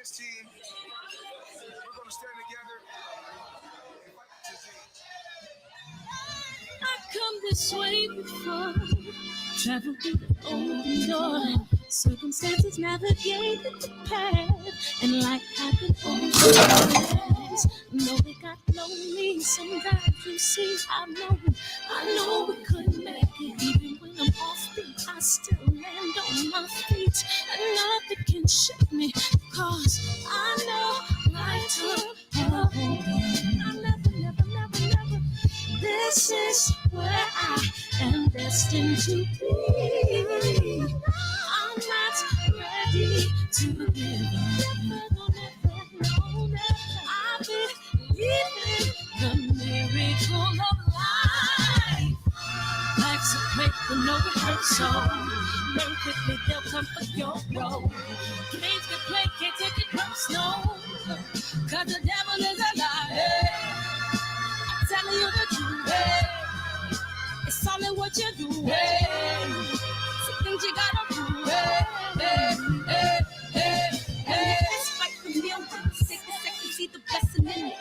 this team, we're going to stand together and fight disease. I've come this way before, traveled through the open door, circumstances navigated the path, and life happened over. No, they got lonely. Sometimes you see, I know we couldn't make it. Even when I'm off beat, I still land on my feet, and nothing can shake me, cause I know I took a hold. I never. This is where I am destined to be. I'm not ready to give up. No. I believe in the miracle of life. Life's a break for no rehearsal. Learn quickly, they'll come for your role. Games can play, can't take it personal. Cause the devil is a liar. Telling you the truth, it's all in what you do, some things you gotta do, It's fight for millions, take a second, see the blessing in it.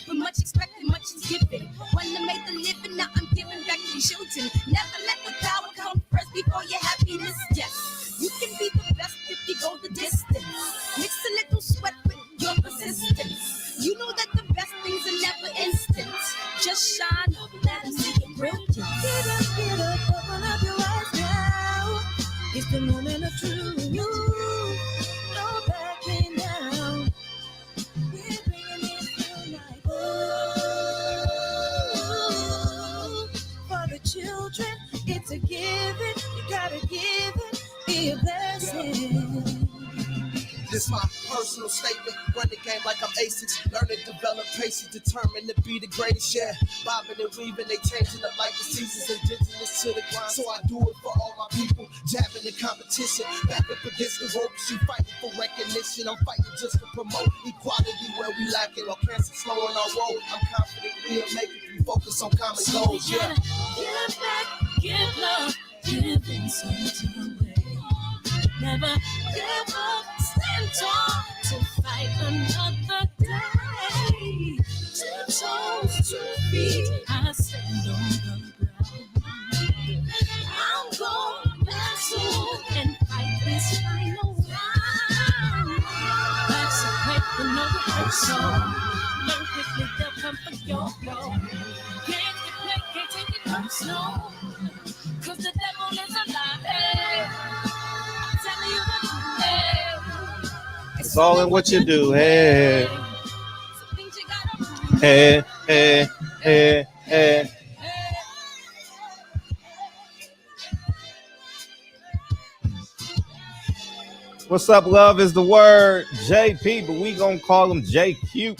But much expected, much is given. One that made the living, now I'm giving back to children. Never let the power come first before your happiness, yes. You can be the best if you go the distance. Mix a little sweat with your persistence. You know that the best things are never instant. Just shine up, let them see your brilliance. Get up, open up your eyes now. It's the moment of truth. No backing down. We're bringing it tonight. Oh, for the children, it's a given. You gotta give it, be a blessing. This my personal statement. Run the game like I'm ASICs. Learn and develop patience, determined to be the greatest. Yeah, bobbing and weaving, they changing up like the seasons. Indigenous to the grind, so I do it for all my people. Jabbing the competition, back up against the ropes. You fighting for recognition. I'm fighting just to promote equality where we lack it. Or cancer slowing our road. I'm confident we'll make it. We focus on common goals. Yeah. Give back, give love, give something away. Never give up, stand tall to fight another day. 2 toes, 2 feet, I stand on the ground. I'm going back soon and fight this final round. Life's a break for no rehearsal. Learn quickly, they'll come for your role. Can't get play, can't take it personal. Cause the devil is a lie. It's all in what you do. Hey. What's up, love is the word. JP, but we gonna call him JQ.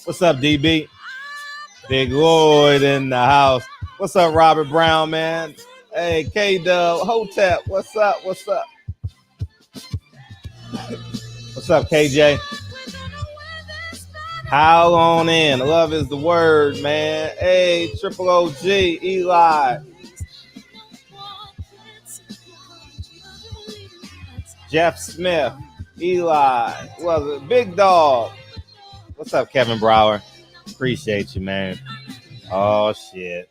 What's up, DB? Big Lloyd in the house. What's up, Robert Brown, man? Hey, K-Dub, Hotep, what's up? What's up, KJ? Howl on in. Love is the word, man. Hey, Triple OG, Eli. Jeff Smith, Eli. Was it Big Dog? What's up, Kevin Brower? Appreciate you, man. Oh, shit.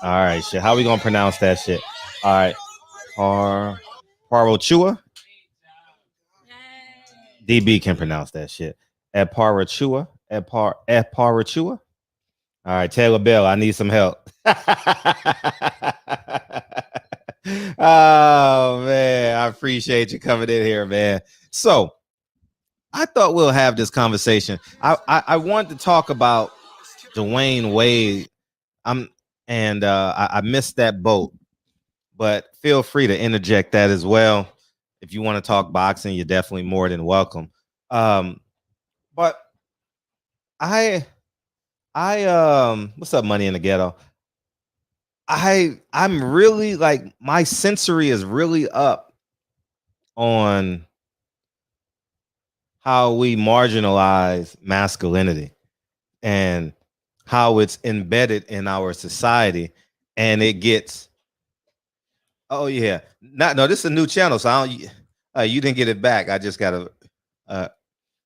All right, shit. How we gonna pronounce that shit? All right. Parochua. DB can pronounce that shit. At Parochua. All right, Taylor Bell, I need some help. Oh man, I appreciate you coming in here, man. So I thought we'll have this conversation. I wanted to talk about Dwayne Wade. I missed that boat, but feel free to interject that as well. If you want to talk boxing, you're definitely more than welcome. But what's up, Money in the Ghetto? I'm really like, my sensory is really up on how we marginalize masculinity and how it's embedded in our society, and it gets Oh yeah, no. This is a new channel, so I don't. You didn't get it back. I just gotta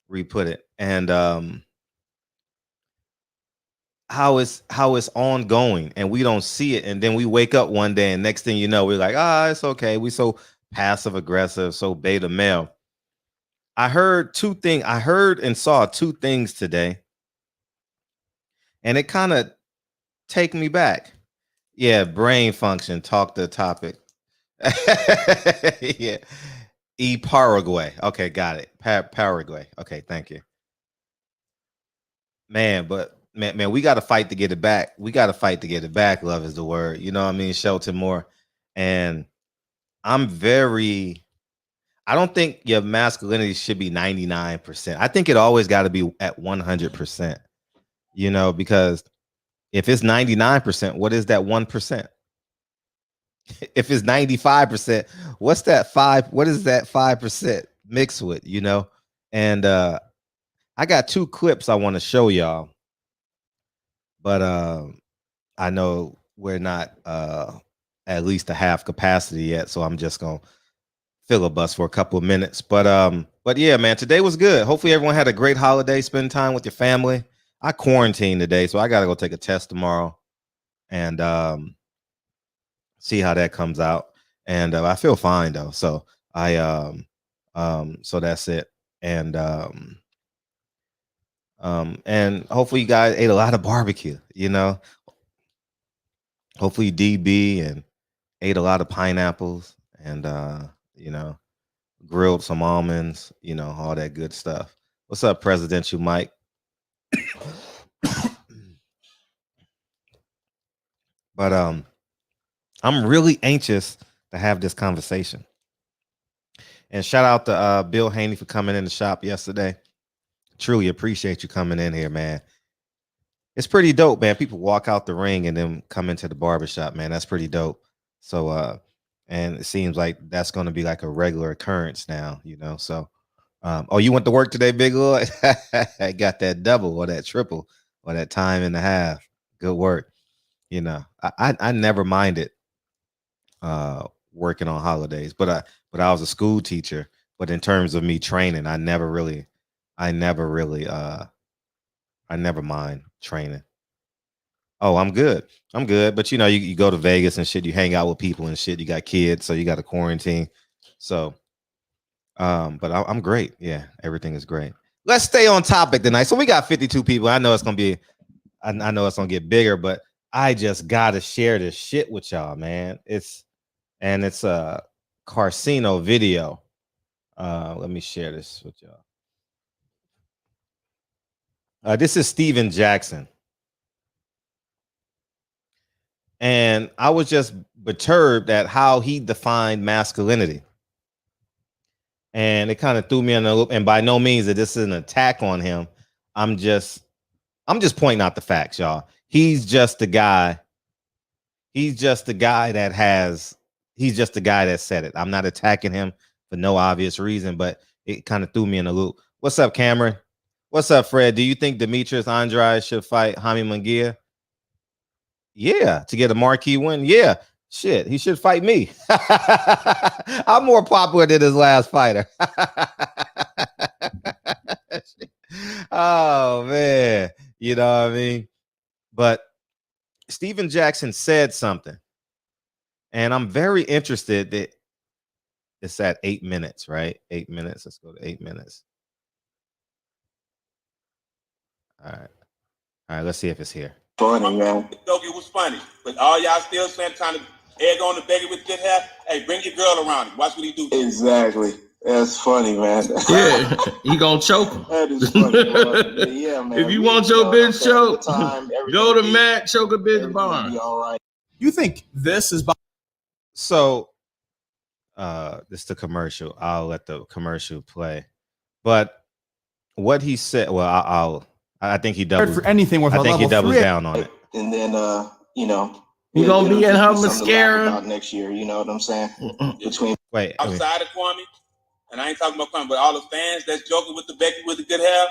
re-put it. And how it's ongoing, and we don't see it, and then we wake up one day, and next thing you know, we're like, it's okay. We so passive aggressive, so beta male. I heard and saw two things today, and it kind of take me back. Yeah, brain function. Talk the topic. Yeah. Paraguay. Okay, got it. Paraguay. Okay, thank you. Man, but man, we got to fight to get it back. We got to fight to get it back. Love is the word. You know what I mean? Shelton Moore. And I don't think your masculinity should be 99%. I think it always got to be at 100%. You know, because if it's 99%, what is that 1%? If it's 95%, what's that 5? What is that 5% mixed with, you know? And I got two clips I want to show y'all. But I know we're not at least a half capacity yet, so I'm just gonna filibust for a couple of minutes. But yeah, man, today was good. Hopefully everyone had a great holiday, spend time with your family. I quarantined today, so I gotta go take a test tomorrow and see how that comes out. And I feel fine though. So so that's it. And hopefully you guys ate a lot of barbecue, you know. Hopefully DB and ate a lot of pineapples and you know, grilled some almonds, you know, all that good stuff. What's up, Presidential Mike? But I'm really anxious to have this conversation. And shout out to Bill Haney for coming in the shop yesterday. Truly appreciate you coming in here, man. It's pretty dope, man. People walk out the ring and then come into the barbershop, man. That's pretty dope. So and it seems like that's going to be like a regular occurrence now, you know. So you went to work today, Big Lloyd? I got that double or that triple or that time and a half. Good work. You know, I never minded working on holidays, but I was a school teacher. But in terms of me training, I never mind training. Oh, I'm good. But you know, you go to Vegas and shit, you hang out with people and shit. You got kids, so you got to quarantine. So, but I'm great. Yeah, everything is great. Let's stay on topic tonight. So we got 52 people. I know it's gonna be, I know it's gonna get bigger, but I just gotta share this shit with y'all, man. It's a Carcino video. Let me share this with y'all. This is Steven Jackson. And I was just perturbed at how he defined masculinity. And it kind of threw me in a loop. And by no means that this is an attack on him. I'm just pointing out the facts, y'all. He's just the guy that said it. I'm not attacking him for no obvious reason, but it kind of threw me in a loop. What's up, Cameron? What's up, Fred? Do you think Demetrius Andrade should fight Jaime Munguia? Yeah, to get a marquee win. Yeah, shit, he should fight me. I'm more popular than his last fighter. Oh man, you know what I mean? But Steven Jackson said something, and I'm very interested that it's at 8 minutes, right? 8 minutes. Let's go to 8 minutes. All right, let's see if it's here. Funny, man. It was funny, but all y'all still saying trying to egg on the baby with good hair. Hey, bring your girl around him. Watch what he do. Exactly. That's funny, man. Yeah, he gonna choke him. That is funny. Yeah, man. If you want your bitch choked, go to Mac, choke a bitch barn. All right. You think this is So this is the commercial. I'll let the commercial play. But what he said, well, I think he doubles for anything with I think he doubles down on it. And then you know, you gonna be in her mascara next year, you know what I'm saying? Between outside of Kwame, and I ain't talking about Kwame, but all the fans that's joking with the Becky with the good hair,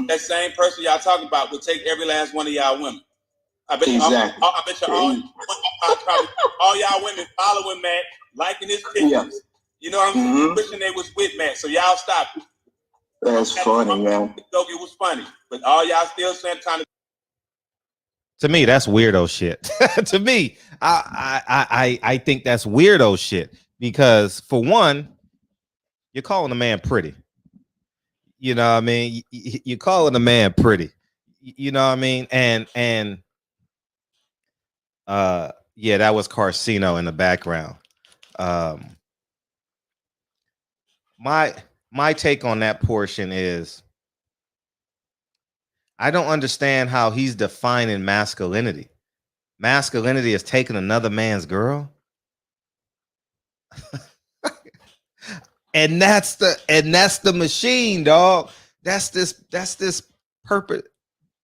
that same person y'all talking about will take every last one of y'all women. I bet exactly. I bet you all y'all women following Matt, liking his pictures. Yeah. You know what I'm saying? Wishing they was with Matt. So y'all stop it. That's funny, man. It was funny, but all y'all still trying to me, that's weirdo shit. To me, I think that's weirdo shit because for one, you're calling a man pretty. You know what I mean? You're calling a man pretty. You know what I mean? And yeah, that was Carcino in the background. My take on that portion is I don't understand how he's defining masculinity. Masculinity is taking another man's girl. And that's the machine, dog. That's this purpose.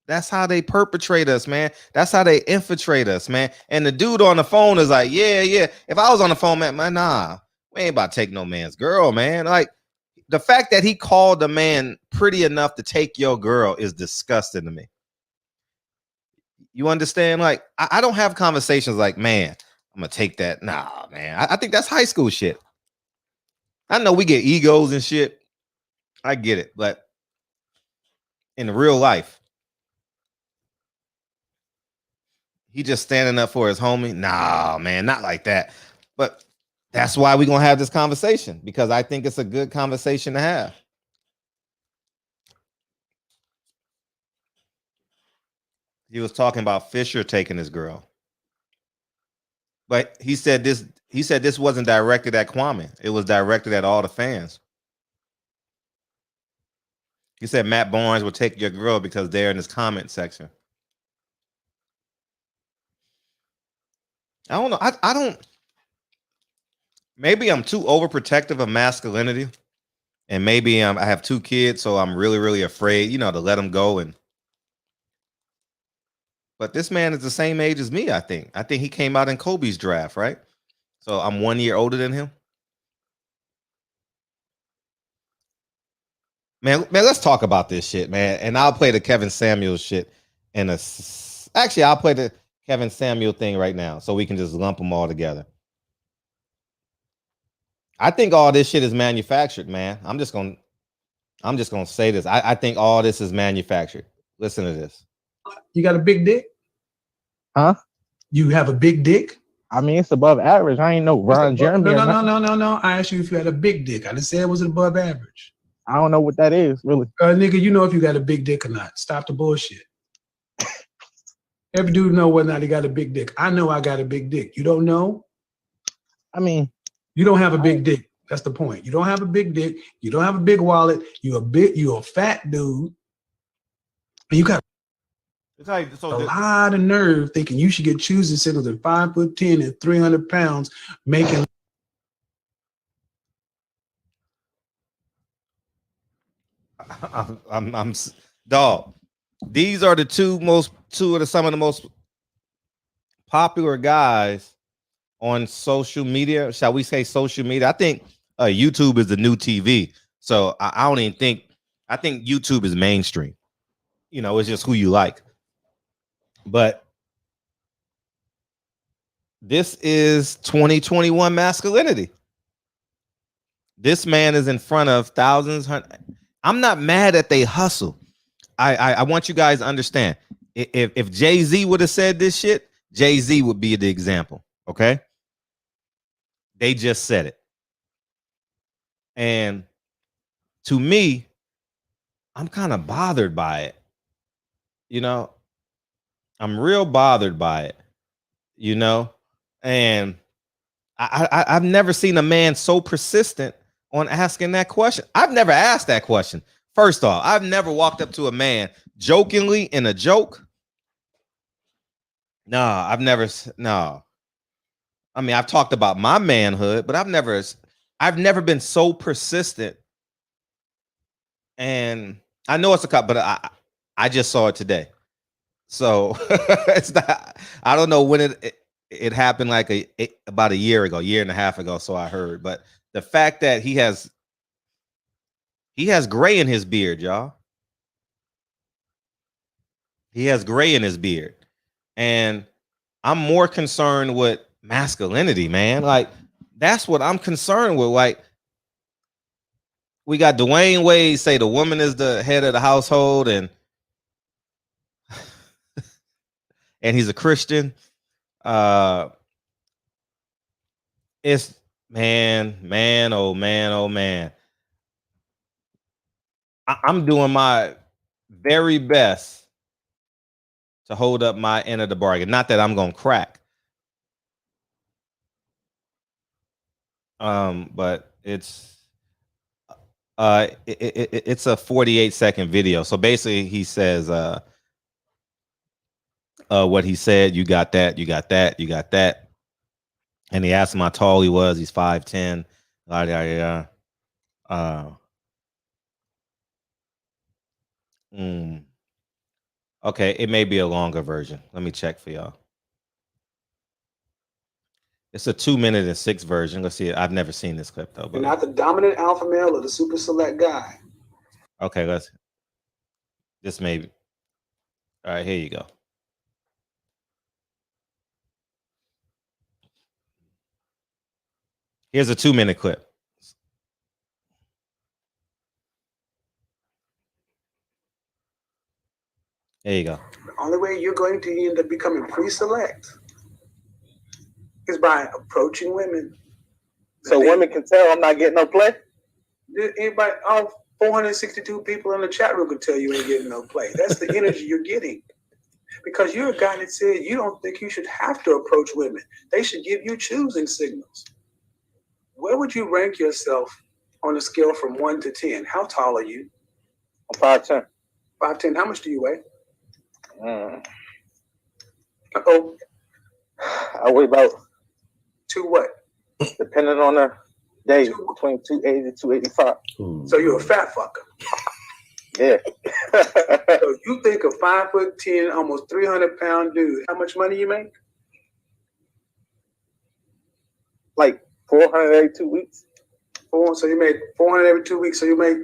That's how they perpetrate us, man. That's how they infiltrate us, man. And the dude on the phone is like, yeah. If I was on the phone, man, nah, we ain't about to take no man's girl, man. Like the fact that he called the man pretty enough to take your girl is disgusting to me. You understand? Like, I don't have conversations like, man, I'm gonna take that. Nah, man. I think that's high school shit. I know we get egos and shit. I get it, but in real life, he just standing up for his homie. Nah, man, not like that. But that's why we're gonna have this conversation, because I think it's a good conversation to have. He was talking about Fisher taking his girl. But he said this wasn't directed at Kwame. It was directed at all the fans. He said Matt Barnes will take your girl because they're in his comment section. I don't know. I don't. Maybe I'm too overprotective of masculinity, and maybe I have 2 kids, so I'm really, really afraid, to let them go. But this man is the same age as me. I think he came out in Kobe's draft, right? So I'm 1 year older than him. Man, let's talk about this shit, man. And I'll play the Kevin Samuel shit. Actually, I'll play the Kevin Samuel thing right now, so we can just lump them all together. I think all this shit is manufactured, man. I'm just gonna say this. I think all this is manufactured. Listen to this. You got a big dick? Huh? You have a big dick? I mean, it's above average. I ain't no Ron Jeremy. No. I asked you if you had a big dick. I didn't say it was above average. I don't know what that is, really. Nigga, you know if you got a big dick or not. Stop the bullshit. Every dude know whether or not he got a big dick. I know I got a big dick. You don't know? I mean, you don't have a big dick. That's the point. You don't have a big dick. You don't have a big wallet. You a fat dude. And you got a lot of nerve thinking you should get choosing signals at 5'10" and 300 pounds making. I'm dog. These are some of the most popular guys on social media. Shall we say social media? I think YouTube is the new TV. So I don't even think. I think YouTube is mainstream. It's just who you like. But this is 2021 masculinity. This man is in front of thousands. I'm not mad that they hustle. I want you guys to understand. If Jay-Z would have said this shit, Jay-Z would be the example. Okay. They just said it. And to me, I'm kind of bothered by it. I'm real bothered by it. And I've never seen a man so persistent on asking that question. I've never asked that question. First off, I've never walked up to a man jokingly in a joke. No, I've never. No. I mean, I've talked about my manhood, but I've never been so persistent. And I know it's a cop, but I just saw it today. So it's not. I don't know when it happened, like about a year and a half ago. So I heard, but the fact that he has gray in his beard, y'all. He has gray in his beard, And I'm more concerned with masculinity, man. Like, that's what I'm concerned with. Like, we got Dwayne Wade say the woman is the head of the household, and he's a Christian. It's man, oh man. I'm doing my very best to hold up my end of the bargain. Not that I'm gonna crack. But it's it's a 48-second video. So basically he says what he said, you got that. And he asked him how tall he was. He's 5'10". Okay, it may be a longer version. Let me check for y'all. It's a 2-minute and 6 version. Let's see. I've never seen this clip though. You're not the dominant alpha male or the super select guy. Okay, this maybe. All right, here you go. Here's a 2-minute clip. There you go. The only way you're going to end up becoming pre-select is by approaching women. So women can tell I'm not getting no play? Anybody, all 462 people in the chat room can tell you ain't getting no play. That's the energy you're getting. Because you're a guy that said you don't think you should have to approach women. They should give you choosing signals. Where would you rank yourself on a scale from 1 to 10? How tall are you? I'm 5'10". 5'10". How much do you weigh? Uh-oh. I weigh about... To what? Depending on the day, between 280 to 285. So you're a fat fucker. Yeah. So you think a 5'10", almost 300-pound dude, how much money you make? Like 400 every 2 weeks. So you make 400 every 2 weeks. So you make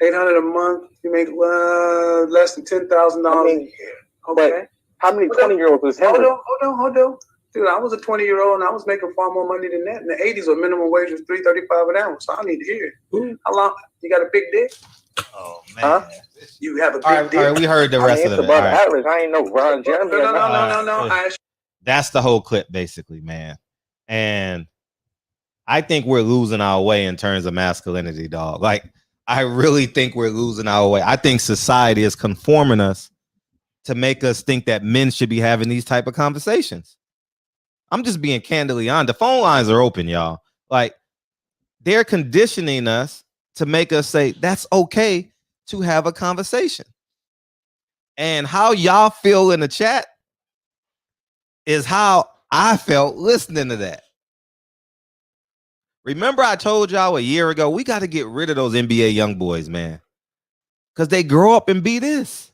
800 a month. You make less than $10,000 a year. Okay. How many 20-year-olds was him? Hold on. Dude, I was a 20-year-old and I was making far more money than that. In the 80s, where minimum wage was $3.35 an hour. So I need to hear it. How long? You got a big dick? Oh man. Huh? You have a big dick. All right, we heard the rest of it. Above average. I ain't no Ron Jeremy. No. That's the whole clip, basically, man. And I think we're losing our way in terms of masculinity, dog. Like, I really think we're losing our way. I think society is conforming us to make us think that men should be having these type of conversations. I'm just being candidly honest. The phone lines are open, y'all. Like, they're conditioning us to make us say that's okay to have a conversation. And how y'all feel in the chat is how I felt listening to that. Remember, I told y'all a year ago, we got to get rid of those NBA young boys, man, because they grow up and be this.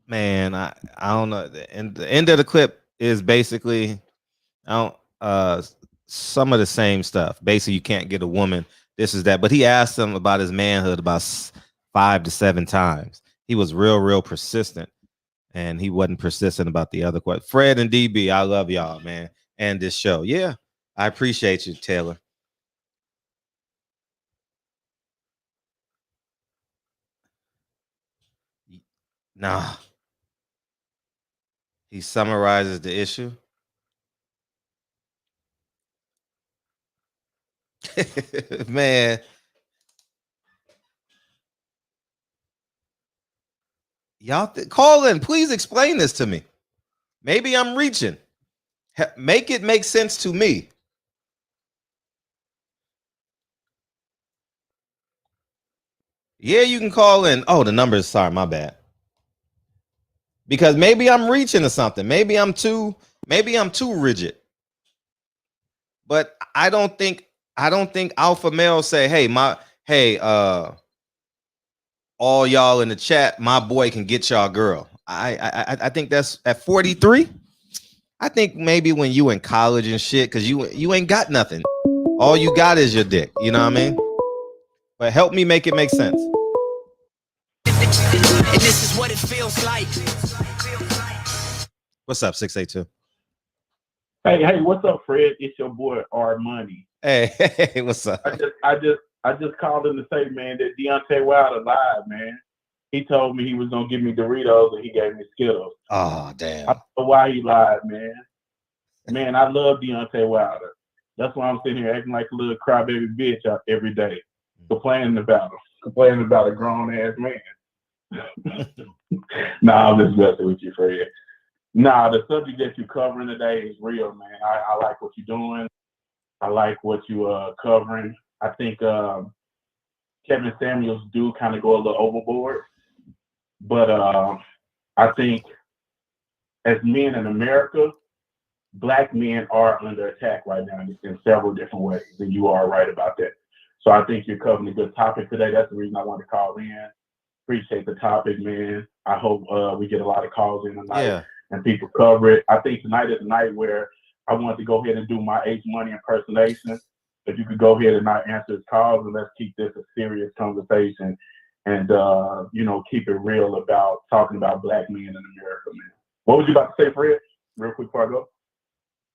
Man, I don't know. And the end of the clip is basically some of the same stuff. Basically, you can't get a woman. This is that. But he asked him about his manhood about 5 to 7 times. He was real persistent. And he wasn't persistent about the other question. Fred and DB, I love y'all, man. And this show. Yeah, I appreciate you, Taylor. Nah. He summarizes the issue. Man. Y'all call in. Please explain this to me. Maybe I'm reaching. Make it make sense to me. Yeah, you can call in. Oh, the number is sorry, my bad. Because maybe I'm reaching to something. Maybe I'm too rigid. But I don't think alpha males say, hey, all y'all in the chat, my boy can get y'all girl. I think that's at 43. I think maybe when you in college and shit, because you ain't got nothing. All you got is your dick. You know what I mean? But help me make it make sense. And this is what it feels like. What's up, 682? Hey, what's up, Fred? It's your boy R Money. Hey, what's up? I just called him to say, man, that Deontay Wilder lied, man. He told me he was gonna give me Doritos and he gave me Skittles. Oh, damn. I don't know why he lied, man. Man, I love Deontay Wilder. That's why I'm sitting here acting like a little crybaby bitch out every day, complaining about a grown ass man. Nah, I'm just messing with you, Fred. Nah, the subject that you're covering today is real, man. I like what you're doing. I like what you're covering. I think Kevin Samuels do kind of go a little overboard, but I think as men in America, Black men are under attack right now in several different ways, and you are right about that. So I think you're covering a good topic today. That's the reason I wanted to call in. Appreciate the topic, man. I hope we get a lot of calls in tonight and people cover it. I think tonight is the night where I want to go ahead and do my H Money impersonation. If you could go ahead and not answer his calls, and let's keep this a serious conversation and, keep it real about talking about Black men in America, man. What was you about to say, Fred? Real quick before I go.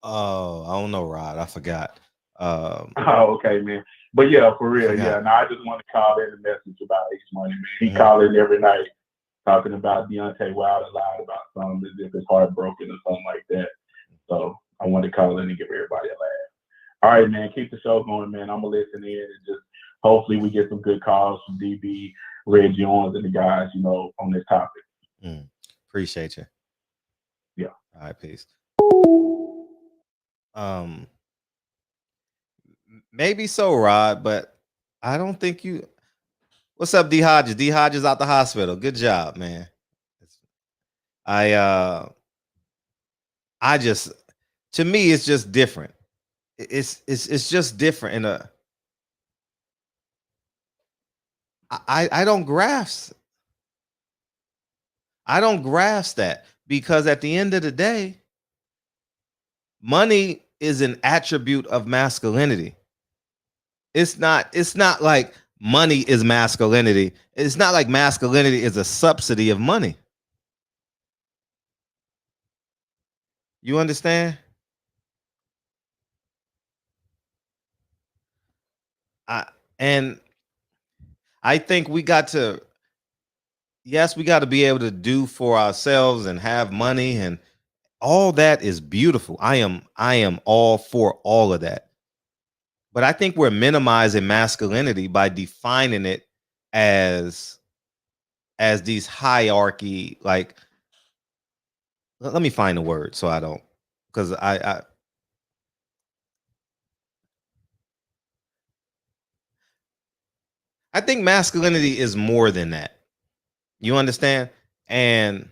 Oh, I don't know, Rod. I forgot. Okay, man. But yeah, for real, yeah. Now I just want to call in a message about H Money, man. He called in every night talking about Deontay Wilder lied about something as if his heart broken or something like that. So I want to call in and give everybody a laugh. All right, man. Keep the show going, man. I'm gonna listen in and just hopefully we get some good calls from DB, Reggie Owens, and the guys, on this topic. Appreciate you. Yeah. All right, peace. Maybe so, Rod, but I don't think you. What's up, D Hodges? D Hodges out the hospital. Good job, man. To me, it's just different. It's just different. I don't grasp. I don't grasp that, because at the end of the day, money is an attribute of masculinity. It's not like money is masculinity. It's not like masculinity is a subsidy of money. You understand? I think we got to be able to do for ourselves and have money, and all that is beautiful. I am all for all of that. But I think we're minimizing masculinity by defining it as these hierarchy. Like, let me find the word so I don't, because I think masculinity is more than that. You understand? And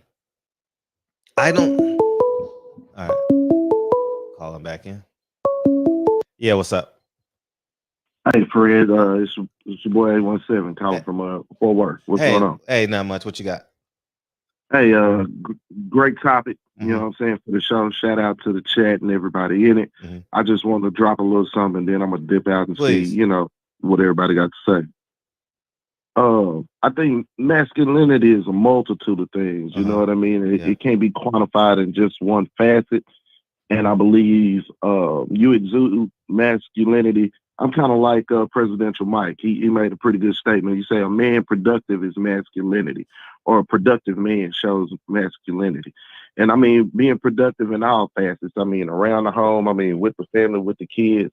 I don't. All right, call him back in. Yeah, what's up? Hey, Fred, it's your boy 1-7 calling from Fort Worth. What's going on? Hey, not much. What you got? Hey, great topic. You know what I'm saying, for the show. Shout out to the chat and everybody in it. I just wanted to drop a little something, and then I'm going to dip out and see, what everybody got to say. I think masculinity is a multitude of things. You know what I mean? It can't be quantified in just one facet. And I believe you exude masculinity. I'm kind of like Presidential Mike. He made a pretty good statement. He said a man productive is masculinity, or a productive man shows masculinity. And I mean, being productive in all facets. I mean, around the home. I mean, with the family, with the kids.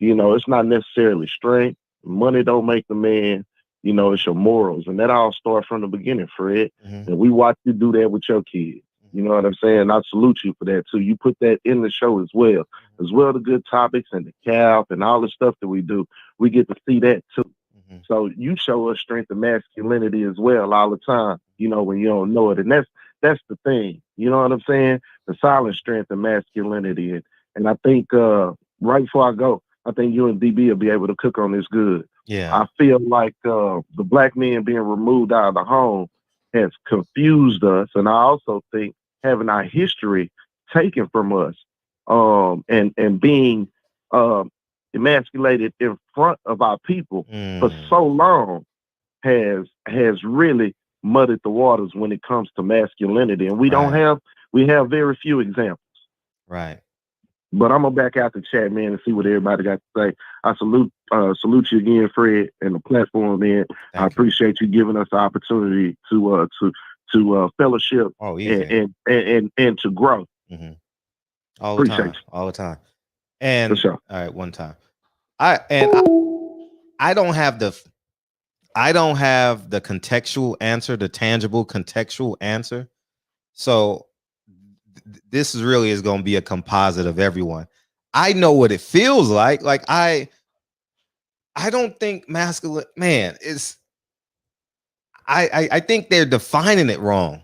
It's not necessarily strength. Money don't make the man. It's your morals. And that all starts from the beginning, Fred. And we watch you do that with your kids. You know what I'm saying? I salute you for that too. You put that in the show as well the good topics and the calf and all the stuff that we do. We get to see that too. So you show us strength and masculinity as well all the time, when you don't know it. And that's the thing. You know what I'm saying? The silent strength and masculinity. And I think right before I go, I think you and DB will be able to cook on this good. Yeah. I feel like the Black men being removed out of the home has confused us. And I also think having our history taken from us and being emasculated in front of our people for so long has really muddied the waters when it comes to masculinity, and we have very few examples. Right. But I'm gonna back out the chat, man, and see what everybody got to say. I salute you again, Fred, and the platform, man. I appreciate you giving us the opportunity to fellowship and to grow. Mm-hmm. All the time. And for sure. All right, one time. I don't have the contextual answer, the tangible contextual answer. So this is going to be a composite of everyone. I know what it feels like. Like I don't think masculine, man, is. I think they're defining it wrong.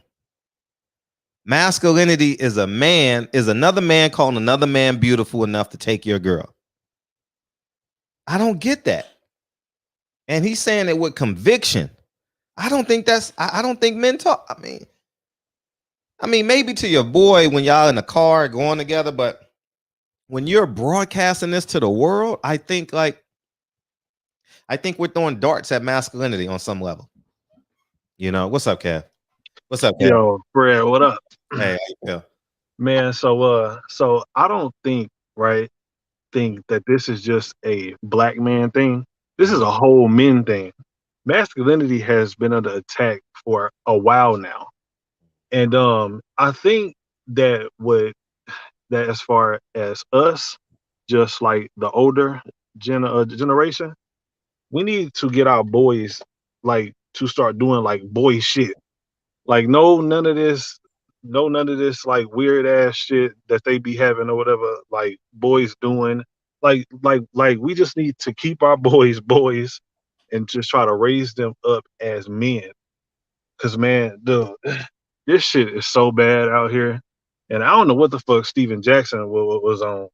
Masculinity is another man calling another man beautiful enough to take your girl. I don't get that. And he's saying it with conviction. I don't think men talk. I mean, maybe to your boy when y'all in the car going together, but when you're broadcasting this to the world, I think we're throwing darts at masculinity on some level. You know, what's up, Kev? What's up, Kev? Yo, Fred, what up? Hey, yeah. Man, so I don't think that this is just a black man thing. This is a whole men thing. Masculinity has been under attack for a while now. And I think that as far as us, just like the older generation, we need to get our boys to start doing boy shit. None of this like weird ass shit that they be having or whatever, like boys doing. Like we just need to keep our boys and just try to raise them up as men. Cause man, dude, this shit is so bad out here. And I don't know what the fuck Steven Jackson was on.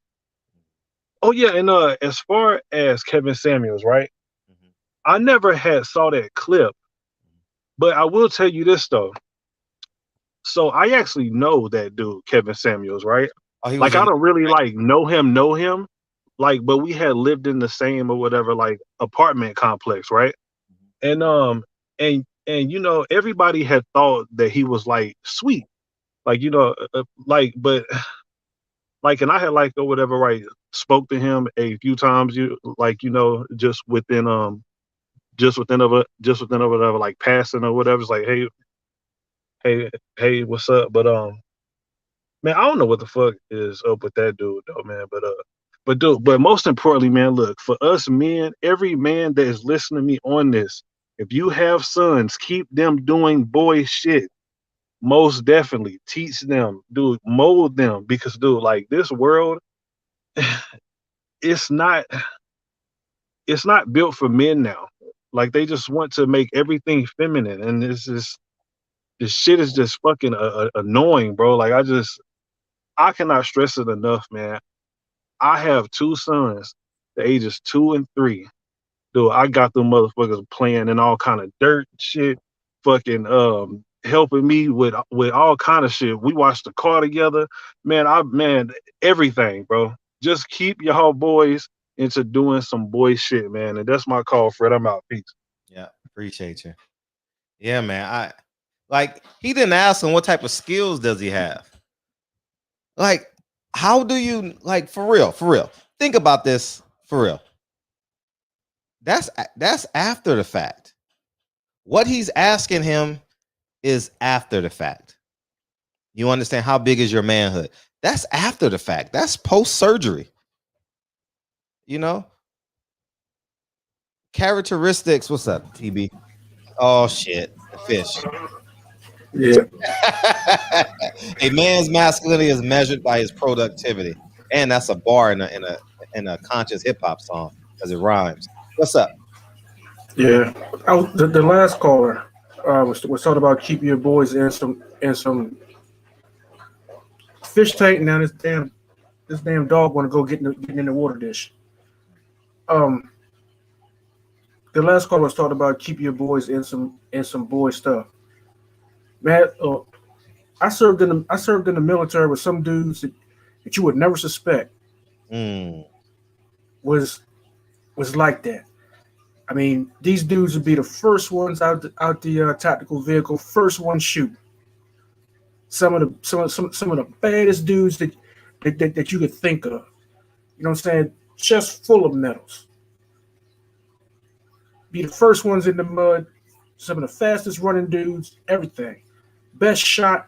Oh yeah, and as far as Kevin Samuels, right? I never saw that clip, but I will tell you this though. So I actually know that dude, Kevin Samuels, right? I don't really know him, but we had lived in the same or whatever apartment complex, right? And you know, everybody had thought that he was sweet, but and I had or whatever, right? Spoke to him a few times, just within whatever, passing or whatever. It's like, hey, what's up? But man, I don't know what the fuck is up with that dude though, man. But most importantly, man, look, for us men, every man that is listening to me on this, if you have sons, keep them doing boy shit. Most definitely teach them, dude, mold them, because dude, this world, it's not built for men now. They just want to make everything feminine, and this shit is just fucking annoying, bro. I cannot stress it enough, man. I have two sons, the ages 2 and 3. Dude, I got them motherfuckers playing in all kind of dirt shit, fucking helping me with all kind of shit. We watched the car together, man. Everything, bro. Just keep y'all boys into doing some boy shit, man. And that's my call, Fred. I'm out. Peace. Yeah, appreciate you. Yeah, man. He didn't ask him what type of skills does he have. How do you for real? Think about this for real. That's after the fact. What he's asking him is after the fact. You understand how big is your manhood? That's after the fact. That's post-surgery. You know? Characteristics. What's up, TB? Oh shit. The fish. Yeah. A man's masculinity is measured by his productivity. And that's a bar in a conscious hip-hop song because it rhymes. What's up? Yeah. The last caller was talking about keeping your boys in some fish tank. Now this damn dog want to go get in the water dish. The last caller was talking about keep your boys in some boy stuff. Man, I served in the military with some dudes that you would never suspect was like that. I mean, these dudes would be the first ones out the tactical vehicle, first one shoot. Some of the baddest dudes that you could think of. You know what I'm saying? Just full of medals. Be the first ones in the mud. Some of the fastest running dudes. Everything. Best shot.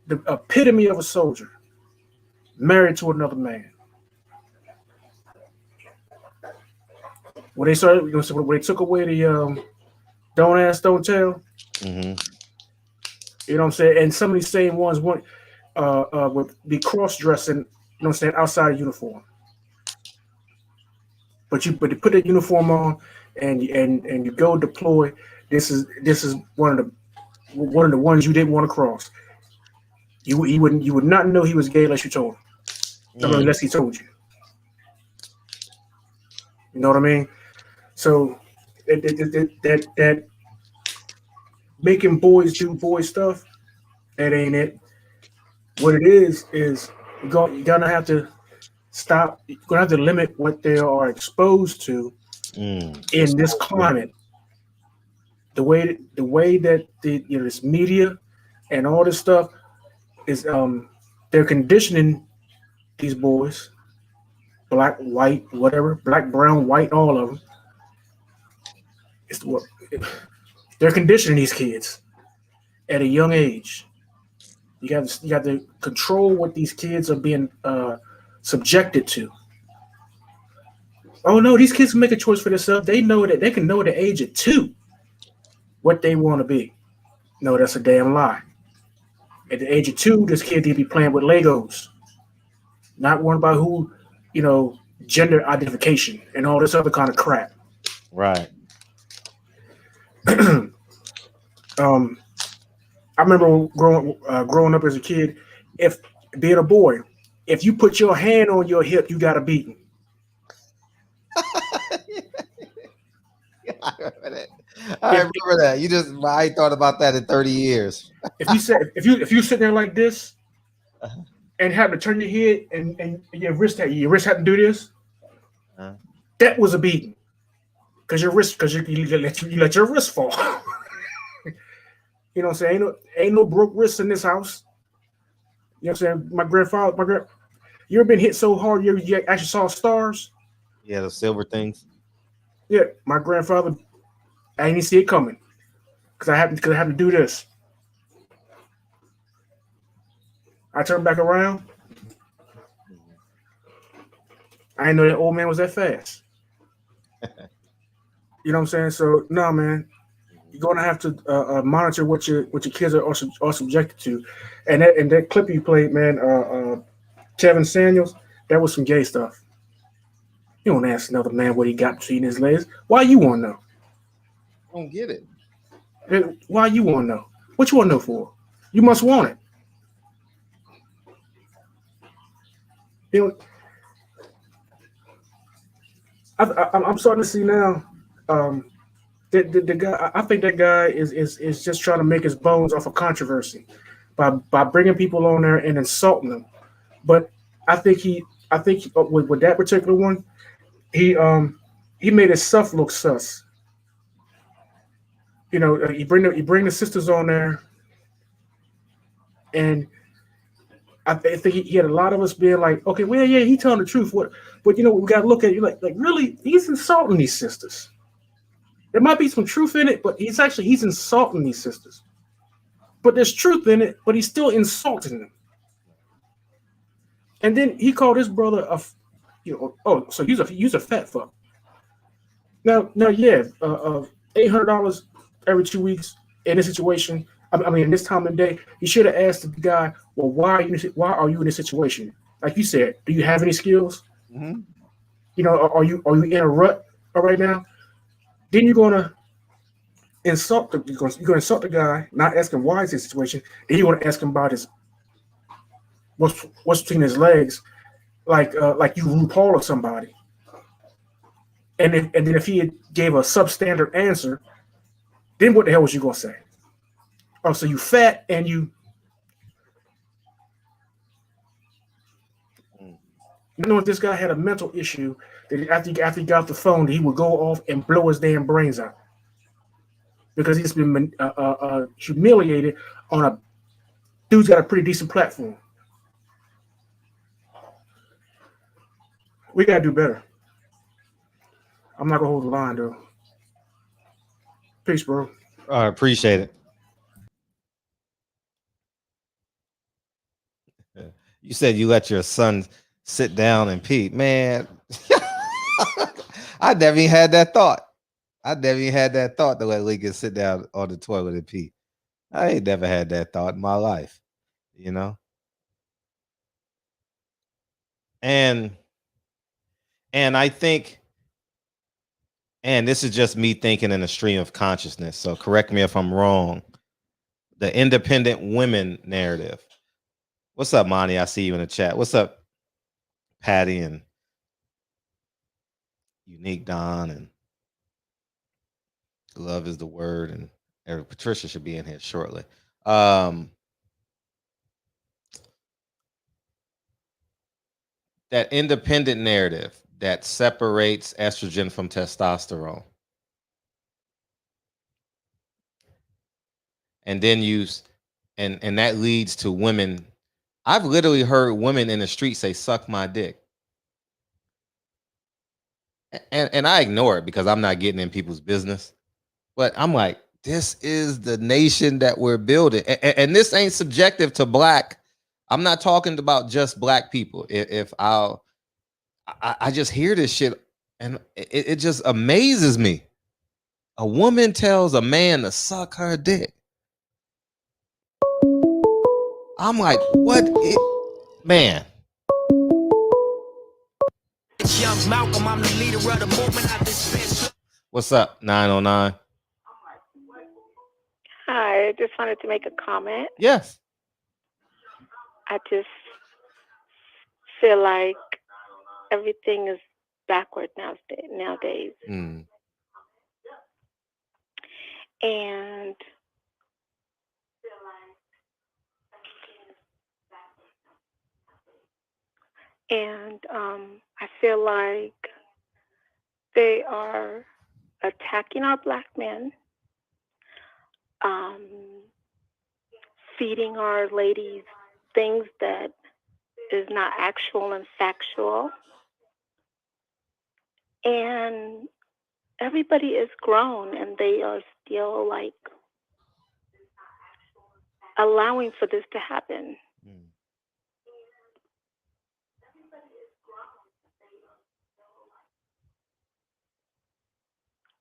The epitome of a soldier. Married to another man. When they started, when they took away the don't ask, don't tell. Mm-hmm. You know what I'm saying? And some of these same ones would be cross-dressing, you know what I'm saying, outside of uniform. But you put the uniform on and you go deploy. This is one of the ones you didn't want to cross. You would not know he was gay unless you told him. Unless he told you. You know what I mean? So that making boys do boy stuff, that ain't it. What it is you're gonna have to stop. You're gonna have to limit what they are exposed to in this climate. The way that this media and all this stuff is they're conditioning these boys, black, white, whatever, black, brown, white, all of them. They're conditioning these kids at a young age. You got to control what these kids are being subjected to. Oh no, these kids can make a choice for themselves. They know that they can know at the age of 2 what they want to be. No, that's a damn lie. At the age of 2, this kid need to be playing with Legos, not worrying about who, gender identification and all this other kind of crap. Right. I remember growing up as a kid, if being a boy, if you put your hand on your hip, you got a beating. I remember that. I thought about that in 30 years. If you sit there like this and have to turn your head and your wrist had to do this, that was a beating. Because you let your wrist fall. You know what I'm saying? Ain't no broke wrists in this house. You know what I'm saying? My grandfather, you ever been hit so hard you actually saw stars? Yeah, the silver things. Yeah, my grandfather, I didn't see it coming. Because I happened to do this. I turned back around. I didn't know that old man was that fast. You know what I'm saying? So no, man, you're gonna have to monitor what your kids are subjected to, and that clip you played, man, Kevin Samuels, that was some gay stuff. You don't ask another man what he got between his legs. Why you want to know? I don't get it. Why you want to know? What you want to know for? You must want it. You know, I'm starting to see now. The guy, I think that guy is just trying to make his bones off of controversy by bringing people on there and insulting them. But I think with that particular one, he made himself look sus. You bring the sisters on there, and I think he had a lot of us being like, okay, well, yeah, he telling the truth. But we got to look at it like really, he's insulting these sisters. There might be some truth in it, but he's insulting these sisters. But there's truth in it, but he's still insulting them. And then he called his brother so he's a fat fuck. Now, yeah, $800 every 2 weeks in this situation. I mean, in this time of day, he should have asked the guy, well, why are you in this situation? Like you said, do you have any skills? Mm-hmm. Are you in a rut right now? Then you're gonna insult the guy, not ask him why is his situation. Then you want to ask him about what's between his legs, like you RuPaul or somebody. And then if he gave a substandard answer, then what the hell was you gonna say? Oh, so you fat and you. You know, if this guy had a mental issue, that after he got off the phone, he would go off and blow his damn brains out because he's been humiliated on a dude's got a pretty decent platform. We gotta do better. I'm not gonna hold the line though. Peace, bro. I appreciate it. You said you let your son sit down and pee, man. I never even had that thought. I never even had that thought to let Lincoln sit down on the toilet and pee. I ain't never had that thought in my life, you know. And I think, and this is just me thinking in a stream of consciousness. So correct me if I'm wrong. The independent women narrative. What's up, Monty? I see you in the chat. What's up, Patty and Unique Don and Love is the Word, and Patricia should be in here shortly. That independent narrative that separates estrogen from testosterone, and then and that leads to women. I've literally heard women in the street say, "Suck my dick," and I ignore it because I'm not getting in people's business. But I'm like, this is the nation that we're building, and this ain't subjective to black. I'm not talking about just black people. If I just hear this shit, and it just amazes me. A woman tells a man to suck her dick. I'm like, what? Man. Young Malcolm, I'm the leader of the movement. What's up, 909? Hi, I just wanted to make a comment. Yes. I just feel like everything is backward nowadays. And I feel like they are attacking our black men, feeding our ladies things that is not actual and factual. And everybody is grown and they are still like allowing for this to happen.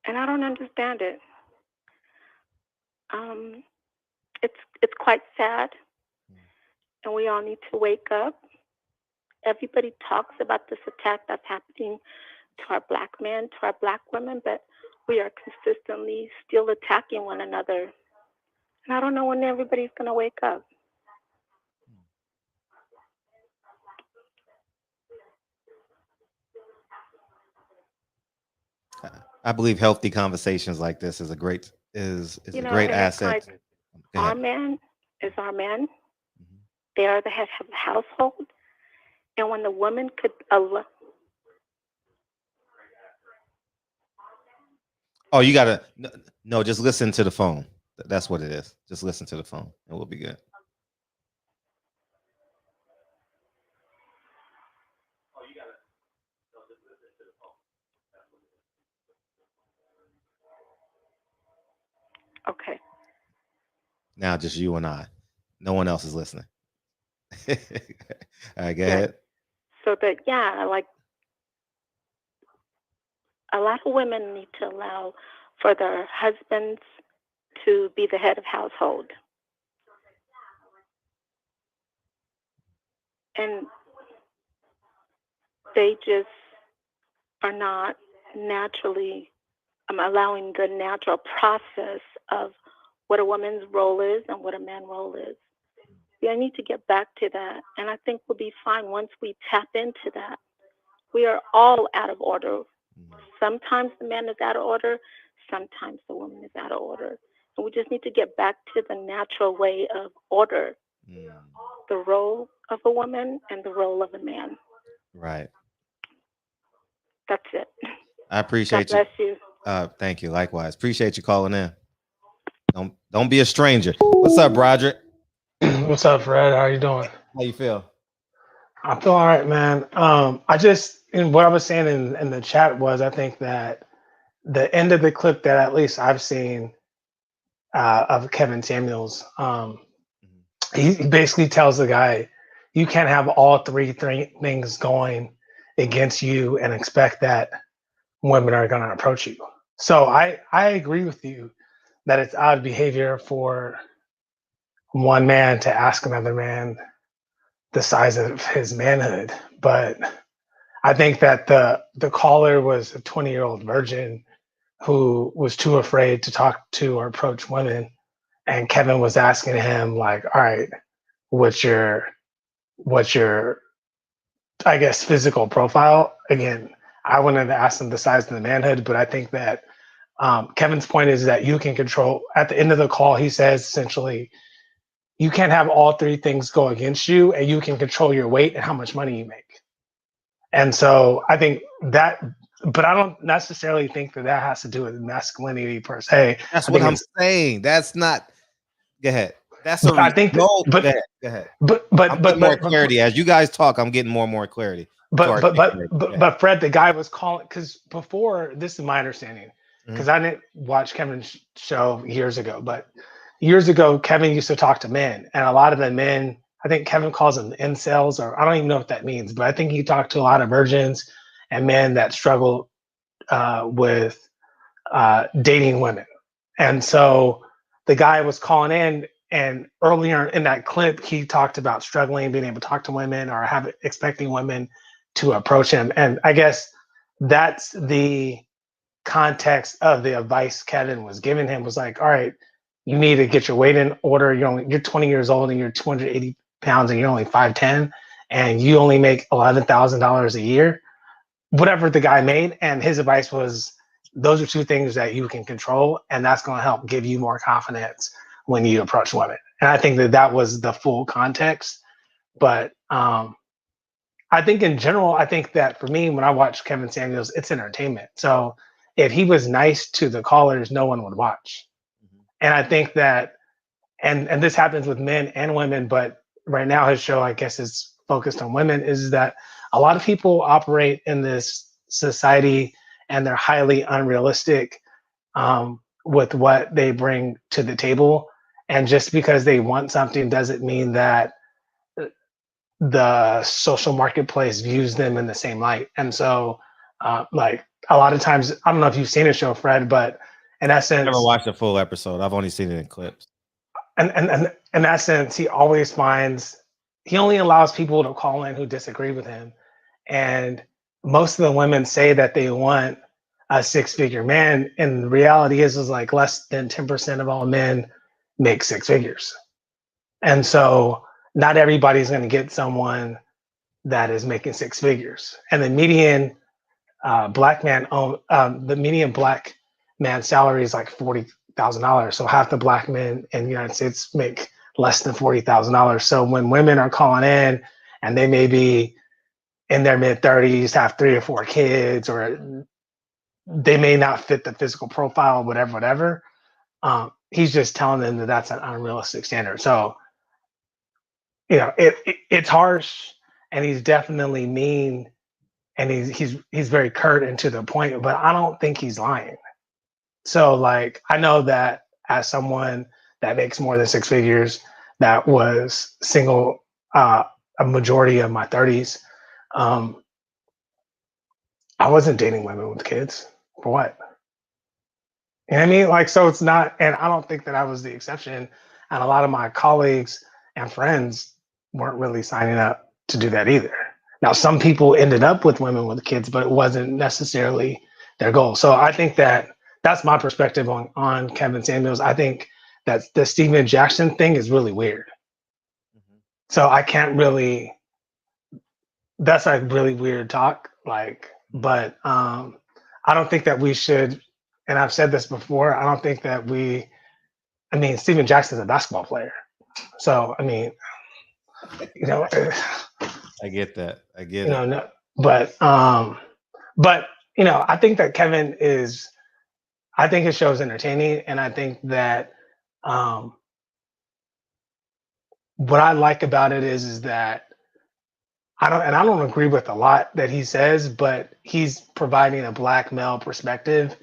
And I don't understand it. It's quite sad, and we all need to wake up. Everybody talks about this attack that's happening to our black men, to our black women, but we are consistently still attacking one another. And I don't know when everybody's going to wake up. I believe healthy conversations like this is a great a great asset. Like our man is our man. They are the head of the household. And when the woman could Oh, you gotta no, just listen to the phone. That's what it is. Just listen to the phone and we'll be good. Okay. Now just you and I. No one else is listening. All right, go ahead. So that, like a lot of women need to allow for their husbands to be the head of household. And they just are not naturally allowing the natural process of what a woman's role is and what a man's role is. I need to get back to that. And I think we'll be fine once we tap into that. We are all out of order. Sometimes the man is out of order. Sometimes the woman is out of order. And we just need to get back to the natural way of order. The role of a woman and the role of a man. Right. That's it. I appreciate you. God bless you. Thank you. Likewise. Appreciate you calling in. Don't be a stranger. What's up, Broderick? What's up, Fred? How you doing? How you feel? I feel all right, man. I just, and what I was saying in the chat was, I think that the end of the clip that at least I've seen of Kevin Samuels, he basically tells the guy, you can't have all three things going against you and expect that women are going to approach you. So I agree with you that it's odd behavior for one man to ask another man the size of his manhood, but I think that the caller was a 20-year-old virgin who was too afraid to talk to or approach women, and Kevin was asking him like, all right, what's your I guess physical profile? Again, I wanted to ask him the size of the manhood, but I think that Kevin's point is that you can control. At the end of the call, he says essentially, you can't have all three things go against you, and you can control your weight and how much money you make. And so I think that, but I don't necessarily think that has to do with masculinity per se. That's what I'm saying. That's not. Go ahead. That's a I think go ahead. But I'm getting more clarity as you guys talk. I'm getting more and more clarity. But Fred, the guy was calling because before, this is my understanding, because I didn't watch Kevin's show years ago, but years ago Kevin used to talk to men, and a lot of the men, I think Kevin calls them incels, or I don't even know what that means, but I think he talked to a lot of virgins and men that struggle with dating women. And so the guy was calling in, and earlier in that clip, he talked about struggling, being able to talk to women or expecting women to approach him. And I guess that's the context of the advice Kevin was giving him, was like, all right, you need to get your weight in order. You're 20 years old and you're 280 pounds and you're only 5'10", and you only make $11,000 a year, whatever the guy made. And his advice was, those are two things that you can control, and that's going to help give you more confidence when you approach women. And I think that was the full context. But I think in general, I think that for me, when I watch Kevin Samuels, it's entertainment. So if he was nice to the callers, no one would watch. And I think that, and this happens with men and women, but right now his show, I guess, is focused on women, is that a lot of people operate in this society and they're highly unrealistic with what they bring to the table. And just because they want something doesn't mean that the social marketplace views them in the same light. And so like a lot of times, I don't know if you've seen a show, Fred, but in essence, I've never watched a full episode. I've only seen it in clips. And in that sense, he only allows people to call in who disagree with him. And most of the women say that they want a six-figure man. And the reality is like less than 10% of all men make six figures. And so not everybody's going to get someone that is making six figures. And the median black man salary is like $40,000. So half the black men in the United States make less than $40,000. So when women are calling in and they may be in their mid-30s, have 3 or 4 kids, or they may not fit the physical profile, whatever, he's just telling them that that's an unrealistic standard. So, you know, it's harsh, and he's definitely mean, and he's very curt and to the point, but I don't think he's lying. So like, I know that as someone that makes more than six figures, that was single a majority of my 30s, I wasn't dating women with kids. For what? You know what I mean? Like, so it's not, and I don't think that I was the exception. And a lot of my colleagues and friends weren't really signing up to do that either. Now, some people ended up with women with kids, but it wasn't necessarily their goal. So I think that that's my perspective on Kevin Samuels. I think that the Steven Jackson thing is really weird. So I can't really, that's like really weird talk. Like, but I don't think that we should, and I've said this before, I don't think that Steven Jackson's a basketball player. So, I mean, you know, I get that. You know, But you know, I think that I think his show is entertaining, and I think that what I like about it is that I don't agree with a lot that he says, but he's providing a black male perspective,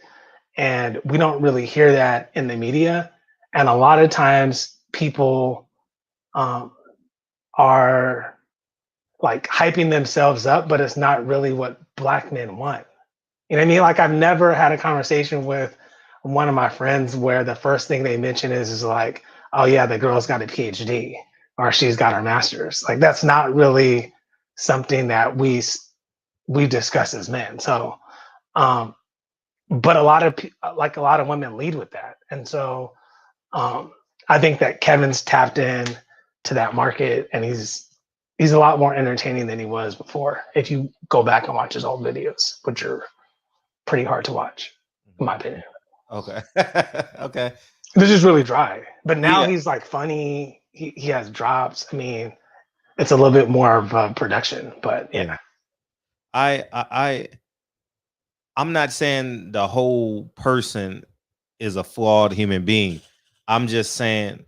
and we don't really hear that in the media. And a lot of times, people are like hyping themselves up, but it's not really what black men want. You know what I mean? Like, I've never had a conversation with one of my friends where the first thing they mention is like, oh yeah, the girl's got a PhD or she's got her master's. Like, that's not really something that we discuss as men. So, but a lot of women lead with that. And so I think that Kevin's tapped in to that market, and he's a lot more entertaining than he was before. If you go back and watch his old videos, which are pretty hard to watch, in my opinion. Okay. Okay. This is really dry, but now Yeah. he's like funny. He has drops. I mean, it's a little bit more of a production, but yeah. I'm not saying the whole person is a flawed human being. I'm just saying,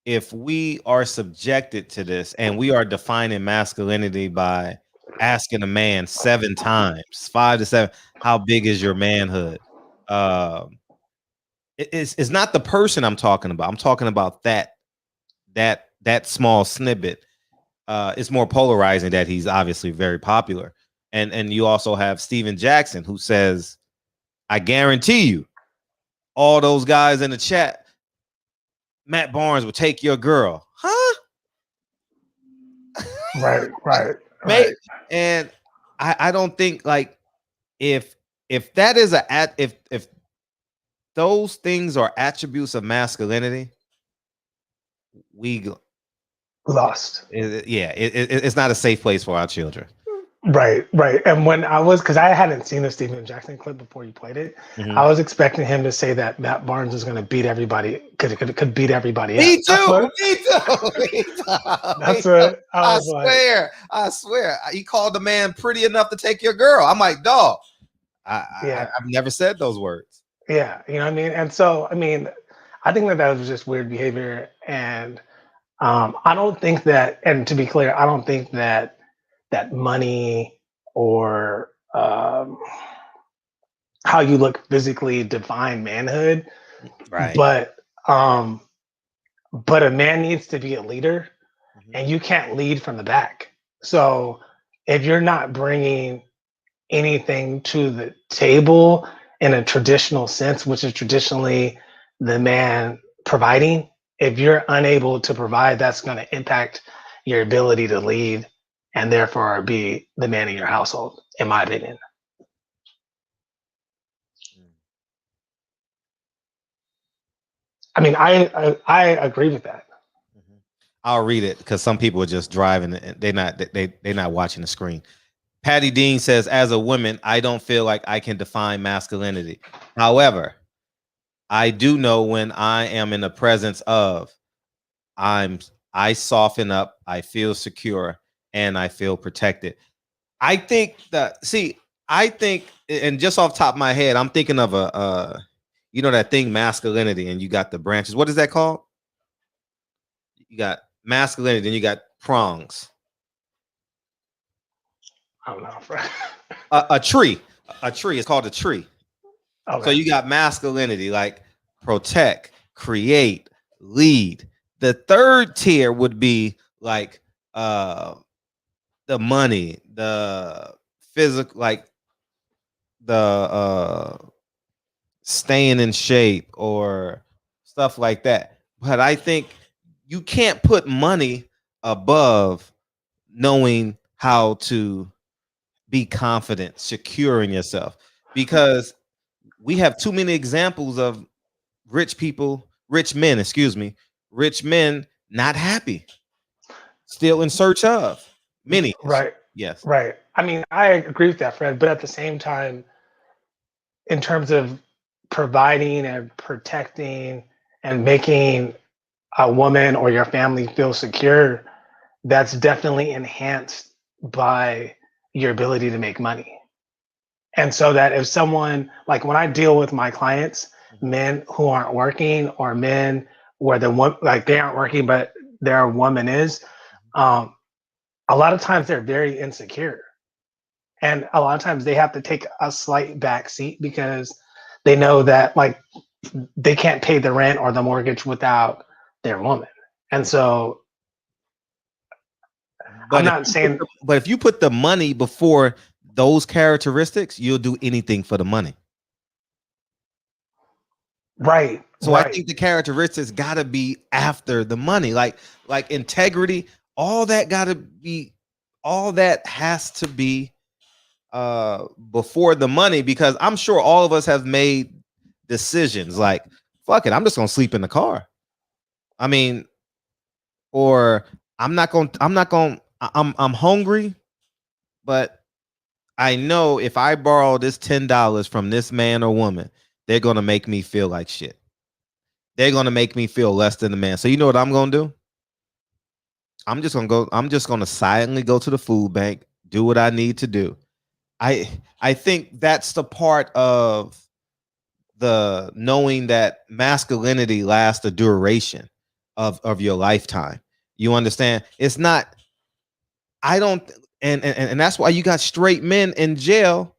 if we are subjected to this and we are defining masculinity by asking a man 7 times, 5 to 7, how big is your manhood? It's not the person I'm talking about. I'm talking about that small snippet. It's more polarizing that he's obviously very popular. And you also have Steven Jackson, who says, I guarantee you, all those guys in the chat, Matt Barnes will take your girl. Huh? Right. And I don't think, like, if that is if those things are attributes of masculinity, we lost. It's not a safe place for our children. Right. And when because I hadn't seen the Steven Jackson clip before you played it, Mhm. I was expecting him to say that Matt Barnes is going to beat everybody, could beat everybody Me up. too. That's what I was I swear. He called the man pretty enough to take your girl. I'm like, dog. I've never said those words. Yeah, you know what I mean? And so, I mean, I think that was just weird behavior. And I don't think that, and to be clear, I don't think that money or how you look physically define manhood. Right. But a man needs to be a leader, and you can't lead from the back. So if you're not bringing anything to the table in a traditional sense, which is traditionally the man providing, if you're unable to provide, that's going to impact your ability to lead and therefore be the man in your household, in my opinion. I mean, I agree with that. I'll read it because some people are just driving and they're not watching the screen. Patty Dean says, as a woman, I don't feel like I can define masculinity. However, I do know when I am in the presence of, I soften up, I feel secure, and I feel protected. I think and just off the top of my head, I'm thinking of you know that thing, masculinity, and you got the branches. What is that called? You got masculinity, then you got prongs. I don't know. A tree. A tree is called a tree. Okay. So you got masculinity, like protect, create, lead. The third tier would be like the money, the physical, like the staying in shape or stuff like that. But I think you can't put money above knowing how to be confident, secure in yourself, because we have too many examples of rich men not happy, still in search of many. Right. Yes. Right. I mean, I agree with that, Fred. But at the same time, in terms of providing and protecting and making a woman or your family feel secure, that's definitely enhanced by your ability to make money. And so that if someone, like when I deal with my clients, men who aren't working or men where they aren't working, but their woman is, a lot of times they're very insecure. And a lot of times they have to take a slight back seat because they know that like they can't pay the rent or the mortgage without their woman. And so but I'm not saying, but if you put the money before those characteristics, you'll do anything for the money. Right. So I think the characteristics gotta be after the money, like integrity, all that has to be before the money, because I'm sure all of us have made decisions like, fuck it, I'm just gonna sleep in the car. I mean, or I'm hungry, but I know if I borrow this $10 from this man or woman, they're gonna make me feel like shit. They're gonna make me feel less than the man. So you know what I'm gonna do? I'm just gonna silently go to the food bank, do what I need to do. I think that's the part of the knowing that masculinity lasts the duration of your lifetime. You understand? It's not, I don't, and that's why you got straight men in jail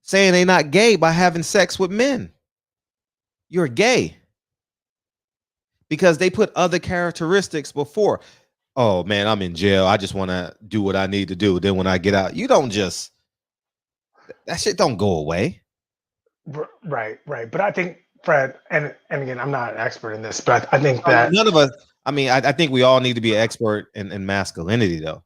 saying they're not gay by having sex with men. You're gay because they put other characteristics before. Oh man, I'm in jail, I just want to do what I need to do. Then when I get out, you don't just, that shit don't go away. Right. But I think, Fred, and again, I'm not an expert in this, but I think that none of us, I mean, I think we all need to be an expert in masculinity though.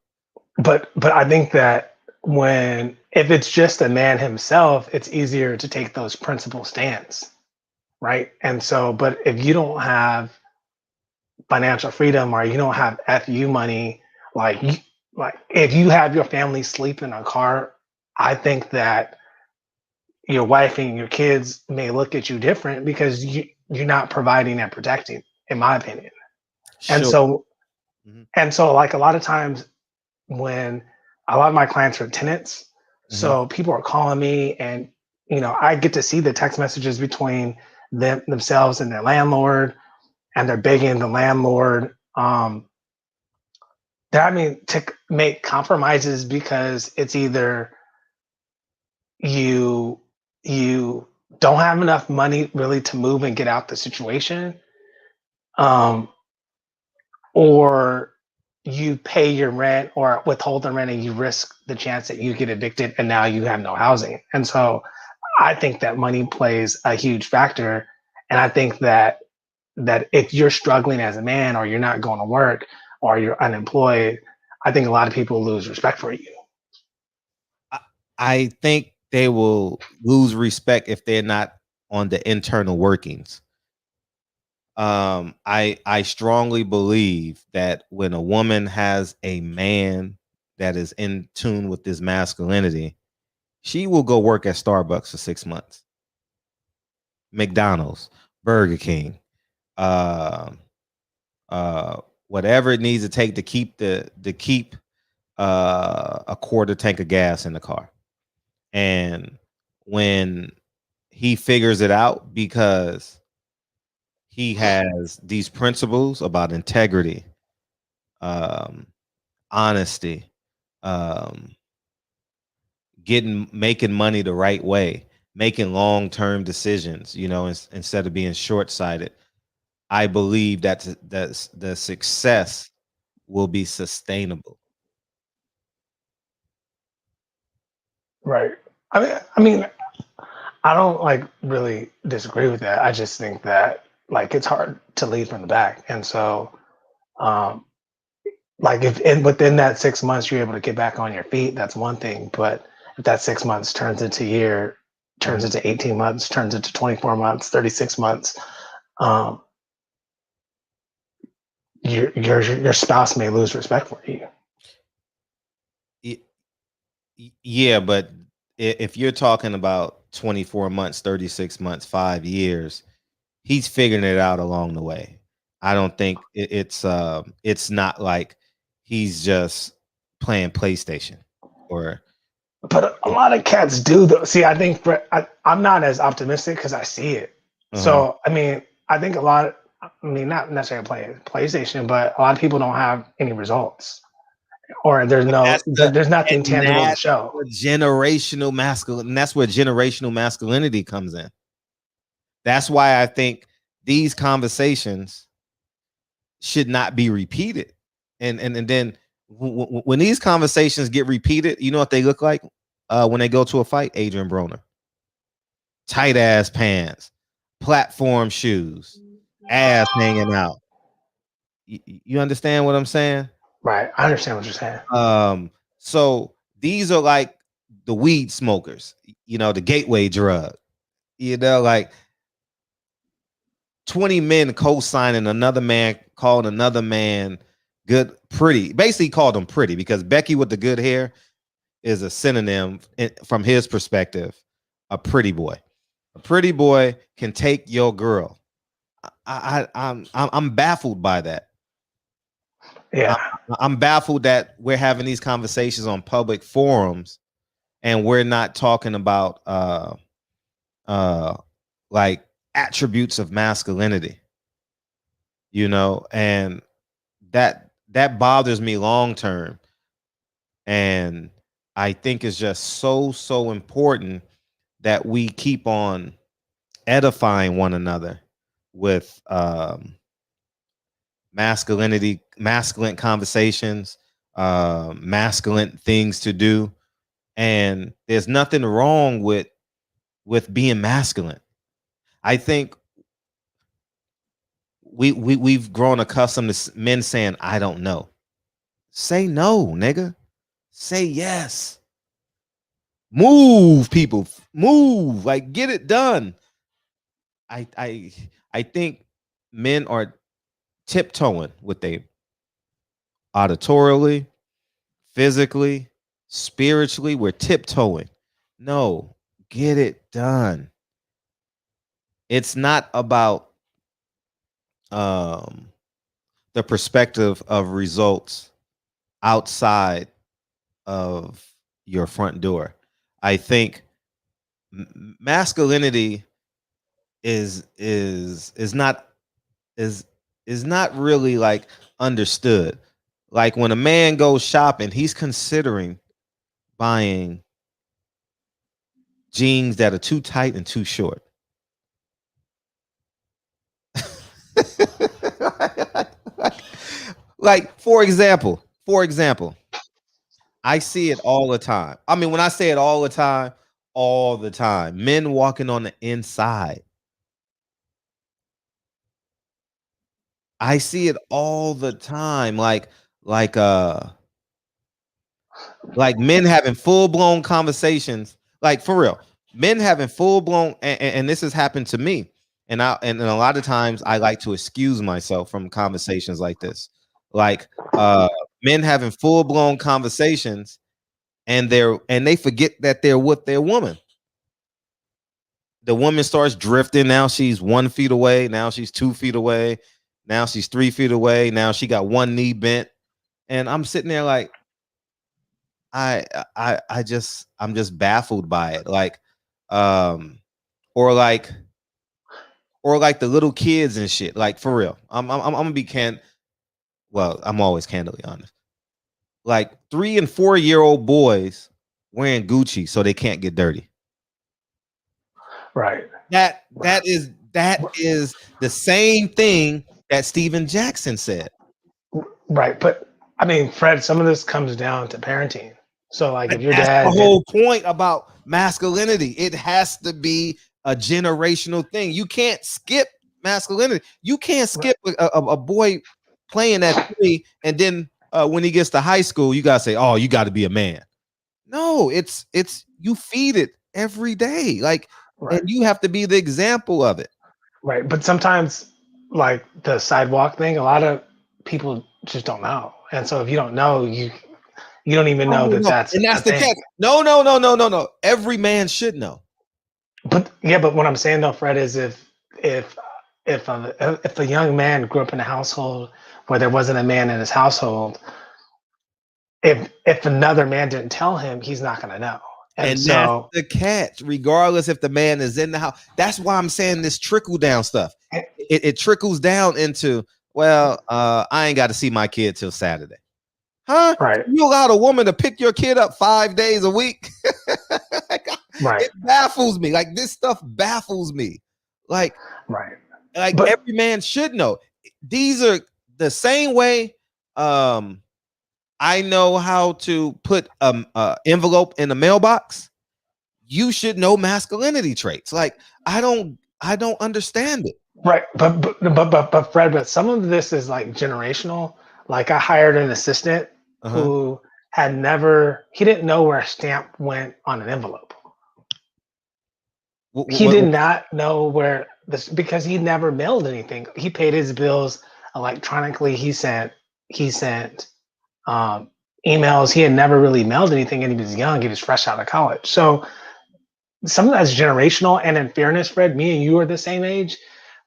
But I think that if it's just a man himself, it's easier to take those principle stands, right? And so, but if you don't have financial freedom or you don't have FU money, like if you have your family sleep in a car, I think that your wife and your kids may look at you different because you're not providing and protecting, in my opinion. Sure. And so like a lot of times when a lot of my clients are tenants, so people are calling me and, I get to see the text messages between themselves and their landlord, and they're begging the landlord to make compromises because it's either you don't have enough money really to move and get out the situation, or you pay your rent or withhold the rent and you risk the chance that you get evicted and now you have no housing. And so I think that money plays a huge factor. And I think that if you're struggling as a man or you're not going to work or you're unemployed, I think a lot of people lose respect for you. I think they will lose respect if they're not on the internal workings. I strongly believe that when a woman has a man that is in tune with this masculinity, she will go work at Starbucks for 6 months, McDonald's, Burger King, whatever it needs to take to keep a quarter tank of gas in the car. And when he figures it out, because he has these principles about integrity, honesty, making money the right way, making long-term decisions, instead of being short-sighted, I believe that the success will be sustainable. Right. I mean, I don't really disagree with that. I just think that it's hard to lead from the back. And so, if within that 6 months you're able to get back on your feet, that's one thing. But if that 6 months turns into a year, turns into 18 months, turns into 24 months, 36 months, your spouse may lose respect for you. Yeah, but if you're talking about 24 months, 36 months, 5 years, he's figuring it out along the way. I don't think it's not like he's just playing PlayStation or But a lot of cats do though. See, I think I'm not as optimistic because I see it. So I mean, I think not necessarily playing PlayStation, but a lot of people don't have any results, or there's nothing tangible to show. Generational masculine, and that's where generational masculinity comes in. That's why I think these conversations should not be repeated. And then when these conversations get repeated, you know what they look like when they go to a fight? Adrian Broner. Tight ass pants, platform shoes, ass hanging out. You understand what I'm saying? Right. I understand what you're saying. So these are like the weed smokers, the gateway drug, like 20 men co-signing another man, calling another man good, pretty, basically called him pretty because Becky with the good hair is a synonym from his perspective, a pretty boy. A pretty boy can take your girl. I'm baffled by that. Yeah. I'm baffled that we're having these conversations on public forums and we're not talking about like attributes of masculinity, and that bothers me long term. And I think it's just so important that we keep on edifying one another with masculine conversations, masculine things to do. And there's nothing wrong with being masculine. I think we've grown accustomed to men saying, I don't know. Say no, nigga. Say yes. Move, people. Move. Like, get it done. I think men are tiptoeing with they auditorially, physically, spiritually. We're tiptoeing. No, get it done. It's not about the perspective of results outside of your front door. I think masculinity is not really like understood. Like when a man goes shopping, he's considering buying jeans that are too tight and too short. Like for example, I see it all the time. I mean, when I say it all the time, men walking on the inside. I see it all the time, like men having full-blown conversations, like for real, men having full-blown, and this has happened to me, and a lot of times I like to excuse myself from conversations like this, like men having full-blown conversations, and they forget that they're with their woman. The woman starts drifting. Now she's 1 feet away. Now she's 2 feet away. Now she's 3 feet away. Now she got one knee bent, and I'm sitting there like, I'm just baffled by it. Like, or like the little kids and shit. Like for real, I'm gonna be I'm always candidly honest. Like 3 and 4 year old boys wearing Gucci so they can't get dirty. Right. That is the same thing that Steven Jackson said. Right, but I mean, Fred, some of this comes down to parenting. So, like, if your dad, the whole point about masculinity, it has to be a generational thing. You can't skip masculinity. You can't skip a boy playing at 3, and then when he gets to high school, you gotta say, "Oh, you got to be a man." No, it's you feed it every day, like, and you have to be the example of it. Right, but sometimes, like the sidewalk thing, a lot of people just don't know, and so if you don't know, you don't even know that's the catch. No. Every man should know. But what I'm saying though, Fred, is if a young man grew up in a household where there wasn't a man in his household, if another man didn't tell him, he's not going to know. And so that's the catch, regardless if the man is in the house. That's why I'm saying this trickle down stuff. It trickles down into, well, I ain't got to see my kid till Saturday. Huh? Right. You allowed a woman to pick your kid up 5 days a week? Right. It baffles me. Like, this stuff baffles me. Like, right. Like, But every man should know. These are the same way I know how to put envelope in a mailbox. You should know masculinity traits. Like, I don't understand it. Right, but Fred, but some of this is like generational. Like, I hired an assistant who he didn't know where a stamp went on an envelope. He did not know where this, because he never mailed anything. He paid his bills electronically. He sent emails. He had never really mailed anything, and he was young. He was fresh out of college. So some of that's generational. And in fairness, Fred, me and you are the same age.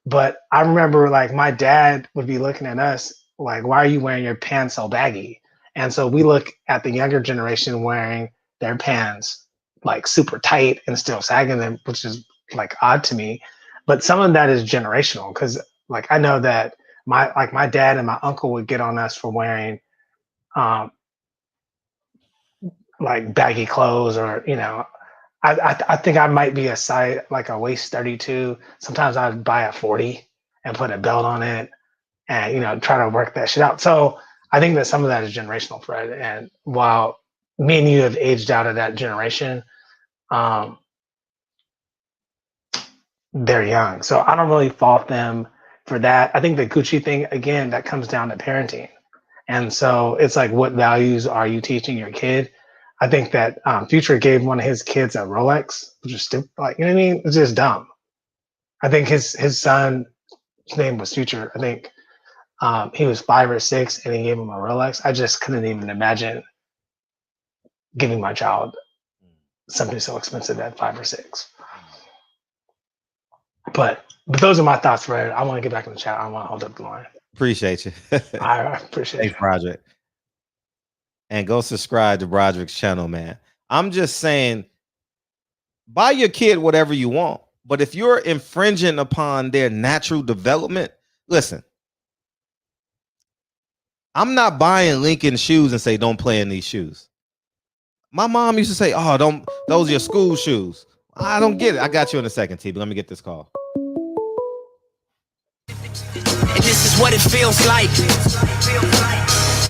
But I remember, like, my dad would be looking at us like, why are you wearing your pants so baggy? And so we look at the younger generation wearing their pants like super tight and still sagging them, which is like odd to me. But some of that is generational, because like I know that my dad and my uncle would get on us for wearing like baggy clothes, or I think I might be a size, like a waist 32. Sometimes I'd buy a 40 and put a belt on it and, try to work that shit out. So I think that some of that is generational, Fred. And while me and you have aged out of that generation, they're young. So I don't really fault them for that. I think the Gucci thing, again, that comes down to parenting. And so it's like, what values are you teaching your kid? I think that Future gave one of his kids a Rolex, which is stupid. Like, you know what I mean? It's just dumb. I think his son, his name was Future. I think he was 5 or 6, and he gave him a Rolex. I just couldn't even imagine giving my child something so expensive at 5 or 6. But those are my thoughts, Fred. I want to get back in the chat. I want to hold up the line. Appreciate you. I appreciate Thanks, Broderick. And go subscribe to Broderick's channel, man. I'm just saying, buy your kid whatever you want. But if you're infringing upon their natural development, listen, I'm not buying Lincoln shoes and say, don't play in these shoes. My mom used to say, oh, those are your school shoes. I don't get it. I got you in a second, T, but let me get this call. And this is what it feels like.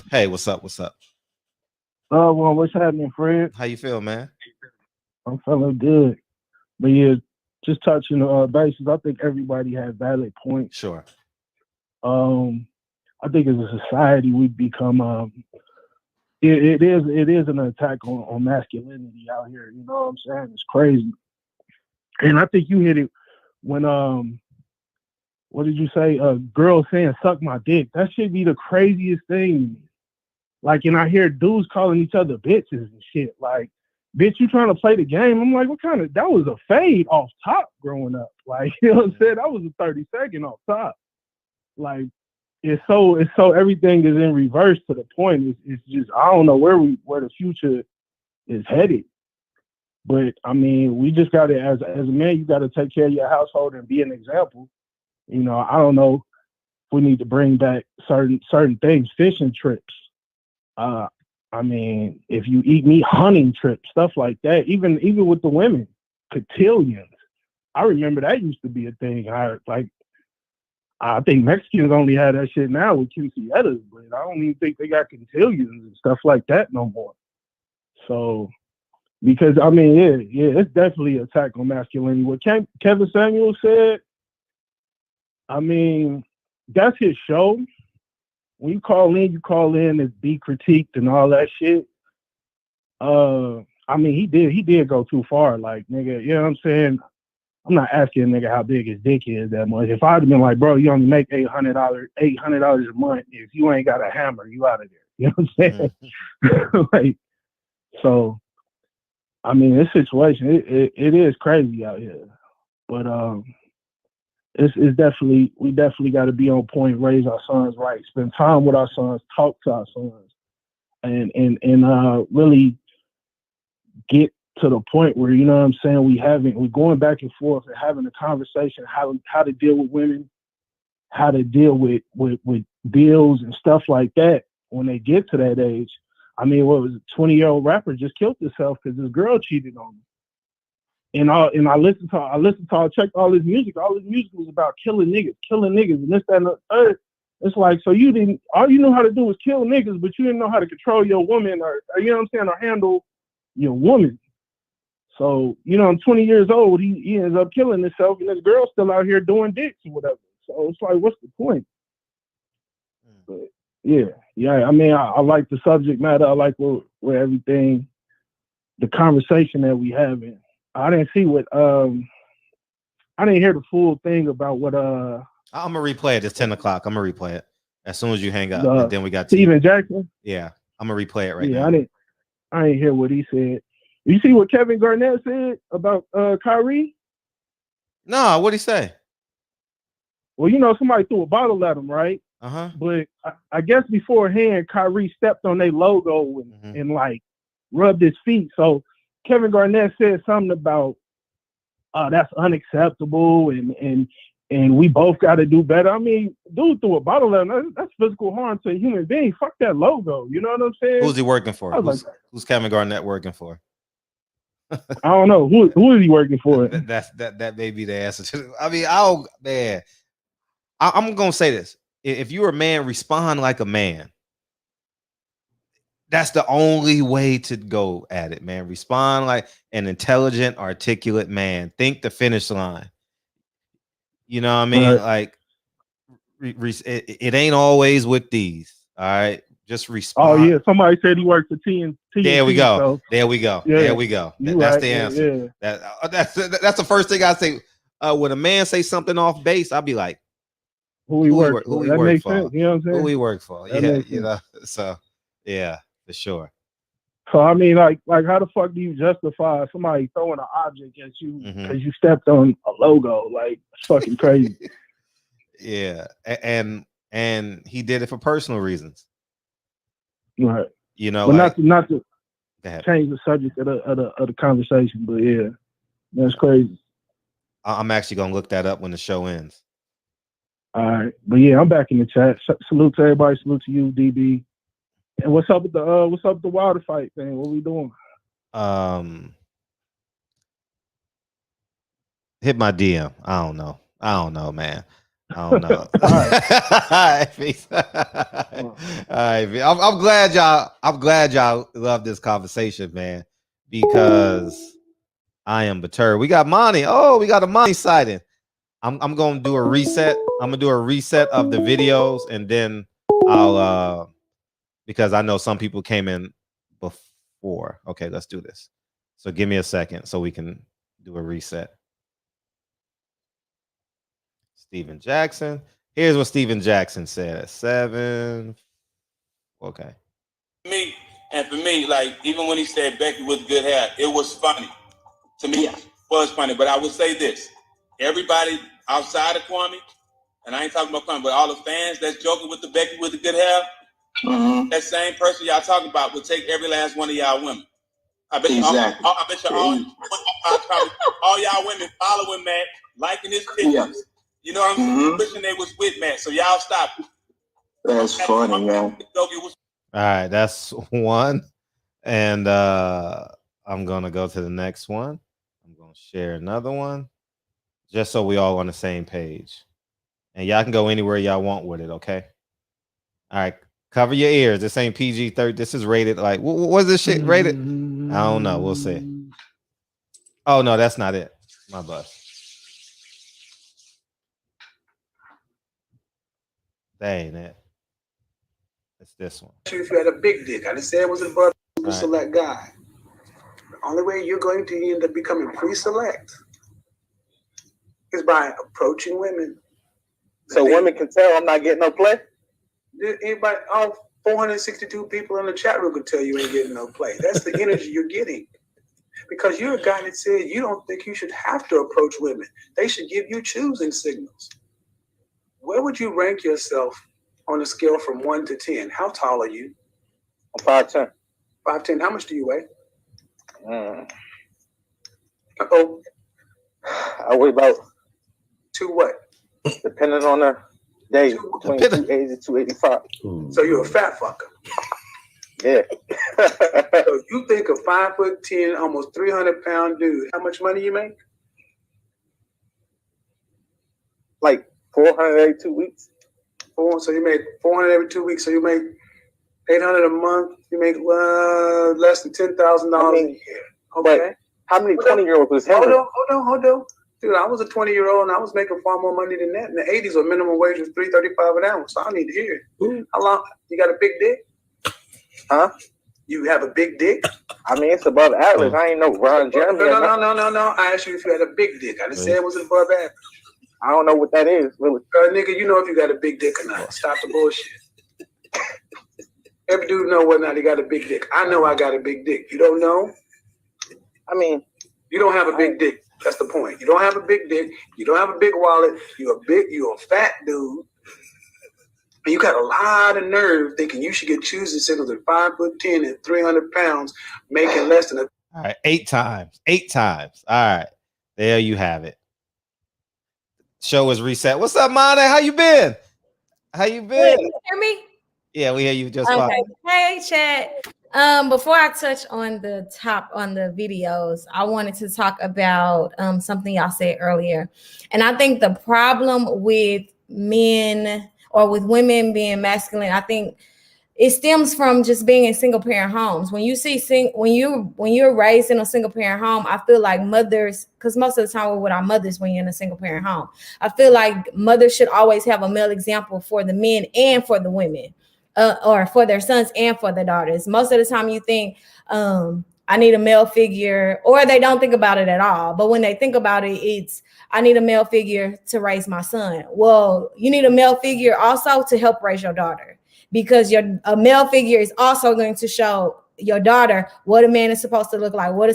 Hey, what's up? What's up? Well, what's happening, Fred? How you feel, man? I'm feeling good. But yeah, just touching bases, I think everybody has valid points. Sure. I think as a society we've become it is an attack on masculinity out here. You know what I'm saying? It's crazy. And I think you hit it when what did you say? Girls saying suck my dick. That should be the craziest thing. Like, and I hear dudes calling each other bitches and shit. Like, bitch, you trying to play the game? I'm like, what kind of, that was a fade off top growing up. Like, you know what I'm saying? That was a 30-second off top. Like, it's so everything is in reverse to the point. It's just, I don't know where the future is headed. But I mean, we just got to, as a man, you got to take care of your household and be an example. You know, I don't know if we need to bring back certain things, fishing trips. I mean, if you eat meat, hunting trips, stuff like that. Even with the women, cotillions. I remember that used to be a thing. I think Mexicans only have that shit now with quinceañeras, but I don't even think they got cotillions and stuff like that no more. So, because I mean, yeah, it's definitely an attack on masculinity. What Kevin Samuels said, I mean, that's his show. When you call in and be critiqued and all that shit. I mean, he did go too far. Like, nigga, you know what I'm saying? I'm not asking a nigga how big his dick is that much. If I'd have been like, bro, you only make $800 a month. If you ain't got a hammer, you out of there. You know what I'm saying? Like, so, I mean, this situation, it is crazy out here. But it's definitely, we definitely got to be on point, raise our sons right, spend time with our sons, talk to our sons, and really get to the point where, you know what I'm saying, we're going back and forth and having a conversation how to deal with women, how to deal with bills and stuff like that when they get to that age. I mean, what was it? 20-year-old rapper just killed himself because his girl cheated on him. And I checked all his music. All his music was about killing niggas, and this, that, and the third. It's like, so all you knew how to do was kill niggas, but you didn't know how to control your woman or you know what I'm saying, or handle your woman. So, you know, I'm 20 years old, he ends up killing himself, and this girl's still out here doing dicks or whatever. So it's like, what's the point? But yeah. I mean, I like the subject matter. I like where everything, the conversation that we having. I didn't see what I didn't hear the full thing about what I'm gonna replay it. It's 10 o'clock. I'm gonna replay it as soon as you hang up, and then we got Steven Jackson. Yeah, I'm gonna replay it right now. I didn't hear what he said. You see what Kevin Garnett said about Kyrie? No, what'd he say? Well, you know, somebody threw a bottle at him, right? But I guess beforehand, Kyrie stepped on their logo and like rubbed his feet. So Kevin Garnett said something about that's unacceptable and we both got to do better. I mean, dude threw a bottle at him. That's physical harm to a human being. Fuck that logo. You know what I'm saying? Who's he working for? Who's Kevin Garnett working for? I don't know. Who is he working for? That may be the answer to. I mean, I'm gonna say this: if you're a man, respond like a man. That's the only way to go at it, man. Respond like an intelligent, articulate man. Think the finish line. You know what I mean? Like, it ain't always with these. All right, just respond. Oh yeah, somebody said he worked for TNT. There we go. So. There we go. Yeah, there we go. That's the answer. Yeah. That's the first thing I say. When a man say something off base, I'll be like, who he work for? Who he work for? Sense, you know what I'm saying? Who he work for? Yeah, you know. So yeah, for sure. So I mean, like how the fuck do you justify somebody throwing an object at you because you stepped on a logo? Like, it's fucking crazy. Yeah, and he did it for personal reasons. Right. You know, but like, not to change the subject of the conversation, but yeah, that's crazy. I'm actually gonna look that up when the show ends. All right, but yeah, I'm back in the chat. Salute to everybody. Salute to you, DB. And what's up with the Wilder fight thing? What we doing? Hit my DM. I don't know, man. I don't know. All right, peace. All right, I'm glad y'all love this conversation, man, because I am perturbed. We got Monty. Oh, we got a Monty sighting. I'm gonna do a reset. I'm gonna do a reset of the videos, and then I'll because I know some people came in before. Okay, let's do this. So give me a second so we can do a reset. Steven Jackson. Here's what Steven Jackson said at 7. Okay. For me, like, even when he said Becky with good hair, it was funny. To me, it was funny. But I would say this. Everybody outside of Kwame, and I ain't talking about Kwame, but all the fans that's joking with the Becky with the good hair, that same person y'all talking about would take every last one of y'all women. I bet you all y'all women following Matt, liking his pictures. You know what I'm wishing they was with Matt. So y'all stop it. That's funny, man. All right, that's one. And I'm gonna go to the next one. I'm gonna share another one. Just so we all on the same page. And y'all can go anywhere y'all want with it, okay? All right. Cover your ears. This ain't PG-13. This is rated like, what's this shit rated? I don't know. We'll see. Oh, no, that's not it. My bus. That ain't it. It's this one. If you had a big dick, I didn't say it was a brother select guy. The only way you're going to end up becoming pre-select is by approaching women. So women can tell I'm not getting no play? Anybody, all 462 people in the chat room could tell you ain't getting no play. That's the energy you're getting. Because you're a guy that said you don't think you should have to approach women. They should give you choosing signals. Where would you rank yourself on a scale from 1 to 10? How tall are you? I'm 5'10". 5'10". How much do you weigh? Uh-oh. I weigh about Two what? Depending on the day, between 280 to 285. So you're a fat fucker. Yeah. So you think a 5'10", almost 300-pound dude, how much money you make? Like 400 every 2 weeks. So you make 400 every 2 weeks. So you make 800 a month. You make less than $10,000 a year. Okay. How many 20-year-olds was him? Hold on. Dude, I was a 20-year-old and I was making far more money than that. In the 80s, where minimum wage was $3.35 an hour. So I need to hear it. How long? You got a big dick? Huh? You have a big dick? I mean, it's above average. I ain't no Ron Jeremy. No. I asked you if you had a big dick. I didn't say it was above average. I don't know what that is, really. Nigga, you know if you got a big dick or not. Stop the bullshit. Every dude know whether or not he got a big dick. I know I got a big dick. You don't know? I mean, you don't have a big dick. That's the point. You don't have a big dick. You don't have a big wallet. You're a fat dude. And you got a lot of nerve thinking you should get choosing singles at 5'10" and 300 pounds, making less than a. All right, 8 times. 8 times. All right. There you have it. Show is reset. What's up, Monty? How you been? How you been? Wait, you hear me? Yeah, we hear you just okay. fine. Hey, chat. Before I touch on the videos, I wanted to talk about something y'all said earlier. And I think the problem with men or with women being masculine, I think it stems from just being in single parent homes. When you see when you're raised in a single parent home, I feel like mothers, because most of the time we're with our mothers when you're in a single parent home. I feel like mothers should always have a male example for the men and for the women, or for their sons and for their daughters. Most of the time you think, I need a male figure, or they don't think about it at all. But when they think about it, it's, I need a male figure to raise my son. Well, you need a male figure also to help raise your daughter. Because a male figure is also going to show your daughter what a man is supposed to look like, what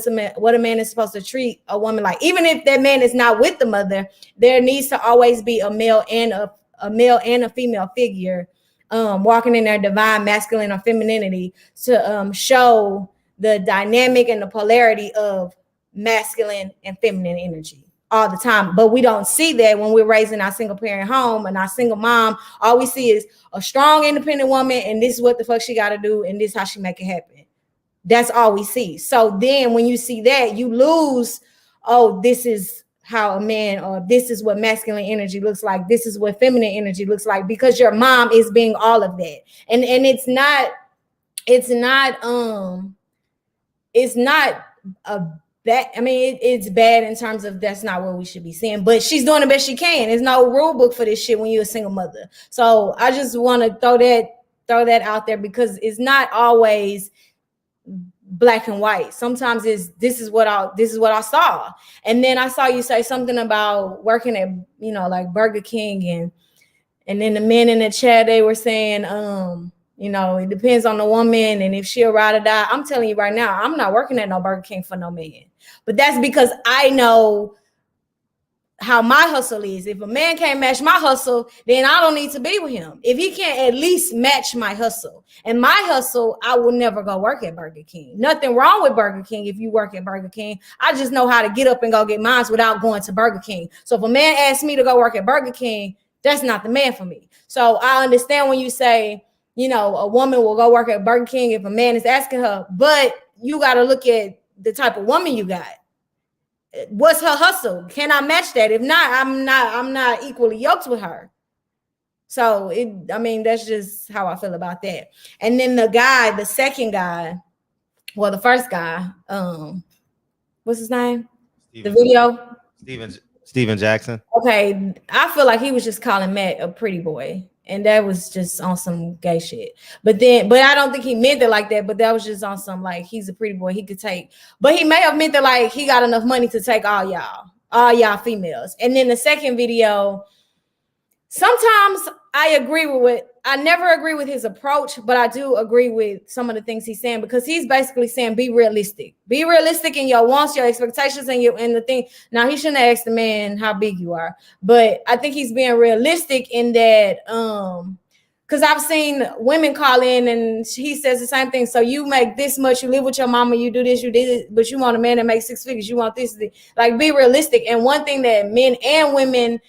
a man is supposed to treat a woman like. Even if that man is not with the mother, there needs to always be a male and a female figure walking in their divine masculine or femininity to show the dynamic and the polarity of masculine and feminine energy all the time. But we don't see that when we're raising our single parent home and our single mom. All we see is a strong, independent woman, and this is what the fuck she got to do, and this is how she make it happen. That's all we see. So then when you see that, you lose, oh, this is how a man, or this is what masculine energy looks like, this is what feminine energy looks like, because your mom is being all of that. And it's not a bad, I mean, it's bad in terms of that's not what we should be seeing, but she's doing the best she can. There's no rule book for this shit when you're a single mother. So I just want to throw that out there, because it's not always black and white. Sometimes this is what I saw. And then I saw you say something about working at, like Burger King, and then the men in the chat, they were saying, it depends on the woman and if she'll ride or die. I'm telling you right now, I'm not working at no Burger King for no man. But that's because I know how my hustle is. If a man can't match my hustle, then I don't need to be with him. If he can't at least match my hustle and my hustle, I will never go work at Burger King. Nothing wrong with Burger King if you work at Burger King. I just know how to get up and go get mine without going to Burger King. So if a man asks me to go work at Burger King, that's not the man for me. So I understand when you say, a woman will go work at Burger King if a man is asking her, but you got to look at the type of woman you got. What's her hustle? Can I match that? If not, I'm not equally yoked with her. So that's just how I feel about that. And then the second guy, well, the first guy, what's his name? Steven Jackson. Okay, I feel like he was just calling Matt a pretty boy. And that was just on some gay shit. But I don't think he meant it like that. But that was just on some, like, he's a pretty boy. He could take, but he may have meant that, like, he got enough money to take all y'all females. And then the second video, sometimes I never agree with his approach, but I do agree with some of the things he's saying, because he's basically saying, be realistic in your wants, your expectations, and the thing. Now, he shouldn't have asked the man how big you are, but I think he's being realistic in that Because I've seen women call in and he says the same thing. So you make this much, you live with your mama, you do this, you did it, but you want a man that makes 6 figures. You want this, like, be realistic. And one thing that men and women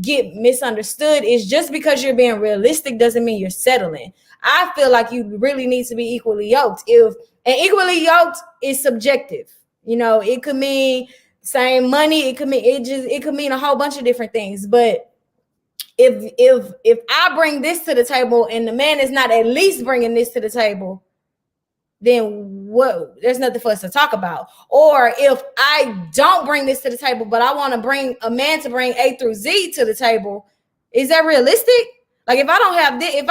get misunderstood is just because you're being realistic doesn't mean you're settling. I feel like you really need to be equally yoked. And equally yoked is subjective. You know, it could mean same money. It could mean a whole bunch of different things. But if I bring this to the table and the man is not at least bringing this to the table, then what? There's nothing for us to talk about. Or if I don't bring this to the table, but I want to bring a man to bring A through Z to the table, is that realistic? Like, if I don't have this, if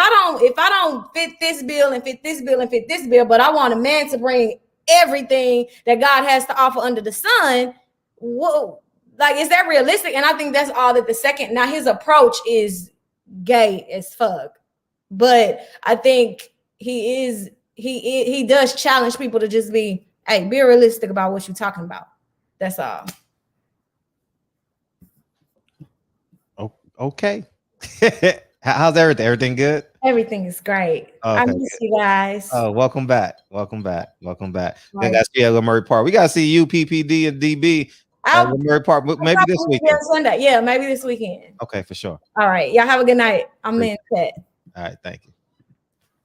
I don't fit this bill and fit this bill and fit this bill, but I want a man to bring everything that God has to offer under the sun, whoa. Like, is that realistic? And I think that's all that the second. Now, his approach is gay as fuck, but I think he does challenge people to just be realistic about what you're talking about. That's all. Okay. How's everything? Everything good? Everything is great. Okay. I miss you guys. Oh, welcome back. Right. We gotta see you at Murray Park. We gotta see you, PPD and DB. Murray Park, maybe this weekend. Sunday. Yeah, maybe this weekend. Okay, for sure. All right. Y'all have a good night. I'm in set. All right, thank you.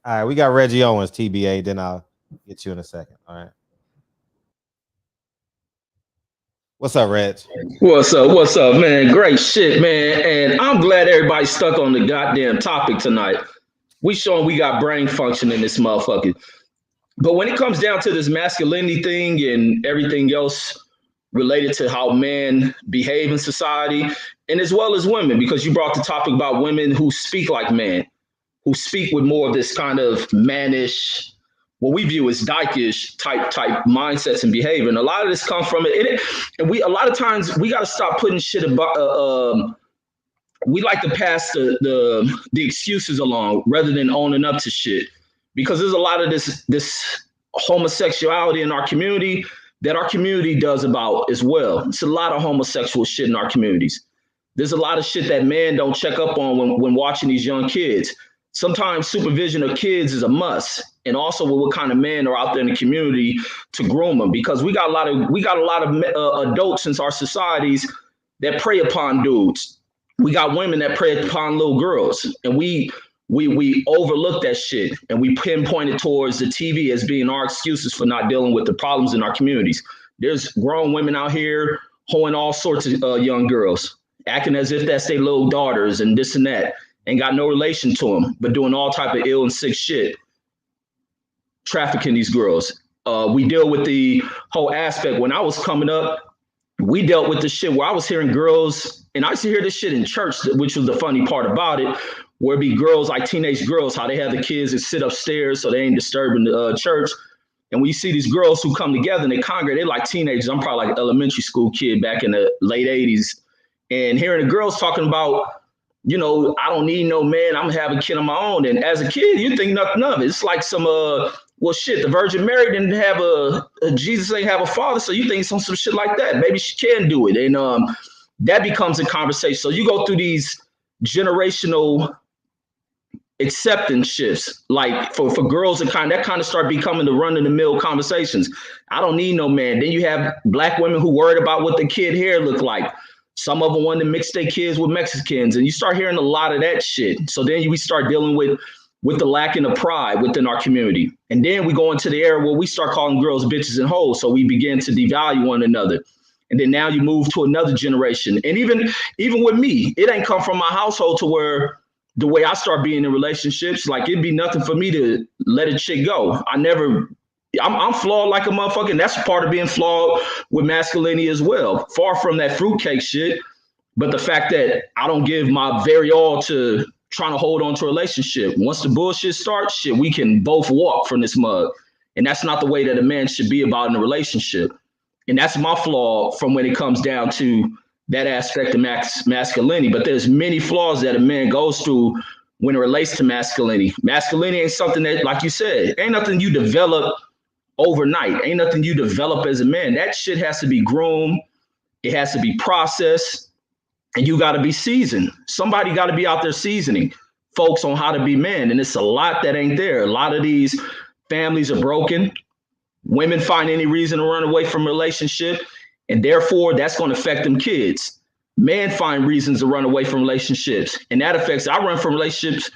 All right, we got Reggie Owens, TBA. Then I'll get you in a second. All right. What's up, Reg? What's up, man? Great shit, man. And I'm glad everybody's stuck on the goddamn topic tonight. We showing we got brain function in this motherfucker. But when it comes down to this masculinity thing and everything else related to how men behave in society, and as well as women, because you brought the topic about women who speak like men, who speak with more of this kind of mannish, what we view as dykish type mindsets and behavior. And a lot of this comes from it. And a lot of times we got to stop putting shit about, we like to pass the excuses along rather than owning up to shit, because there's a lot of this homosexuality in our community that our community does about as well. It's a lot of homosexual shit in our communities. There's a lot of shit that men don't check up on when watching these young kids. Sometimes supervision of kids is a must, and also what kind of men are out there in the community to groom them, because we got a lot of adults in our societies that prey upon dudes. We got women that prey upon little girls, and we overlook that shit, and we pinpoint it towards the TV as being our excuses for not dealing with the problems in our communities. There's grown women out here hoeing all sorts of young girls, acting as if that's their little daughters and this and that, and got no relation to them, but doing all type of ill and sick shit, trafficking these girls. We deal with the whole aspect. When I was coming up, we dealt with the shit where I was hearing girls, and I used to hear this shit in church, which was the funny part about it, where it be girls, like teenage girls, how they have the kids that sit upstairs so they ain't disturbing the church. And when you see these girls who come together and they congregate, they're like teenagers. I'm probably like an elementary school kid back in the late 80s. And hearing the girls talking about, you know, I don't need no man, I'm gonna have a kid on my own. And as a kid, you think nothing of it. It's like some, well, shit, the Virgin Mary didn't have Jesus ain't have a father. So you think some shit like that. Maybe she can do it. And that becomes a conversation. So you go through these generational acceptance shifts, like for girls that kind of start becoming the run-of-the-mill conversations. I don't need no man. Then you have Black women who worried about what the kid hair look like. Some of them want to mix their kids with Mexicans, and you start hearing a lot of that shit. So then we start dealing with the lacking of pride within our community. And then we go into the era where we start calling girls bitches and hoes. So we begin to devalue one another. And then now you move to another generation. And even with me, it ain't come from my household to where the way I start being in relationships, like it'd be nothing for me to let a chick go. I'm flawed like a motherfucker. And that's part of being flawed with masculinity as well. Far from that fruitcake shit, but the fact that I don't give my very all to trying to hold on to a relationship. Once the bullshit starts, shit, we can both walk from this mug. And that's not the way that a man should be about in a relationship. And that's my flaw from when it comes down to that aspect of masculinity. But there's many flaws that a man goes through when it relates to masculinity. Masculinity ain't something that, like you said, ain't nothing you develop overnight. Ain't nothing you develop as a man. That shit has to be groomed. It has to be processed. And you got to be seasoned. Somebody got to be out there seasoning. folks on how to be men. And it's a lot that ain't there. A lot of these families are broken. Women find any reason to run away from a relationship, and therefore that's going to affect them kids. Men find reasons to run away from relationships, and that affects. I run from relationships.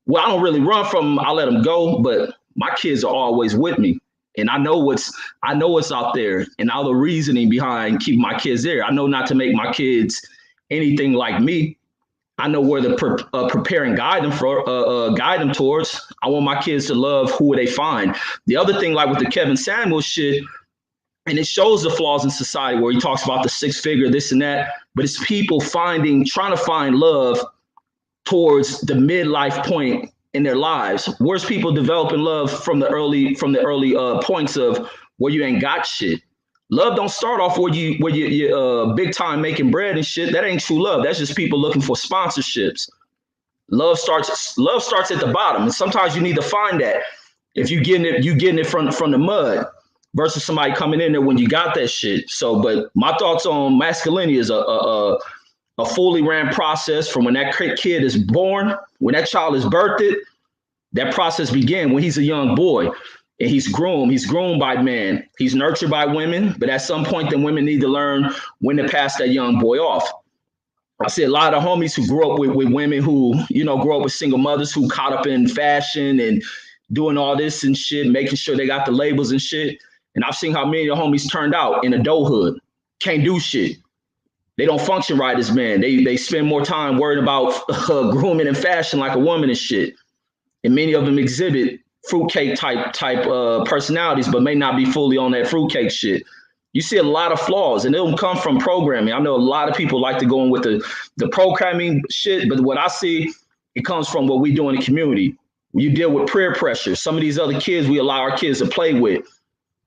Well, I don't really run from them. I let them go, but my kids are always with me, and I know what's out there, and all the reasoning behind keeping my kids there. I know not to make my kids anything like me. I know where to prepare and guide them towards. I want my kids to love who they find. The other thing, like with the Kevin Samuels shit, and it shows the flaws in society where he talks about the 6-figure, this and that, but it's people trying to find love towards the midlife point in their lives. Where's people developing love from the early points of where you ain't got shit? Love don't start off where you big time making bread and shit. That ain't true love. That's just people looking for sponsorships. Love starts at the bottom, and sometimes you need to find that. If you getting it from the mud versus somebody coming in there when you got that shit. So, but my thoughts on masculinity is a fully ran process from when that kid is born, when that child is birthed. That process began when he's a young boy. And he's groomed by men. He's nurtured by women, but at some point, then women need to learn when to pass that young boy off. I see a lot of homies who grew up with women who, grew up with single mothers who caught up in fashion and doing all this and shit, making sure they got the labels and shit. And I've seen how many of the homies turned out in adulthood. Can't do shit. They don't function right as men. They spend more time worried about grooming and fashion like a woman and shit. And many of them exhibit fruitcake type personalities, but may not be fully on that fruitcake shit. You see a lot of flaws, and it'll come from programming. I know a lot of people like to go in with the programming shit, but what I see, it comes from what we do in the community. You deal with peer pressure. Some of these other kids we allow our kids to play with,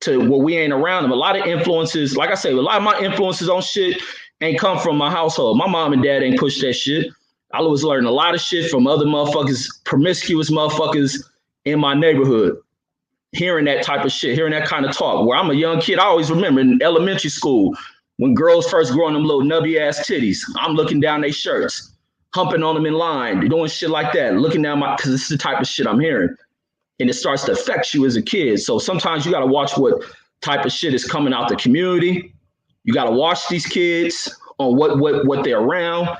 to where we ain't around them. A lot of influences, like I say, a lot of my influences on shit ain't come from my household. My mom and dad ain't pushed that shit. I was learning a lot of shit from other motherfuckers, promiscuous motherfuckers in my neighborhood, hearing that type of shit, hearing that kind of talk. Where I'm a young kid, I always remember in elementary school, when girls first growing them little nubby ass titties, I'm looking down their shirts, humping on them in line, doing shit like that, looking down because it's the type of shit I'm hearing. And it starts to affect you as a kid. So sometimes you got to watch what type of shit is coming out the community. You got to watch these kids on what they're around.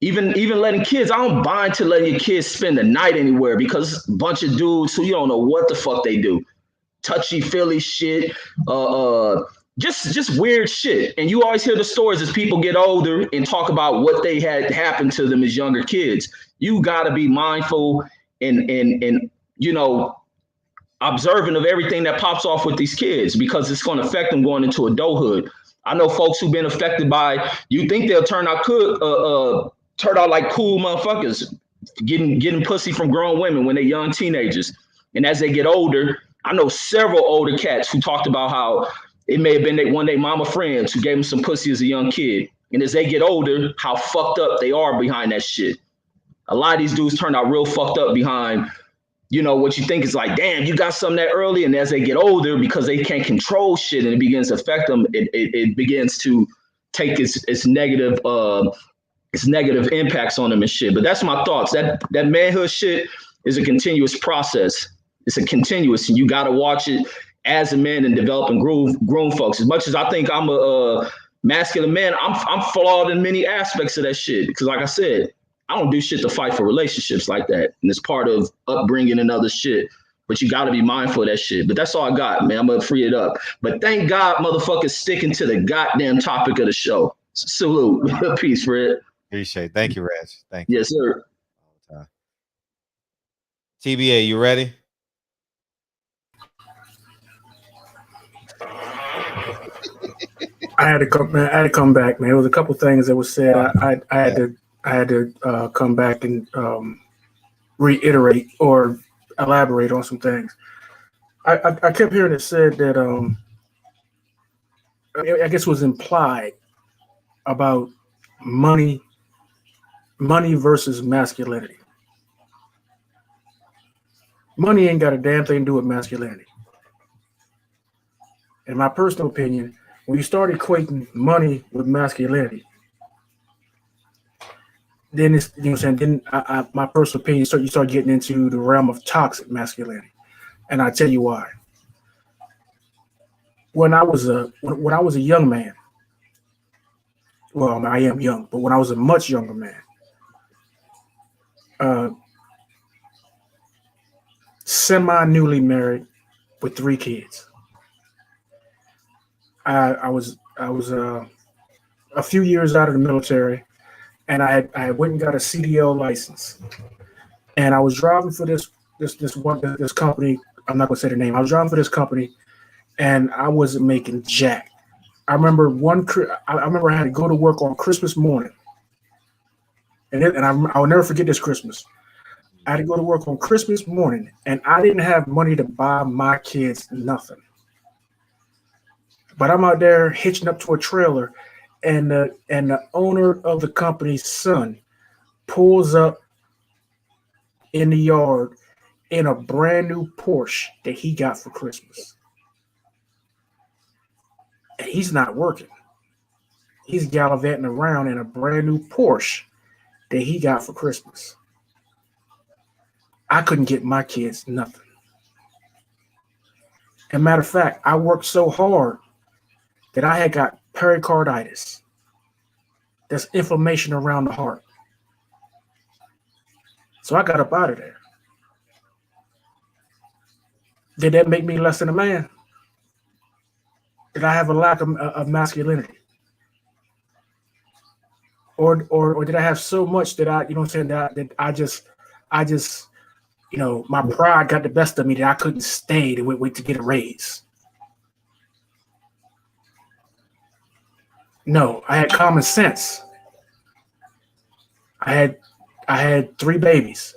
Even letting kids, I don't bind to letting your kids spend the night anywhere, because a bunch of dudes who you don't know what the fuck they do. Touchy feely shit, just weird shit. And you always hear the stories as people get older and talk about what they had happen to them as younger kids. You gotta be mindful and observant of everything that pops off with these kids, because it's gonna affect them going into adulthood. I know folks who've been affected by, you think they'll turn out like cool motherfuckers, getting pussy from grown women when they're young teenagers. And as they get older, I know several older cats who talked about how it may have been one of their mama friends who gave them some pussy as a young kid. And as they get older, how fucked up they are behind that shit. A lot of these dudes turn out real fucked up behind, what you think is like, damn, you got something that early. And as they get older, because they can't control shit and it begins to affect them, it begins to take its negative impacts on them and shit. But that's my thoughts. That manhood shit is a continuous process. It's a continuous, and you got to watch it as a man and develop and groom folks. As much as I think I'm a masculine man, I'm flawed in many aspects of that shit. Because like I said, I don't do shit to fight for relationships like that. And it's part of upbringing and other shit. But you got to be mindful of that shit. But that's all I got, man. I'm going to free it up. But thank God motherfuckers sticking to the goddamn topic of the show. Salute. Peace, Fred. Appreciate it. Thank you, Reg. Thank you. Yes, sir. TBA, you ready? I had to come back, man. There was a couple things that was said. I had to come back and reiterate or elaborate on some things. I kept hearing it said that I guess was implied about money versus masculinity. Money ain't got a damn thing to do with masculinity. In my personal opinion, when you start equating money with masculinity, then it's, you know what I'm saying, then my personal opinion, you start getting into the realm of toxic masculinity. And I tell you why. When I was a young man, well, I am young, but when I was a much younger man, semi-newly married with 3 kids, I was a few years out of the military, and I went and got a CDL license, and I was driving for this company. I'm not gonna say the name. I was driving for this company, and I wasn't making jack. I remember I had to go to work on Christmas morning, and I'll never forget this Christmas. I had to go to work on Christmas morning, and I didn't have money to buy my kids nothing. But I'm out there hitching up to a trailer, and the owner of the company's son pulls up in the yard in a brand new Porsche that he got for Christmas. And he's not working. He's gallivanting around in a brand new Porsche that he got for Christmas. I couldn't get my kids nothing. As a matter of fact, I worked so hard that I had got pericarditis. That's inflammation around the heart. So I got up out of there. Did that make me less than a man? Did I have a lack of masculinity? Or did I have so much that I, you know what I'm saying, that I just, you know, my pride got the best of me that I couldn't stay to wait to get a raise? No, I had common sense. I had 3 babies,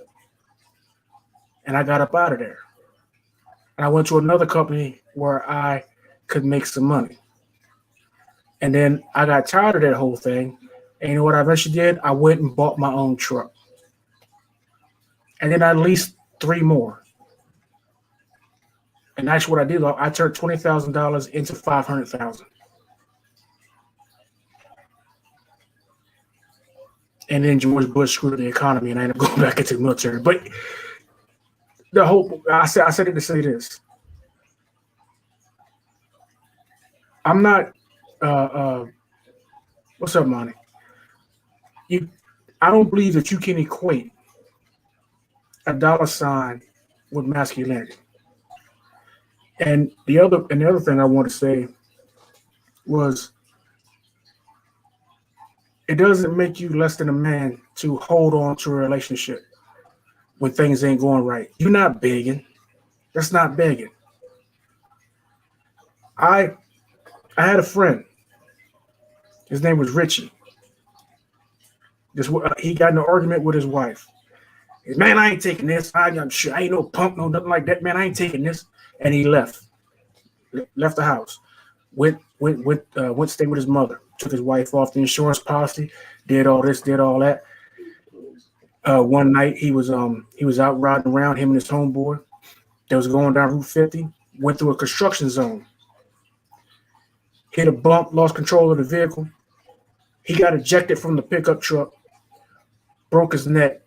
and I got up out of there. And I went to another company where I could make some money. And then I got tired of that whole thing. And you know what I eventually did? I went and bought my own truck. And then I leased 3 more. And that's what I did. I turned $20,000 into $500,000. And then George Bush screwed the economy, and I ended up going back into the military. But the whole, I said it to say this. I'm not, what's up, Monty? I don't believe that you can equate a $sign with masculinity. And the other thing I want to say was, it doesn't make you less than a man to hold on to a relationship when things ain't going right. You're not begging. That's not begging. I had a friend. His name was Richie. He got in an argument with his wife. He said, man, I ain't taking this. I ain't no punk, no nothing like that. Man, I ain't taking this. And he left the house. Went stay with his mother. Took his wife off the insurance policy. Did all this. Did all that. One night he was out riding around, him and his homeboy. They was going down Route 50. Went through a construction zone. Hit a bump. Lost control of the vehicle. He got ejected from the pickup truck. Broke his neck.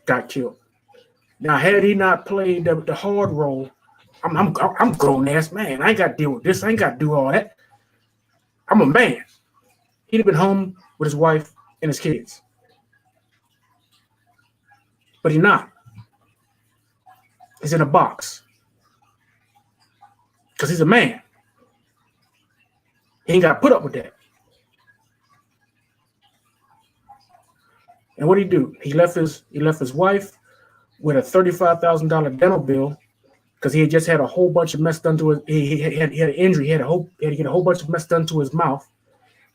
Got killed. Now, had he not played the hard role, I'm grown ass man. I ain't got to deal with this. I ain't got to do all that. I'm a man. He'd have been home with his wife and his kids. But he's not. He's in a box. Because he's a man. He ain't got to put up with that. And what did he do? He left his wife with a $35,000 dental bill because he had just had a whole bunch of mess done to his. He had an injury. He had to get a whole bunch of mess done to his mouth,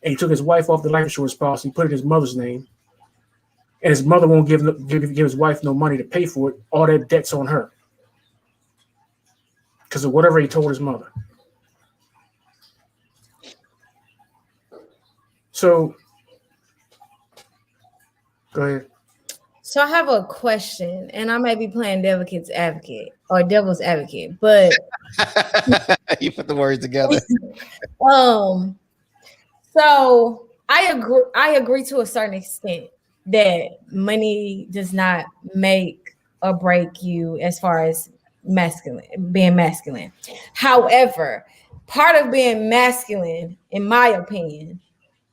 and he took his wife off the life insurance policy, put it in his mother's name, and his mother won't give his wife no money to pay for it. All that debt's on her because of whatever he told his mother. So, go ahead. So I have a question, and I may be playing devil's advocate, but you put the words together. So I agree to a certain extent, that money does not make or break you as far as being masculine. However, part of being masculine, in my opinion,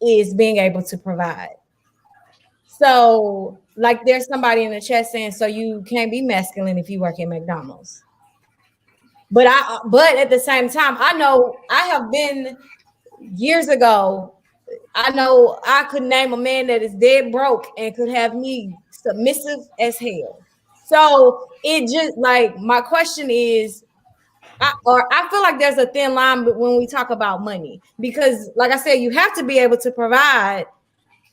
is being able to provide. So, like, there's somebody in the chat saying, so you can't be masculine if you work at McDonald's. But at the same time, I know I have been years ago. I know I could name a man that is dead broke and could have me submissive as hell. So it just like my question is, I feel like there's a thin line when we talk about money, because like I said, you have to be able to provide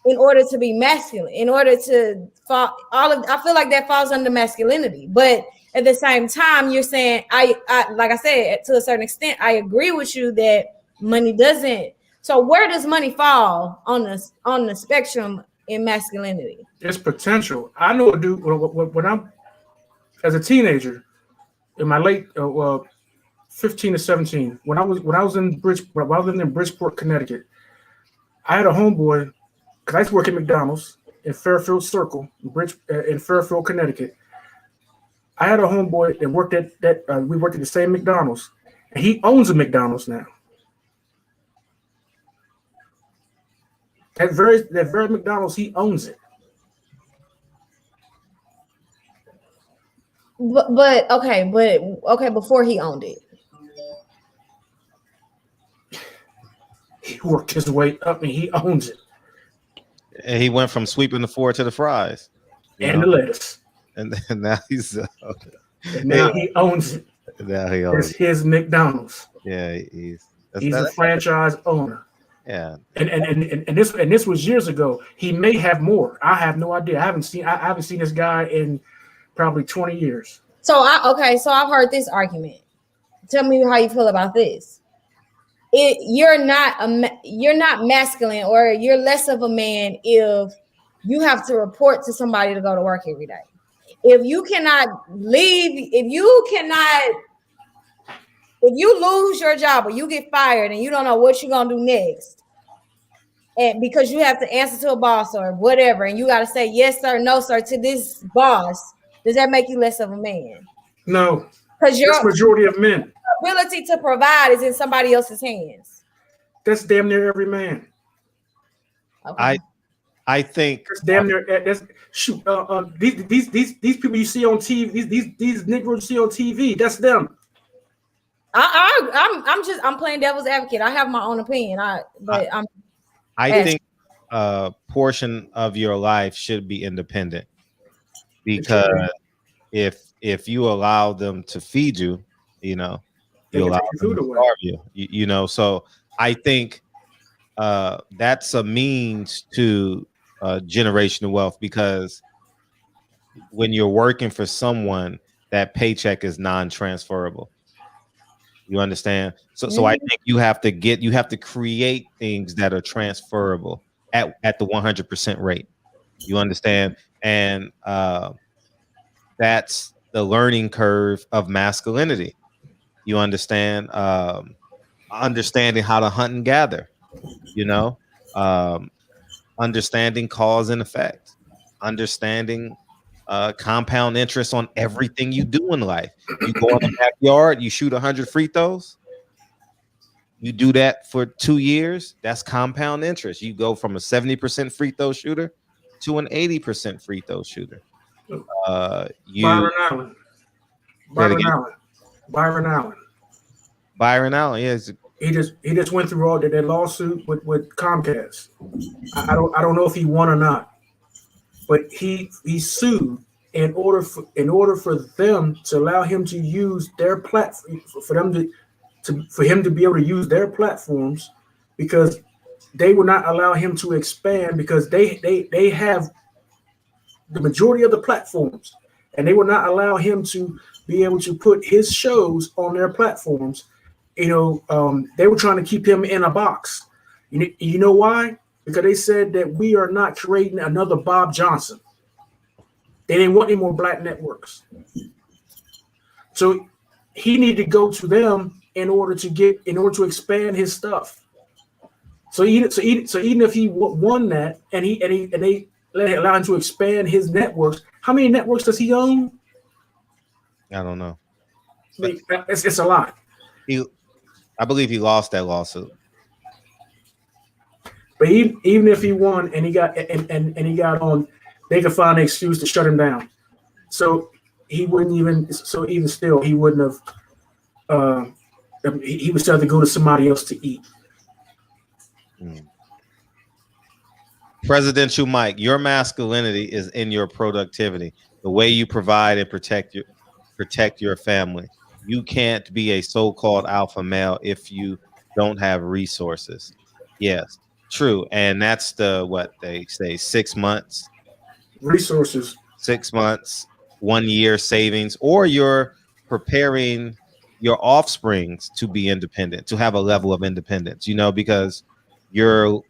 in order to be masculine, in order to fall I feel like that falls under masculinity. But at the same time, you're saying I like I said, to a certain extent, I agree with you that money doesn't. So where does money fall on the spectrum in masculinity? It's potential. I know a dude when I'm as a teenager, in my late 15 to 17, when I was in Bridgeport, Connecticut, I had a homeboy, because I used to work at McDonald's in Fairfield Circle, in Fairfield, Connecticut. I had a homeboy that worked we worked at the same McDonald's, and he owns a McDonald's now. That very McDonald's, he owns it. But okay, before he owned it, he worked his way up and he owns it. And he went from sweeping the floor to the fries and the lettuce. And now he's and now he owns it. Now he owns it's his McDonald's. Yeah, he's a franchise owner. Yeah. And this was years ago. He may have more. I have no idea. I haven't seen this guy in probably 20 years. So I've heard this argument. Tell me how you feel about this. You're not masculine, or you're less of a man if you have to report to somebody to go to work every day. If you cannot leave, if you lose your job or you get fired and you don't know what you're gonna do next, and because you have to answer to a boss or whatever, and you got to say yes sir, no sir to this boss, does that make you less of a man? No, because your majority of men ability to provide is in somebody else's hands. That's damn near every man. Okay. I think that's damn near. That's shoot. These people you see on TV, these Negroes you see on TV, that's them. I'm playing devil's advocate. I have my own opinion. I think a portion of your life should be independent, because if you allow them to feed you, you allow them to starve you. So I think that's a means to generational wealth, because when you're working for someone, that paycheck is non-transferable. You understand? So I think you have to create things that are transferable at the 100% rate. You understand? And that's the learning curve of masculinity. You understand? Understanding how to hunt and gather, understanding cause and effect, understanding compound interest on everything you do in life. You go in the backyard, you shoot 100 free throws. You do that for 2 years. That's compound interest. You go from a 70% free throw shooter to an 80% free throw shooter. Byron Allen. Yes. He just went through all that lawsuit with Comcast. I don't know if he won or not, but he sued in order for them to allow him to use their platform, for him to be able to use their platforms, because they would not allow him to expand, because they have the majority of the platforms, and they would not allow him to be able to put his shows on their platforms. They were trying to keep him in a box. You know why? Because they said that we are not creating another Bob Johnson. They didn't want any more black networks. So he needed to go to them in order to expand his stuff. So even if he won that, and allow him to expand his networks. How many networks does he own? I don't know. It's a lot. I believe he lost that lawsuit. But even if he won and he got he got on, they could find an excuse to shut him down. So he wouldn't even. So even still, he wouldn't have. He would still have to go to somebody else to eat. Presidential Mike, your masculinity is in your productivity, the way you provide and protect your family. You can't be a so-called alpha male if you don't have resources. Yes, true. And that's what they say, 6 months. Resources. 6 months, 1 year savings, or you're preparing your offsprings to be independent, to have a level of independence, because you're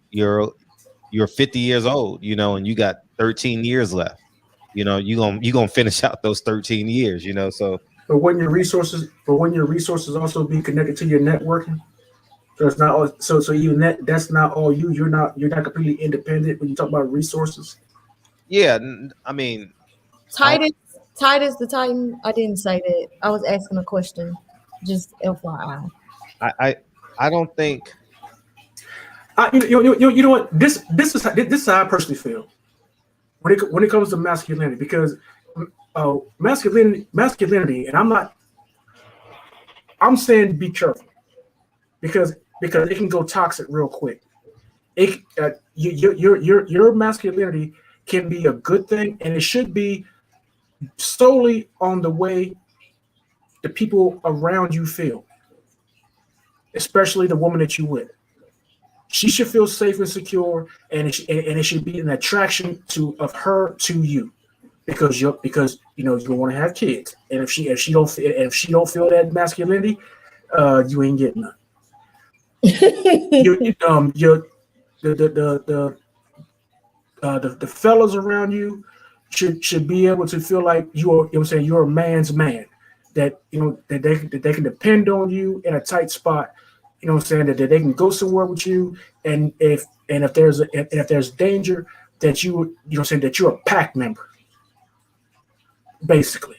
50 years old, and you got 13 years left. You're gonna finish out those 13 years, so. But when your resources also be connected to your networking, so it's not all, so even that's not all you. You're not completely independent when you talk about resources. Yeah, I mean, Titus the Titan. I didn't say that. I was asking a question. Just FYI. I don't think. You know what? This is how I personally feel when it comes to masculinity, because masculinity, and I'm saying be careful because it can go toxic real quick. Your masculinity can be a good thing, and it should be solely on the way the people around you feel, especially the woman that you with. She should feel safe and secure, and it should be an attraction of her to you, because you want to have kids, and if she don't feel that masculinity, you ain't getting none. The fellas around you should be able to feel like you're a man's man, that they can depend on you in a tight spot. That they can go somewhere with you, and if there's danger, that that you're a pack member, basically.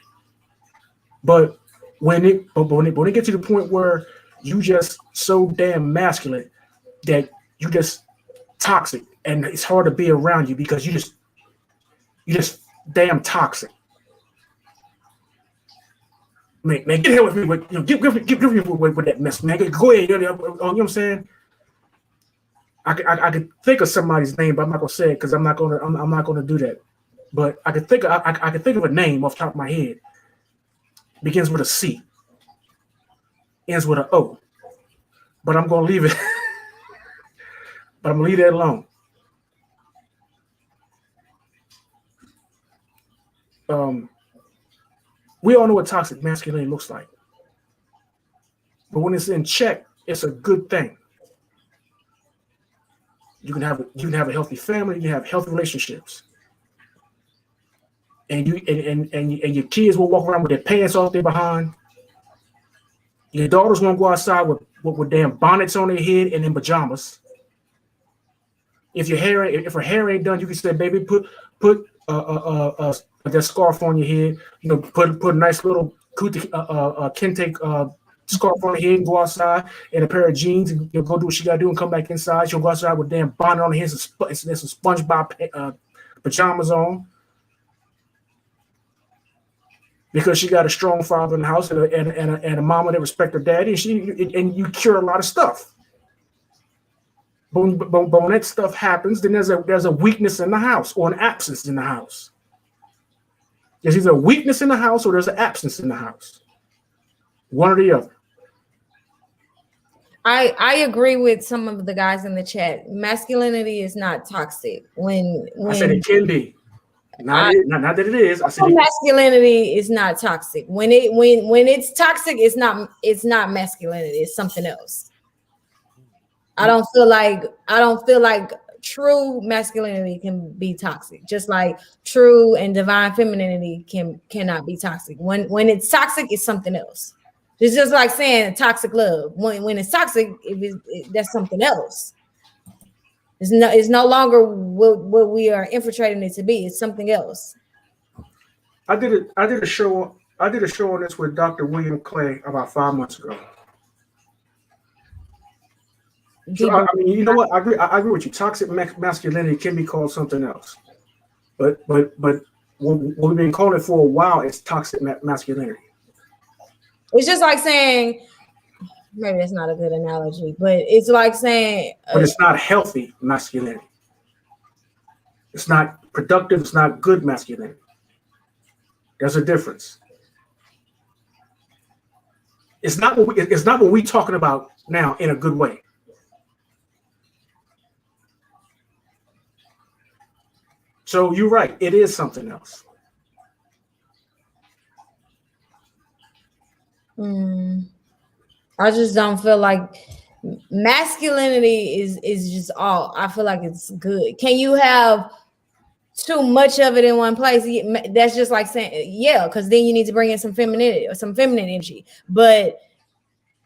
But when it gets to the point where you just so damn masculine that you just toxic, and it's hard to be around you because you just damn toxic. Man, get here with me with give me with that mess, man. Go ahead, you know what I'm saying? I could think of somebody's name, but I'm not gonna say it because I'm not gonna do that. But I could think of a name off the top of my head. Begins with a C, ends with an O. But I'm gonna leave it. But I'm gonna leave that alone. We all know what toxic masculinity looks like. But when it's in check, it's a good thing. You can have a healthy family, you can have healthy relationships. And your kids will walk around with their pants off their behind. Your daughters won't go outside with damn bonnets on their head and in pajamas. If her hair ain't done, you can say, baby, put that scarf on your head. Put a nice little kente scarf on her head and go outside, and a pair of jeans, and go do what she gotta do and come back inside. She'll go outside with a damn bonnet on her head and some SpongeBob pajamas on, because she got a strong father in the house and a mama that respect her daddy, and you cure a lot of stuff. But when that stuff happens, then there's a weakness in the house, or an absence in the house. There's either a weakness in the house or there's an absence in the house. One or the other. I agree with some of the guys in the chat. Masculinity is not toxic. When I said it can be. Not that it is. I said masculinity is not toxic. When it's toxic, it's not masculinity. It's something else. I don't feel like true masculinity can be toxic, just like true and divine femininity cannot be toxic. When it's toxic, it's something else. It's just like saying toxic love. When it's toxic, that's something else. It's no longer what we are infiltrating it to be. It's something else. I did a show on this with Dr. William Clay about 5 months ago. So, I mean, you know what? I agree with you. Toxic masculinity can be called something else, but what we've been calling it for a while is toxic masculinity. It's just like saying, maybe that's not a good analogy, but it's like saying, but it's not healthy masculinity. It's not productive. It's not good masculinity. There's a difference. It's not what we're talking about now in a good way. So you're right. It is something else. I just don't feel like masculinity is just all. I feel like it's good. Can you have too much of it in one place? That's just like saying, yeah, because then you need to bring in some femininity or some feminine energy. But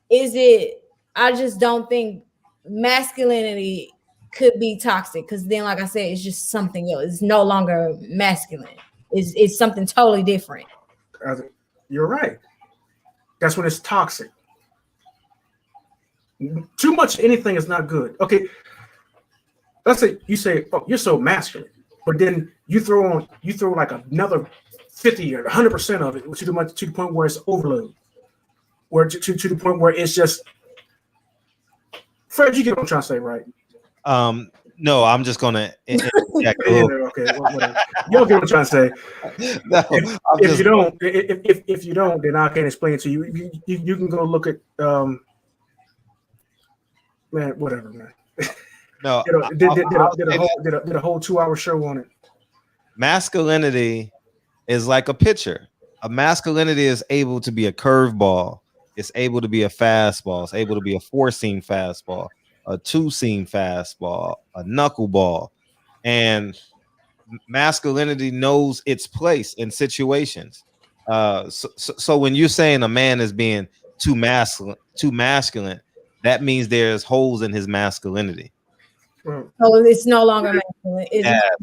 is it? I just don't think masculinity could be toxic, because then, like I said, it's just something else. It's no longer masculine. It's something totally different. You're right. That's when it's toxic. Too much of anything is not good. Okay, let's say you say, "Oh, you're so masculine," but then you throw like another 50 or 100% of it to the point where it's overload, where to the point where it's just. Fred, you get what I'm trying to say, right? No, I'm just gonna. Okay, whatever. You don't get what I'm trying to say. No, if you don't, then I can't explain it to you. You can go look at man, whatever, man. No, did a whole 2-hour show on it. Masculinity is like a pitcher. A masculinity is able to be a curveball. It's able to be a fastball. It's able to be a 4-seam fastball, a 2-seam fastball, a knuckleball. And masculinity knows its place in situations. So when you're saying a man is being too masculine, that means there's holes in his masculinity. So it's no longer masculine.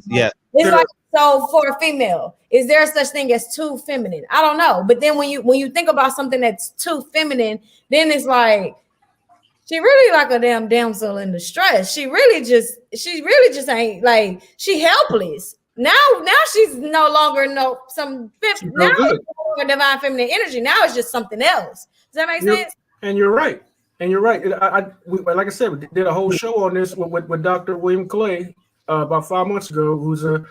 Yeah. It's like, so for a female, is there such thing as too feminine? I don't know. But then when you think about something that's too feminine, then it's like, she really like a damn damsel in distress. She really just ain't, like, she helpless. Now she's no longer divine feminine energy. Now it's just something else. Does that make sense? And you're right. Like I said, we did a whole show on this with Dr. William Clay about 5 months ago, who's a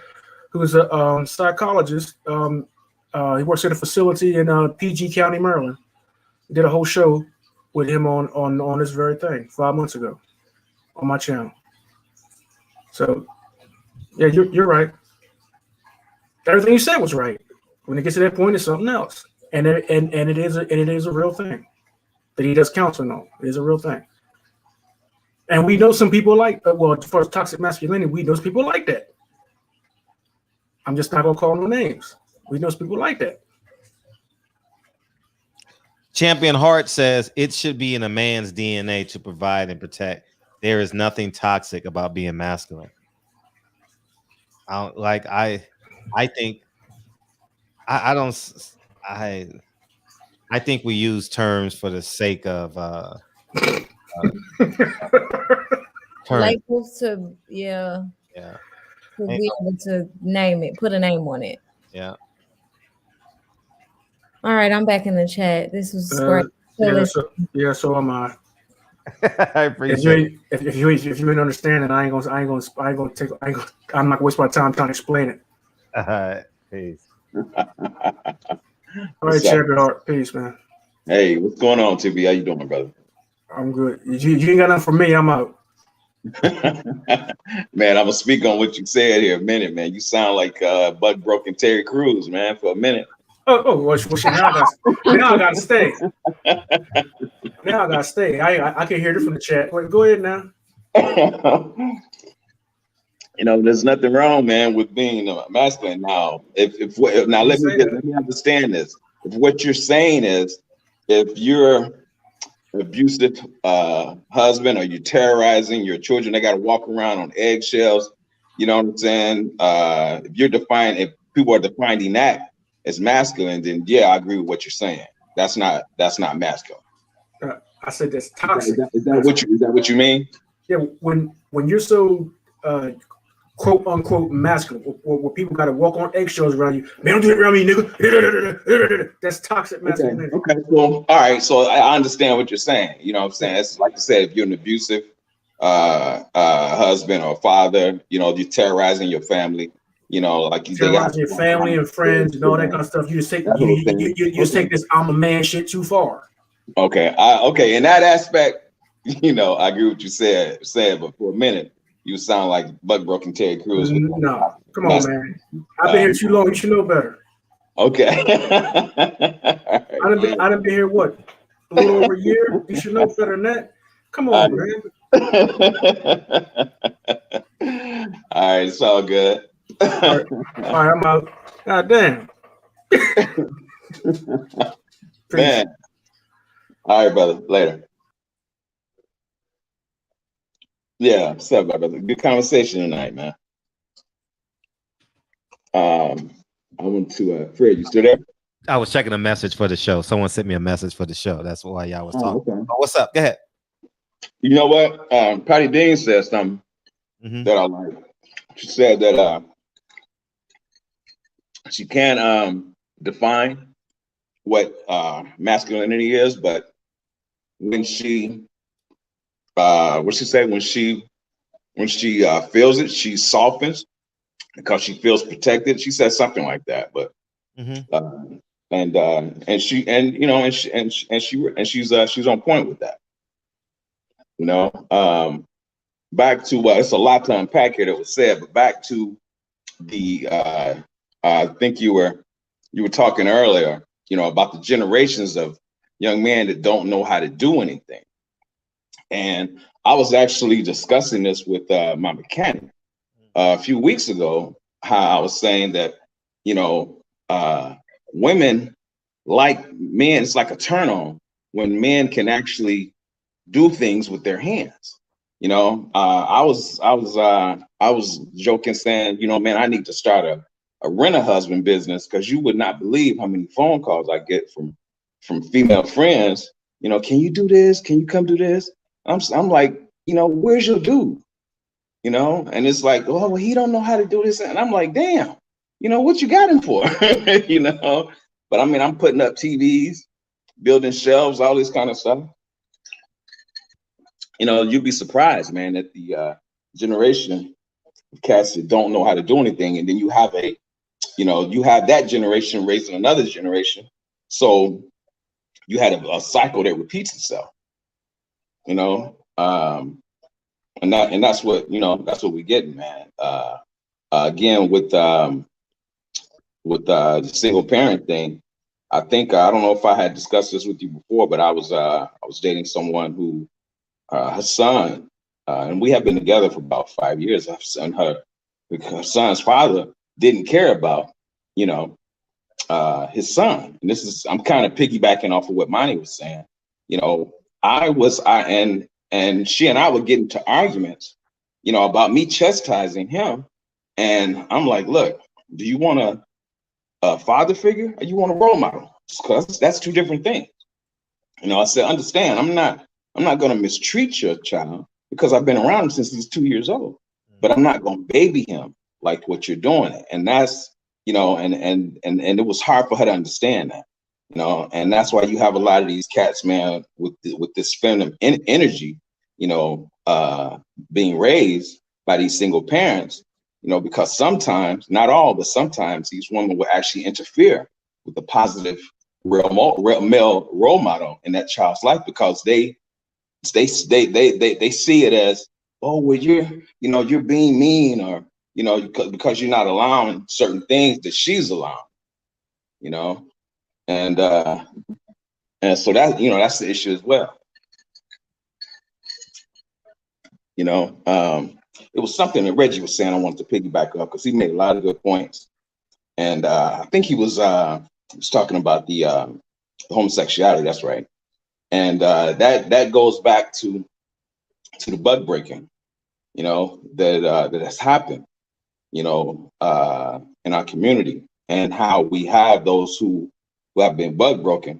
psychologist. He works at a facility in PG County, Maryland. We did a whole show with him on this very thing 5 months ago on my channel. So yeah, you're right. Everything you said was right. When it gets to that point, it's something else, and it is a real thing that he does counseling on. It is a real thing. And we know some people like, as far as toxic masculinity, we know people like that. I'm just not going to call no names. We know some people like that. Champion Hart says it should be in a man's DNA to provide and protect. There is nothing toxic about being masculine. I think we use terms for the sake of labels to be able to name it, put a name on it. Yeah. All right, I'm back in the chat. This was great. So am I. I appreciate it. If you ain't understanding, I'm not gonna waste my time trying to explain it. Peace. All right, Champion Hart. Peace, man. Hey, what's going on, TB? How you doing, brother? I'm good. You ain't got nothing for me. I'm out. Man, I'm gonna speak on what you said here a minute, man. You sound like butt broken Terry Crews, man, for a minute. Well, now I gotta stay. Now I gotta stay. I can hear it from the chat. Wait, go ahead now. You know, there's nothing wrong, man, with being masculine. Now, let me understand this. If what you're saying is, if you're abusive husband, or you're terrorizing your children, they got to walk around on eggshells. You know what I'm saying? If people are defining that as masculine, then yeah, I agree with what you're saying. That's not masculine. I said that's toxic. Is that what you mean? Yeah, when you're so quote unquote masculine, where people got to walk on eggshells around you. Man, don't do it around me, nigga. That's toxic masculinity. Okay. So all right. So I understand what you're saying. You know what I'm saying? It's like you said, if you're an abusive husband or father, you know, you're terrorizing your family. You know, like you terrorizing your family and friends and all that kind of stuff. You just take take this I'm a man shit too far. Okay. Okay. In that aspect, you know, I agree with what you said, but for a minute, you sound like Buck Broken Terry Crews. No, come on, man. I've been here too long. You should know better. Okay. I done been here what, a little over a year. You should know better than that. Come on, man. All right, it's all good. All right, I'm out. God damn. Man. All right, brother. Later. Yeah, what's up, brother? Good conversation tonight, man. I went to Fred. You still there? I was checking a message for the show. Someone sent me a message for the show. That's why y'all was talking. Okay. Oh, what's up? Go ahead. You know what? Patty Dean said something that I like. She said that she can't define what masculinity is, but when she what she said, when she feels it, she softens because she feels protected. She said something like that, but she's on point with that. You know, back to it's a lot to unpack here that was said, but back to the I think you were talking earlier, you know, about the generations of young men that don't know how to do anything. And I was actually discussing this with my mechanic a few weeks ago, how I was saying that, you know, women like men, it's like a turn on when men can actually do things with their hands. You know, I was joking saying, you know, man, I need to start a rent-a-husband business, because you would not believe how many phone calls I get from female friends. You know, can you do this? Can you come do this? I'm like, you know, where's your dude? You know, and it's like, oh, well, he don't know how to do this. And I'm like, damn, you know, what you got him for? You know, but I mean, I'm putting up TVs, building shelves, all this kind of stuff. You know, you'd be surprised, man, at the generation of cats that don't know how to do anything. And then you have that generation raising another generation. So you had a cycle that repeats itself, you know, and that's what, you know, that's what we're getting, man. Again, with the single parent thing, I think, I don't know if I had discussed this with you before, but I was dating someone who, her son, and we have been together for about 5 years. And her son's father didn't care about, you know, his son. And I'm kind of piggybacking off of what Monty was saying. You know, and she and I would get into arguments, you know, about me chastising him. And I'm like, look, do you want a father figure or you want a role model? Because that's two different things. You know, I said, understand, I'm not going to mistreat your child because I've been around him since he's 2 years old, but I'm not going to baby him like what you're doing. And that's, you know, and it was hard for her to understand that, you know, and that's why you have a lot of these cats, man, with this feminine energy, you know, being raised by these single parents, you know, because sometimes, not all, but sometimes these women will actually interfere with the positive male role model in that child's life, because they see it as, oh, well, you're being mean, or, you know, because you're not allowing certain things that she's allowing, you know, and so that, you know, that's the issue as well. You know, it was something that Reggie was saying I wanted to piggyback up, because he made a lot of good points, and I think he was talking about the homosexuality. That's right. And that goes back to the bug breaking, you know, that has happened, you know, in our community, and how we have those who have been bug broken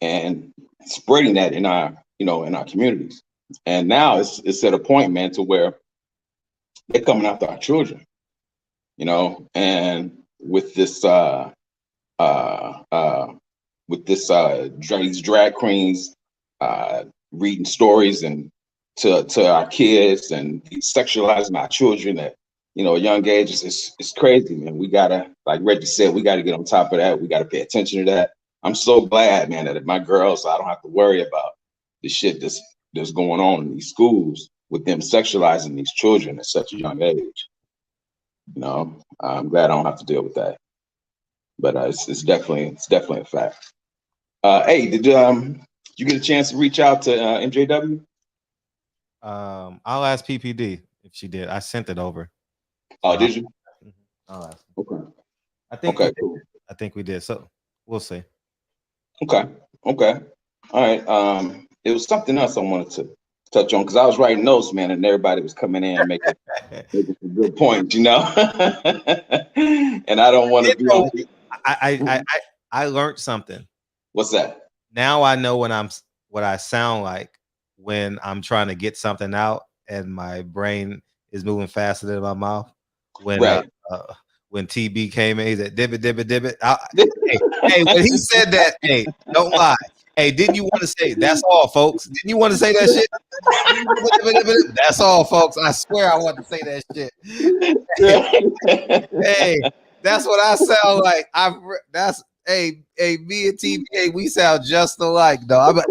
and spreading that in our, you know, in our communities. And now it's at a point, man, to where they're coming after our children, you know, and with this these drag queens reading stories and to our kids and sexualizing our children at, you know, a young age. It's crazy, man. We gotta, like Reggie said, we gotta get on top of that. We gotta pay attention to that. I'm so glad, man, that my girls, I don't have to worry about the shit that's going on in these schools with them sexualizing these children at such a young age. You know, I'm glad I don't have to deal with that. But it's definitely a fact. Hey, did you get a chance to reach out to MJW? I'll ask PPD if she did. I sent it over. Oh, did you? I'll ask. Okay. Cool. I think we did. So we'll see. Okay. All right. It was something else I wanted to touch on, because I was writing notes, man, and everybody was coming in and making some good points, you know. And I don't want to be. I learned something. What's that? Now I know what I sound like when I'm trying to get something out and my brain is moving faster than my mouth. When TB came in, he said, "Dib it." Hey, when he said that, hey, don't lie. Hey, didn't you want to say that's all, folks? Didn't you want to say that shit? That's all, folks. I swear I want to say that shit. Hey, that's what I sound like. Me and TBA, we sound just alike, though. I'm like,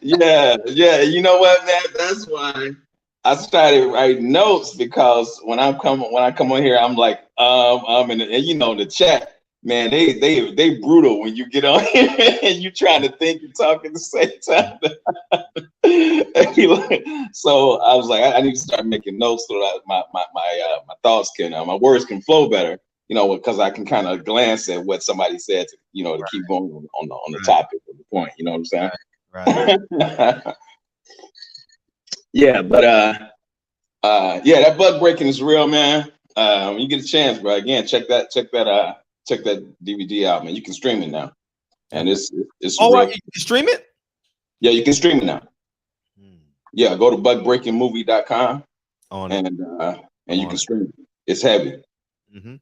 yeah. You know what, man? That's why I started writing notes, because when I come on here, I'm like, and you know, the chat, man, they brutal when you get on here and you trying to think and talk at the same time. So I was like, I need to start making notes so that my thoughts can, my words can flow better, you know, because I can kind of glance at what somebody said, to, you know, to keep going on the topic of the point. You know what I'm saying? Right. Yeah, but yeah, that bug breaking is real, man. When you get a chance, bro, again, check that DVD out, man. You can stream it now, and it's oh, real. you can stream it? Yeah, you can stream it now. Yeah, go to bugbreakingmovie.com and you can stream it. It's heavy. I'm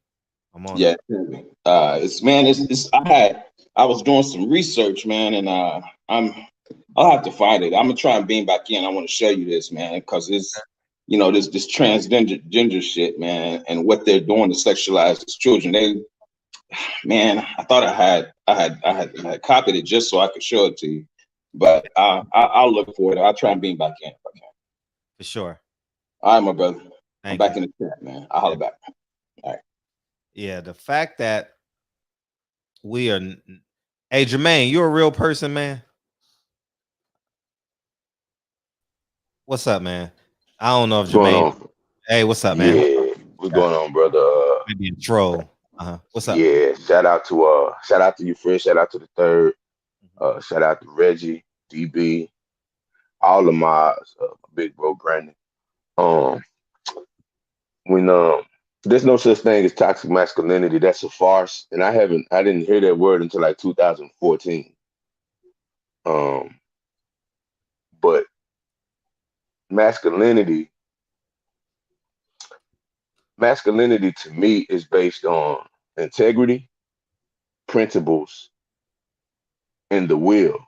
on. Yeah, it's heavy. It's I was doing some research, man, and I'll have to find it. I'm gonna try and beam back in. I want to show you this, man, because it's, you know, this transgender shit, man, and what they're doing to sexualize these children. Man, I thought I had copied it just so I could show it to you, but I'll look for it. I'll try and beam back in if I can. For sure. All right, my brother. I'm Thank back you. in the chat, man. I'll holler back. All right. Yeah, the fact that we are. Hey, Jermaine, you're a real person, man. What's up, man? I don't know if Jermaine. Hey, what's up, man? Yeah, what's going on, brother? Maybe a troll. What's up? Yeah, shout out to you, Fred. Shout out to the third. Shout out to Reggie, DB, all the mods, big bro Brandon. When there's no such thing as toxic masculinity, that's a farce, and I didn't hear that word until like 2014. But masculinity to me is based on integrity, principles, and the will.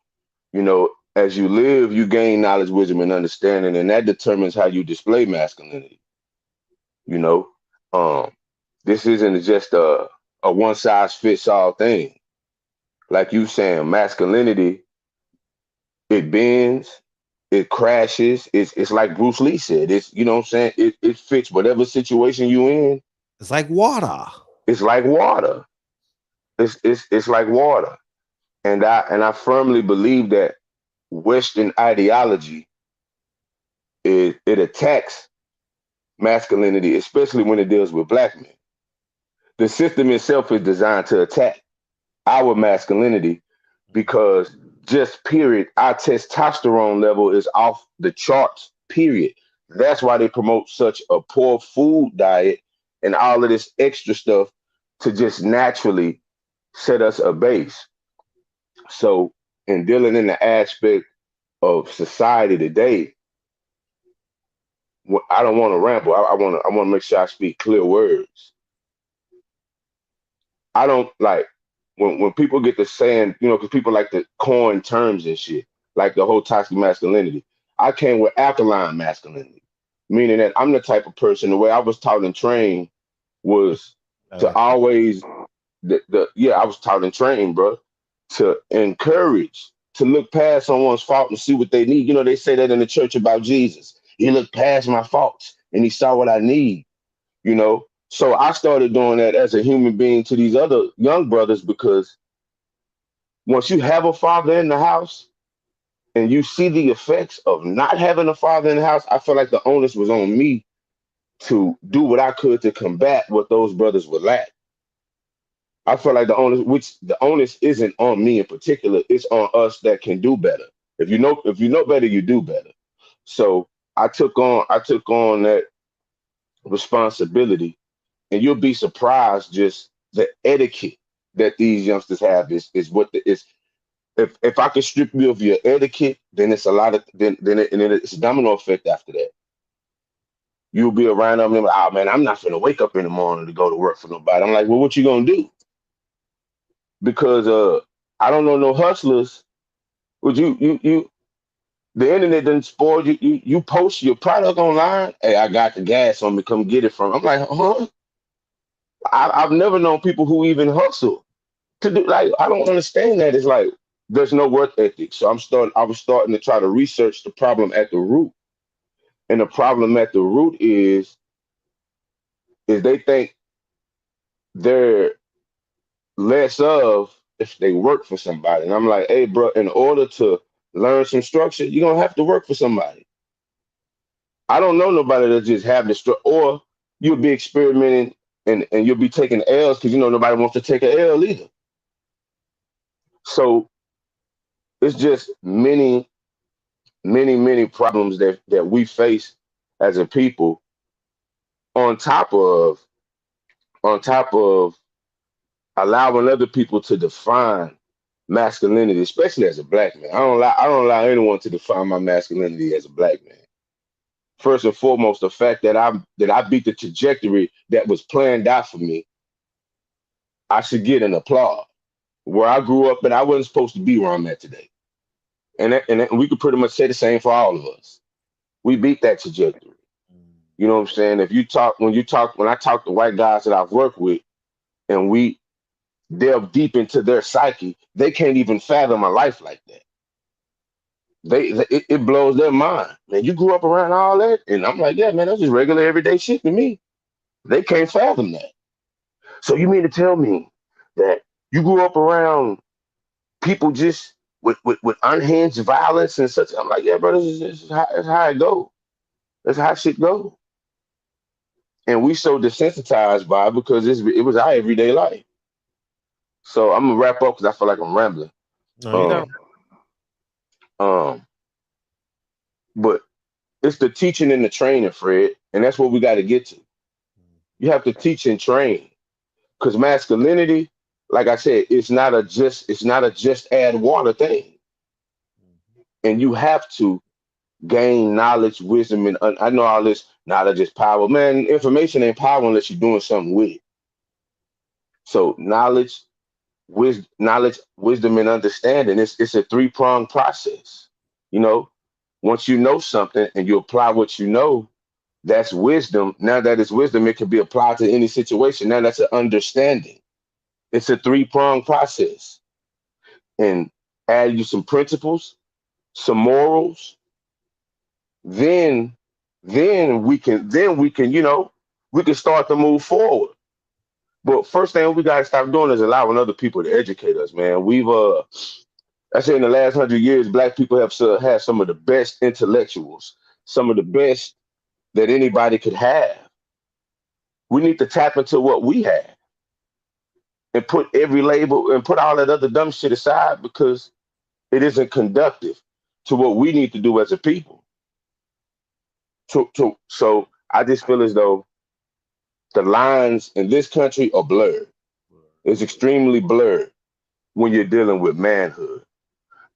You know, as you live, you gain knowledge, wisdom, and understanding, and that determines how you display masculinity. You know, this isn't just a one size fits all thing. Like you saying, masculinity, it bends, it crashes. It's like Bruce Lee said. It's, you know what I'm saying? It fits whatever situation you in. It's like water. It's like water. It's like water. And I firmly believe that Western ideology, it attacks masculinity, especially when it deals with black men. The system itself is designed to attack our masculinity, because just period, our testosterone level is off the charts, period. That's why they promote such a poor food diet and all of this extra stuff to just naturally set us a base. So in dealing in the aspect of society today, I don't want to ramble. I want to make sure I speak clear words. I don't like when people get to saying, because people like to coin terms and shit, like the whole toxic masculinity. I came with alkaline masculinity, meaning that I'm the type of person, the way I was taught and trained was to always, I was taught and trained, bro, to encourage, to look past someone's fault and see what they need. They say that in the church about Jesus. He looked past my faults and he saw what I need, So I started doing that as a human being to these other young brothers, because once you have a father in the house and you see the effects of not having a father in the house, I felt like the onus was on me to do what I could to combat what those brothers would lack. I feel like the onus isn't on me in particular, it's on us that can do better. If you know better, you do better. So I took on that responsibility, and you'll be surprised just the etiquette that these youngsters have is what is. If I could strip you of your etiquette, then it's a lot of then it's a domino effect after that. You'll be around them and like, oh man, I'm not gonna wake up in the morning to go to work for nobody. I'm like, well, what you gonna do? Because I don't know no hustlers. Would you the internet done spoiled you. You post your product online. Hey, I got the gas on me. Come get it from. I'm like, huh? I've never known people who even hustle to do. Like, I don't understand that. It's like there's no work ethic. So I was starting to try to research the problem at the root, and the problem at the root is they think they're less of if they work for somebody. And I'm like, hey, bro, in order to learn some structure, you're gonna have to work for somebody. I don't know nobody that just have the structure, or you'll be experimenting and you'll be taking L's because nobody wants to take an L either. So it's just many problems that we face as a people, on top of allowing other people to define masculinity, especially as a black man. I don't allow anyone to define my masculinity as a black man. First and foremost, the fact that I beat the trajectory that was planned out for me, I should get an applaud. Where I grew up, and I wasn't supposed to be where I'm at today. And we could pretty much say the same for all of us. We beat that trajectory. You know what I'm saying? When I talk to white guys that I've worked with, and we delve deep into their psyche, they can't even fathom a life like that. It blows their mind. Man, you grew up around all that? And I'm like, yeah, man, that's just regular everyday shit to me. They can't fathom that. So you mean to tell me that you grew up around people just with unhinged violence and such? I'm like, yeah, bro, this is how it go. That's how shit go. And we so desensitized by it because it was our everyday life. So I'm gonna wrap up because I feel like I'm rambling. No, but it's the teaching and the training, Fred, and that's what we got to get to. You have to teach and train, because masculinity, like I said, it's not a just add water thing, and you have to gain knowledge, wisdom, and I know all this knowledge is power. Man, information ain't power unless you're doing something with it. So knowledge, wisdom, and understanding. It's a 3-pronged process. Once you know something and you apply what you know, that's wisdom. Now that it's wisdom, it can be applied to any situation. Now that's an understanding. It's a 3-pronged process. And add you some principles, some morals, then we can start to move forward. But first thing we gotta stop doing is allowing other people to educate us, man. I say in the last 100 years, Black people have had some of the best intellectuals, some of the best that anybody could have. We need to tap into what we have. and put every label and put all that other dumb shit aside because it isn't conductive to what we need to do as a people. So I just feel as though the lines in this country are blurred. It's extremely blurred when you're dealing with manhood,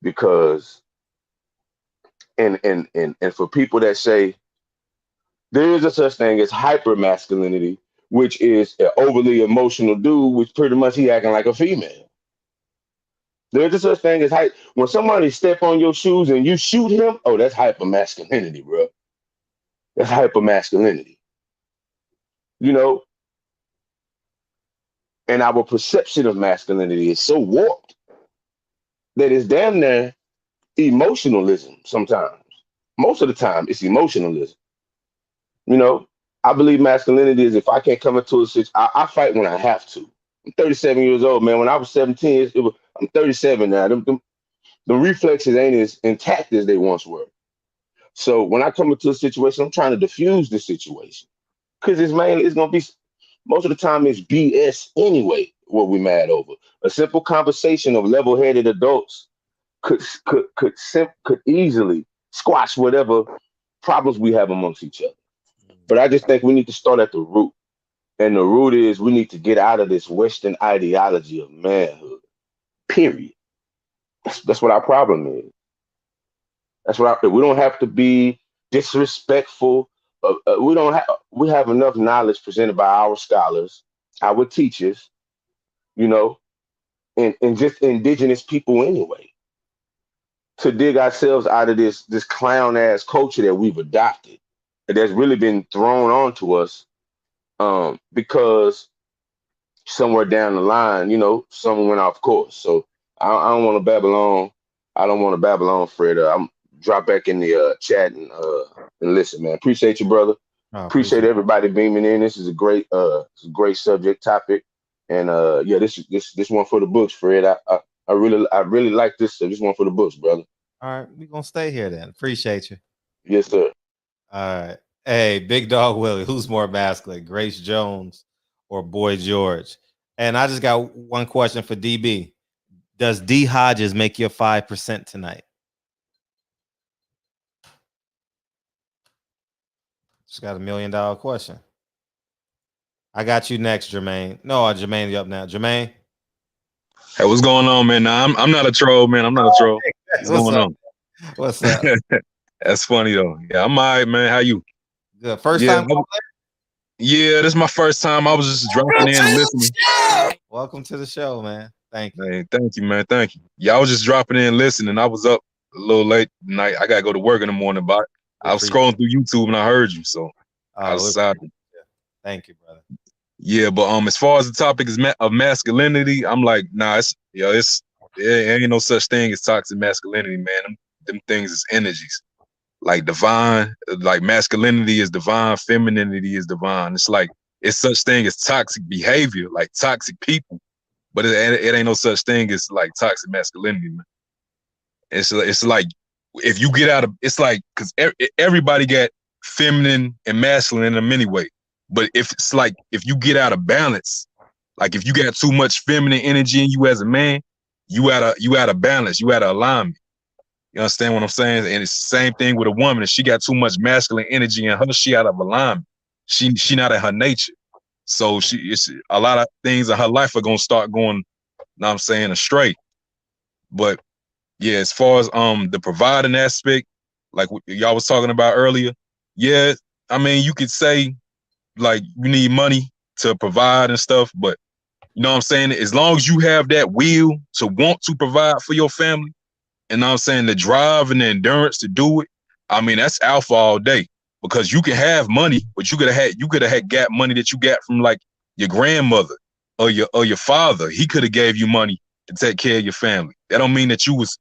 because and for people that say there is a such thing as hyper masculinity, which is an overly emotional dude, which pretty much he acting like a female. There's a such thing as when somebody step on your shoes and you shoot him, oh, that's hyper masculinity, bro. That's hyper masculinity. You know, and our perception of masculinity is so warped that it's damn near emotionalism sometimes. Most of the time, it's emotionalism. You know, I believe masculinity is if I can't come into a situation, I fight when I have to. I'm 37 years old, man. When I was 17, I'm 37 now. The reflexes ain't as intact as they once were. So when I come into a situation, I'm trying to diffuse the situation. Because it's going to be, most of the time, it's BS anyway, what we mad over. A simple conversation of level-headed adults could easily squash whatever problems we have amongst each other. But I just think we need to start at the root. And the root is we need to get out of this Western ideology of manhood. Period. That's what our problem is. We don't have to be disrespectful. We have enough knowledge presented by our scholars, our teachers, you know, and just indigenous people anyway, to dig ourselves out of this clown ass culture that we've adopted, that's really been thrown onto us, because somewhere down the line, you know, someone went off course. So I don't want to babble on. I don't want to babble on, Fred. I'm drop back in the chat and listen, man. Appreciate you, brother. Appreciate everybody beaming in. This is a great subject topic, and yeah, this one for the books, Fred. I really like this. So this one for the books, brother. All right, we're gonna stay here then. Appreciate you. Yes, sir. All right. Hey, Big Dog Willie, who's more masculine, Grace Jones or Boy George? And I just got one question for DB. Does D Hodges make your 5% tonight? Just got $1 million question. I got you next, Jermaine. No, Jermaine, you up now. Jermaine. Hey, what's going on, man? Nah, I'm not a troll, man. I'm not a troll. What's going up? on? What's up? That's funny though. Yeah, I'm all right, man. How you? Good. First time. Yeah, this is my first time. I was just dropping in and listening. Welcome to the show, man. Thank you. Hey, thank you, man. Thank you. Yeah, I was just dropping in and listening. I was up a little late tonight. I gotta go to work in the morning, but I was scrolling through YouTube and I heard you, so I decided. Thank you, brother. Yeah, but as far as the topic is of masculinity, I'm like, nah, there ain't no such thing as toxic masculinity, man. Them things is energies. Like divine, like masculinity is divine, femininity is divine. It's like it's such thing as toxic behavior, like toxic people, but it ain't no such thing as like toxic masculinity, man. It's like if you get out of, it's like because everybody got feminine and masculine in them anyway. But if you get out of balance, like if you got too much feminine energy in you as a man, you out of balance, you out of alignment. You understand what I'm saying? And it's the same thing with a woman. If she got too much masculine energy in her, she out of alignment. She not at her nature. So it's a lot of things in her life are gonna start going, you know what I'm saying, astray. But yeah, as far as the providing aspect, like y'all was talking about earlier, yeah, I mean you could say like you need money to provide and stuff, but you know what I'm saying? As long as you have that will to want to provide for your family, and I'm saying the drive and the endurance to do it, I mean, that's alpha all day. Because you can have money, but you could have had got money that you got from like your grandmother or your father. He could have gave you money to take care of your family. That don't mean that you was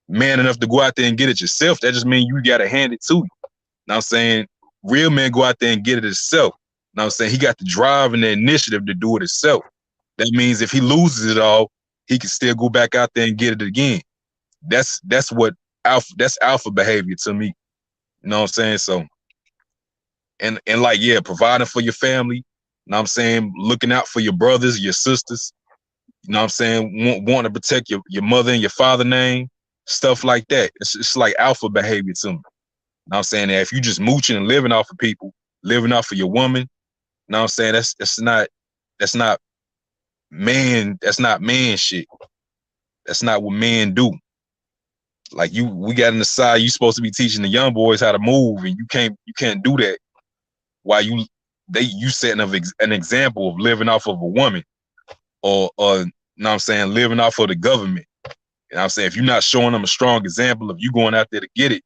man enough to go out there and get it yourself. That just means you gotta hand it to you. Now I'm saying real men go out there and get it himself. Now I'm saying he got the drive and the initiative to do it himself. That means if he loses it all, he can still go back out there and get it again. That's alpha behavior to me. You know what I'm saying? So and like, yeah, providing for your family, you know what I'm saying, looking out for your brothers, your sisters, You know what I'm saying? Want to protect your mother and your father name, stuff like that. It's like alpha behavior to me. You know what I'm saying? That if you just mooching and living off of people, living off of your woman, you know what I'm saying? That's not man shit. That's not what men do. Like we got in the side, you supposed to be teaching the young boys how to move, and you can't do that while you setting an example of living off of a woman or you know what I'm saying, living off of the government. You know what I'm saying? If you're not showing them a strong example of you going out there to get it,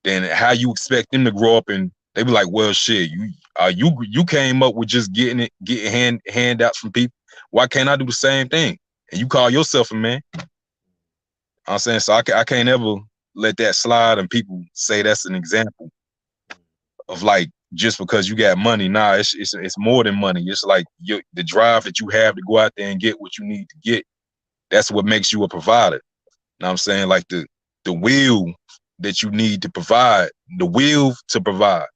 then how you expect them to grow up and they be like, well, shit, you came up with just getting handouts from people. Why can't I do the same thing? And you call yourself a man. You know what I'm saying? So I can't ever let that slide and people say that's an example of like, just because you got money. Nah, it's more than money. It's like the drive that you have to go out there and get what you need to get. That's what makes you a provider. You know what I'm saying? Like the will that you need to provide, the will to provide.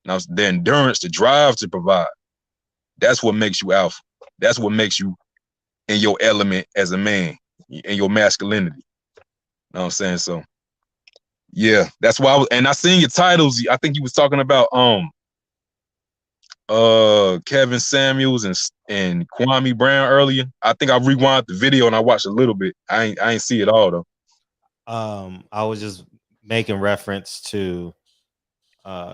Now the endurance, the drive to provide. That's what makes you alpha. That's what makes you in your element as a man, in your masculinity. You know what I'm saying? So yeah, that's why I seen your titles. I think you was talking about Kevin Samuels and Kwame Brown earlier. I think I rewound the video and I watched a little bit. I ain't see it all though. I was just making reference to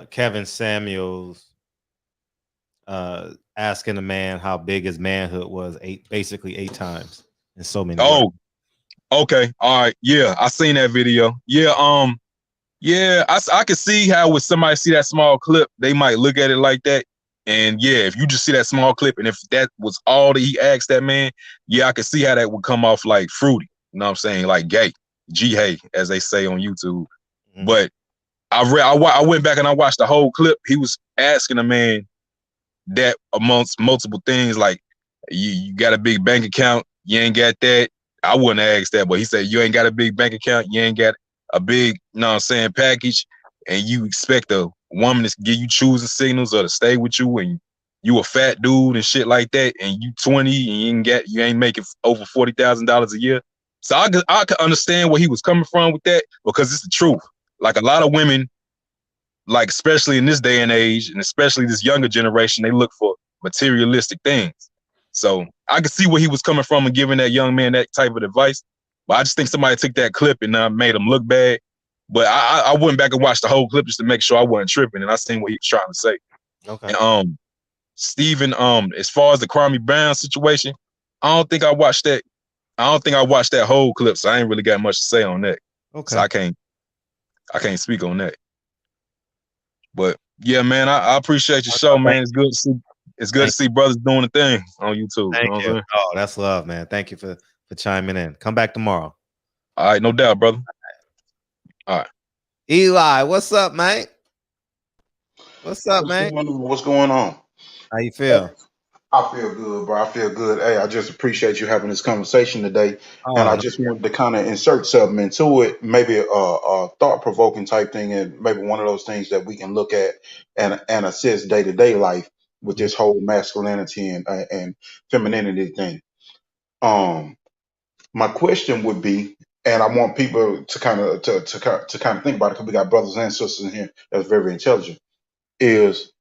Kevin Samuels asking a man how big his manhood was basically eight times in so many words. Okay, all right, yeah, I seen that video. Yeah, yeah, I could see how when somebody see that small clip, they might look at it like that. And yeah, if you just see that small clip, and if that was all that he asked that man, yeah, I could see how that would come off like fruity. You know what I'm saying? Like gay, G-hay, as they say on YouTube. Mm-hmm. But I went back and I watched the whole clip. He was asking a man that amongst multiple things, like you got a big bank account, you ain't got that. I wouldn't ask that, but he said you ain't got a big bank account, you ain't got a big, you know what I'm saying, package, and you expect a woman to give you choosing signals or to stay with you, and you a fat dude and shit like that, and you 20 and you ain't making over $40,000 a year. So I could understand where he was coming from with that, because it's the truth. Like a lot of women, like especially in this day and age, and especially this younger generation, they look for materialistic things. So I could see where he was coming from and giving that young man that type of advice. But I just think somebody took that clip and made him look bad. But I went back and watched the whole clip just to make sure I wasn't tripping, and I seen what he was trying to say. Okay. And Stephen, as far as the Kwame Brown situation, I don't think I watched that. I don't think I watched that whole clip, so I ain't really got much to say on that. Okay. So I can't speak on that. But yeah, man, I appreciate your show, man. It's good to see brothers doing the thing on YouTube. Thank you. Know what I'm saying? Oh, that's love, man. Thank you for chiming in. Come back tomorrow. All right, no doubt, brother. All right. Eli, what's up, mate? What's up, man? What's going on? How you feel? I feel good, bro. I feel good. Hey, I just appreciate you having this conversation today. And I just wanted to kind of insert something into it, maybe a thought-provoking type thing, and maybe one of those things that we can look at and assist day-to-day life with this whole masculinity and femininity thing. My question would be, and I want people to kind of to kind of think about it, because we got brothers and sisters in here that's very intelligent, is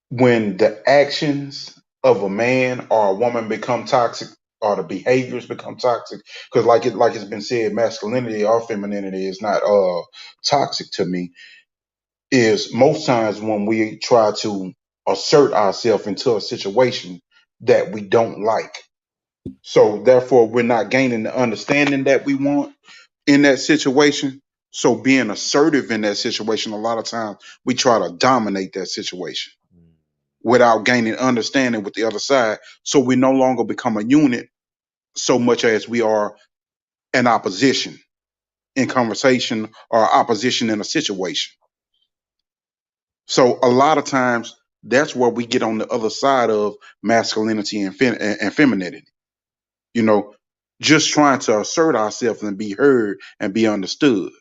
when the actions of a man or a woman become toxic, or the behaviors become toxic, because like it's been said, masculinity or femininity is not toxic to me, is most times when we try to assert ourselves into a situation that we don't like. So therefore we're not gaining the understanding that we want in that situation. So being assertive in that situation, a lot of times we try to dominate that situation without gaining understanding with the other side. So we no longer become a unit so much as we are an opposition in conversation or opposition in a situation. So a lot of times that's where we get on the other side of masculinity and femininity. You know, just trying to assert ourselves and be heard and be understood.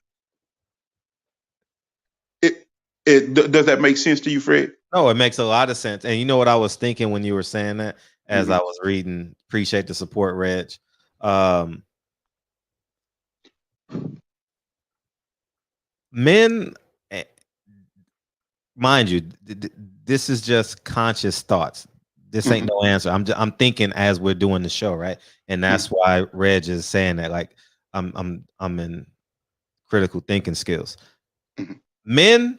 Does that make sense to you, Fred? No, it makes a lot of sense. And you know what I was thinking when you were saying that? as I was reading. Appreciate the support, Reg. Men, mind you, this is just conscious thoughts. This ain't no answer. I'm thinking as we're doing the show, right? And that's why Reg is saying that. Like, I'm in critical thinking skills. Men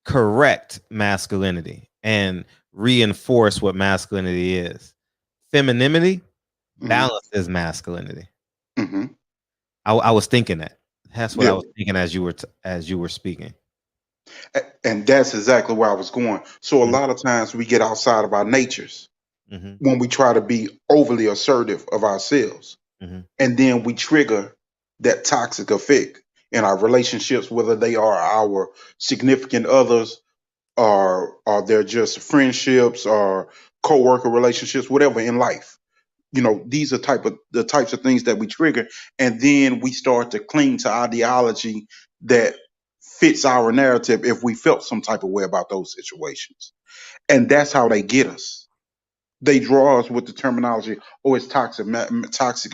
correct masculinity and reinforce what masculinity is. Femininity balances masculinity. I was thinking that. That's what I was thinking as you were speaking. And that's exactly where I was going. So a lot of times we get outside of our natures when we try to be overly assertive of ourselves. And then we trigger that toxic effect in our relationships, whether they are our significant others or they're just friendships or co-worker relationships, whatever in life. You know, these are the types of things that we trigger, and then we start to cling to ideology that fits our narrative if we felt some type of way about those situations. And that's how they get us. They draw us with the terminology, oh, it's toxic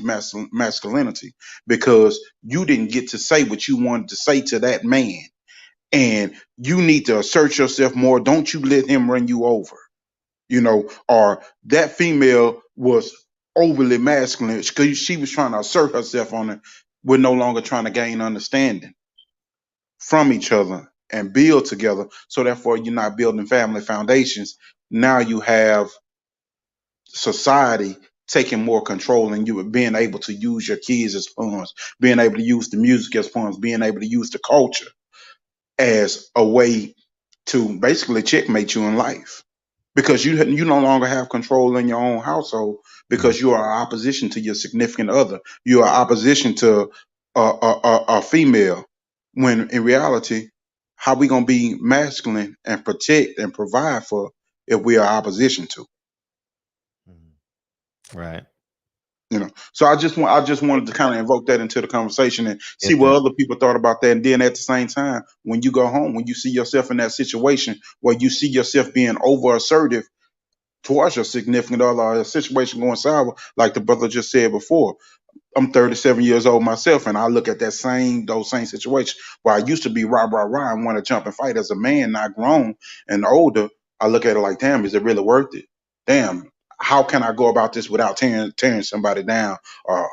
masculinity, because you didn't get to say what you wanted to say to that man. And you need to assert yourself more. Don't you let him run you over, you know, or that female was overly masculine because she was trying to assert herself on it. We're no longer trying to gain understanding from each other and build together. So therefore, you're not building family foundations. Now you have society taking more control, and you being able to use your kids as pawns, being able to use the music as pawns, being able to use the culture as a way to basically checkmate you in life, because you no longer have control in your own household because you are opposition to your significant other. You are opposition to a female, when in reality, how we gonna be masculine and protect and provide for if we are opposition to? Right. You know, so I just wanted to kind of invoke that into the conversation and see what other people thought about that. And then at the same time, when you go home, when you see yourself in that situation where you see yourself being over assertive towards your significant other, or a situation going sour, like the brother just said before. I'm 37 years old myself, and I look at those same situations where I used to be rah and want to jump and fight as a man, not grown and older. I look at it like, damn, is it really worth it? Damn, how can I go about this without tearing somebody down or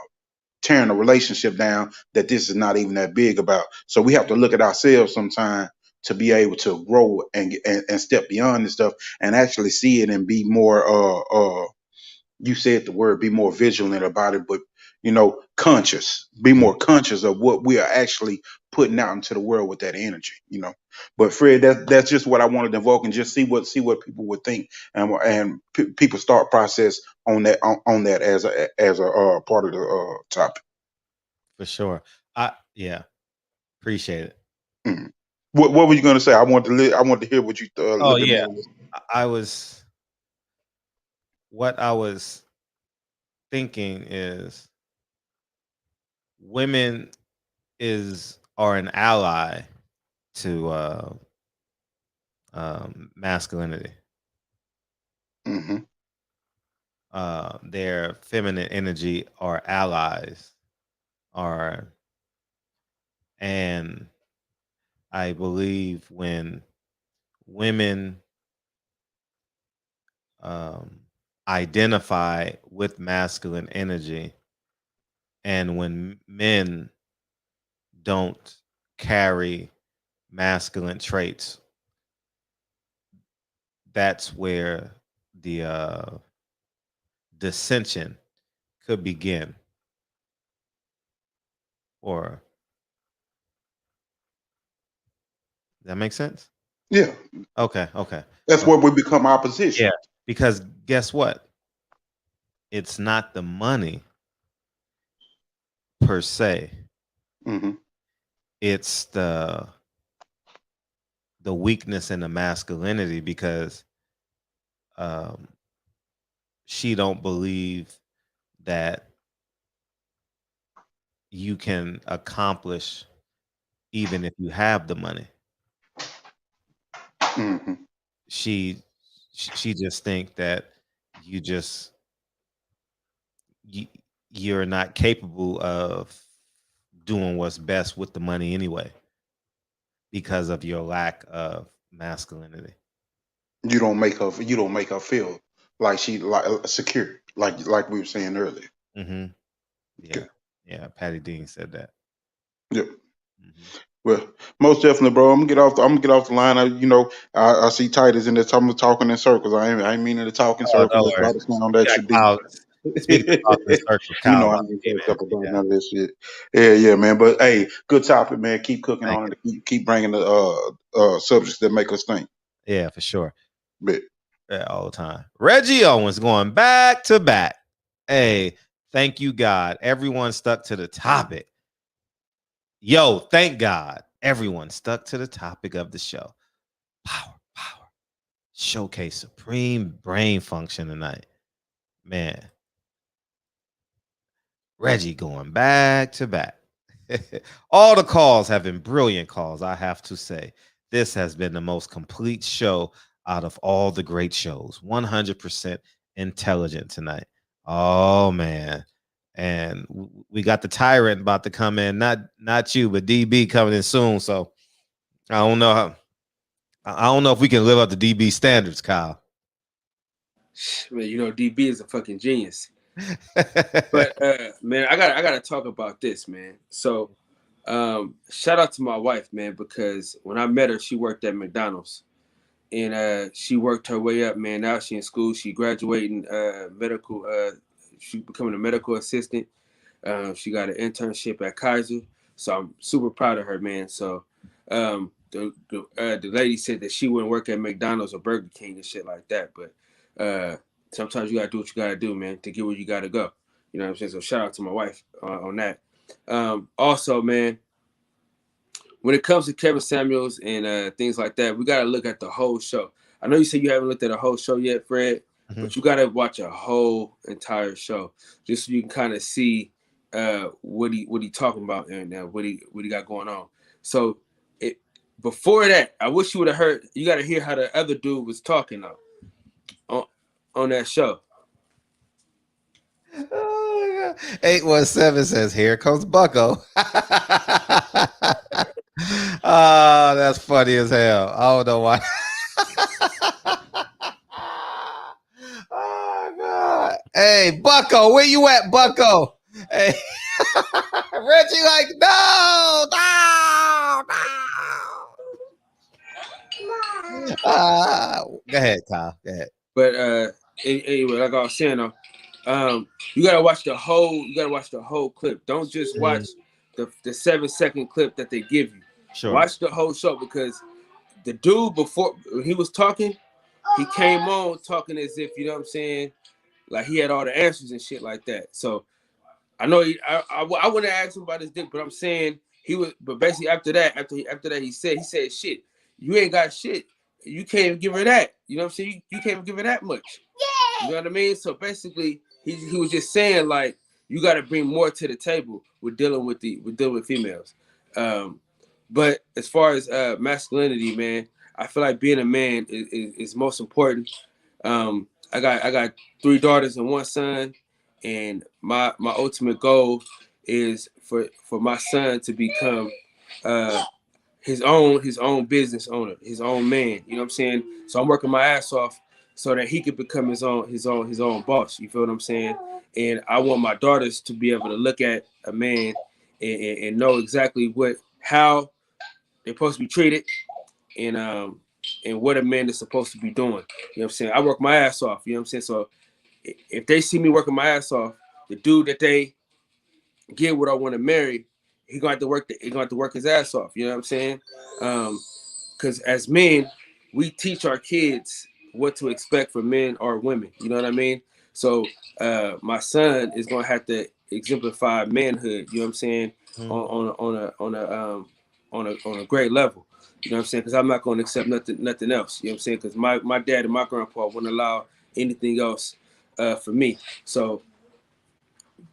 tearing a relationship down that this is not even that big about? So we have to look at ourselves sometime to be able to grow and step beyond this stuff and actually see it and be more you said the word, be more vigilant about it, but you know, be more conscious of what we are actually putting out into the world with that energy, you know. But Fred, that's just what I wanted to invoke, and just see what people would think, and people's thought process on that as a part of the topic. For sure. Yeah, appreciate it. What were you going to say? I want to hear what you oh yeah, what I was thinking is women are an ally to masculinity. Their feminine energy are allies, and I believe when women identify with masculine energy, and when men don't carry masculine traits, that's where the dissension could begin. Or does that make sense? Yeah. Okay. That's where we become opposition. Yeah, because guess what? It's not the money per se. It's the weakness in the masculinity, because she don't believe that you can accomplish even if you have the money. She just think that you just you're not capable of doing what's best with the money anyway because of your lack of masculinity. You don't make her feel like she like secure, like we were saying earlier. Mm-hmm. Yeah. Yeah. Patty Dean said that. Yep. Well, most definitely, bro. I'm gonna get off the line. I see Titus in there talking in circles. I ain't meaning to talk in circles. Let's try to stand on that shit deep. Speaking of talking in circles, Kyle, I ain't fucked up about none of this shit. Yeah, man. But hey, good topic, man. Keep cooking on it. Keep bringing the subjects that make us think. Yeah, for sure. Bet. Yeah, all the time. Reggie Owens going back to back. Hey, thank you, God. Everyone stuck to the topic. Yo, thank God. Everyone stuck to the topic of the show. Power. Showcase supreme brain function tonight. Man. Reggie going back to back. All the calls have been brilliant calls, I have to say. This has been the most complete show out of all the great shows. 100% intelligent tonight. Oh, man. And we got the tyrant about to come in. Not you, but DB coming in soon. So I don't know if we can live up to DB standards, Kyle. Man, DB is a fucking genius. But man, I gotta talk about this, man. So shout out to my wife, man, because when I met her, she worked at McDonald's. And she worked her way up, man. Now she in school. She graduating medical. She becoming a medical assistant. She got an internship at Kaiser. So I'm super proud of her, man. So the lady said that she wouldn't work at McDonald's or Burger King and shit like that. But sometimes you gotta do what you gotta do, man, to get where you gotta go. You know what I'm saying? So shout out to my wife on that. Also, man, when it comes to Kevin Samuels and things like that, we got to look at the whole show. I know you said you haven't looked at a whole show yet, Fred, but you got to watch a whole entire show just so you can kind of see what he talking about and what he got going on. So before that, I wish you would have heard. You got to hear how the other dude was talking on that show. 817 says, "Here comes Bucko." Oh, that's funny as hell. I don't know why. Oh God! Hey, Bucko, where you at, Bucko? Hey, Reggie, like, no. Go ahead, Kyle. Go ahead. But anyway, like I was saying, though, you gotta watch the whole. You gotta watch the whole clip. Don't just watch the 7-second clip that they give you. Sure. Watch the whole show because the dude before when he was talking, he came on talking as if, you know what I'm saying, like he had all the answers and shit like that. So I know I wouldn't ask him about his dick, but I'm saying he was. But basically after that, he said shit. You ain't got shit. You can't even give her that. You know what I'm saying? You can't even give her that much. You know what I mean? So basically, he was just saying like you got to bring more to the table with dealing with females. But as far as masculinity, man, I feel like being a man is most important. I got 3 daughters and 1 son, and my ultimate goal is for my son to become his own business owner, his own man. You know what I'm saying? So I'm working my ass off so that he could become his own boss. You feel what I'm saying? And I want my daughters to be able to look at a man and know exactly how they're supposed to be treated and what a man is supposed to be doing. You know what I'm saying? I work my ass off. You know what I'm saying? So if they see me working my ass off, the dude that they get what I want to marry, he gonna have to work his ass off. You know what I'm saying? Because as men, we teach our kids what to expect from men or women. You know what I mean? So my son is gonna have to exemplify manhood. You know what I'm saying? On a great level. You know what I'm saying? Because I'm not gonna accept nothing else. You know what I'm saying? Because my dad and my grandpa wouldn't allow anything else for me. So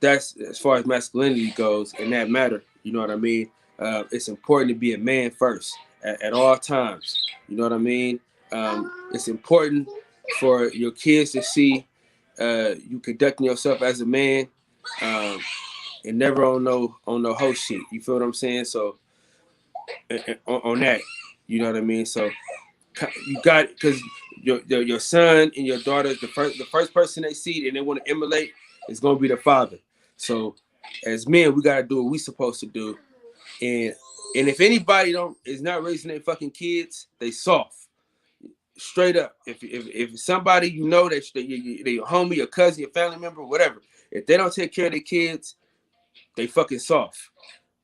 that's as far as masculinity goes in that matter. You know what I mean? It's important to be a man first at all times. You know what I mean? It's important for your kids to see you conducting yourself as a man. and never on no hoe shit. You feel what I'm saying? So on that, you know what I mean. So you got, because your son and your daughter, the first person they see and they want to emulate is gonna be the father. So as men, we gotta do what we supposed to do. And if anybody is not raising their fucking kids, they soft. Straight up. If somebody you know that your homie, your cousin, your family member, whatever, if they don't take care of their kids, they fucking soft.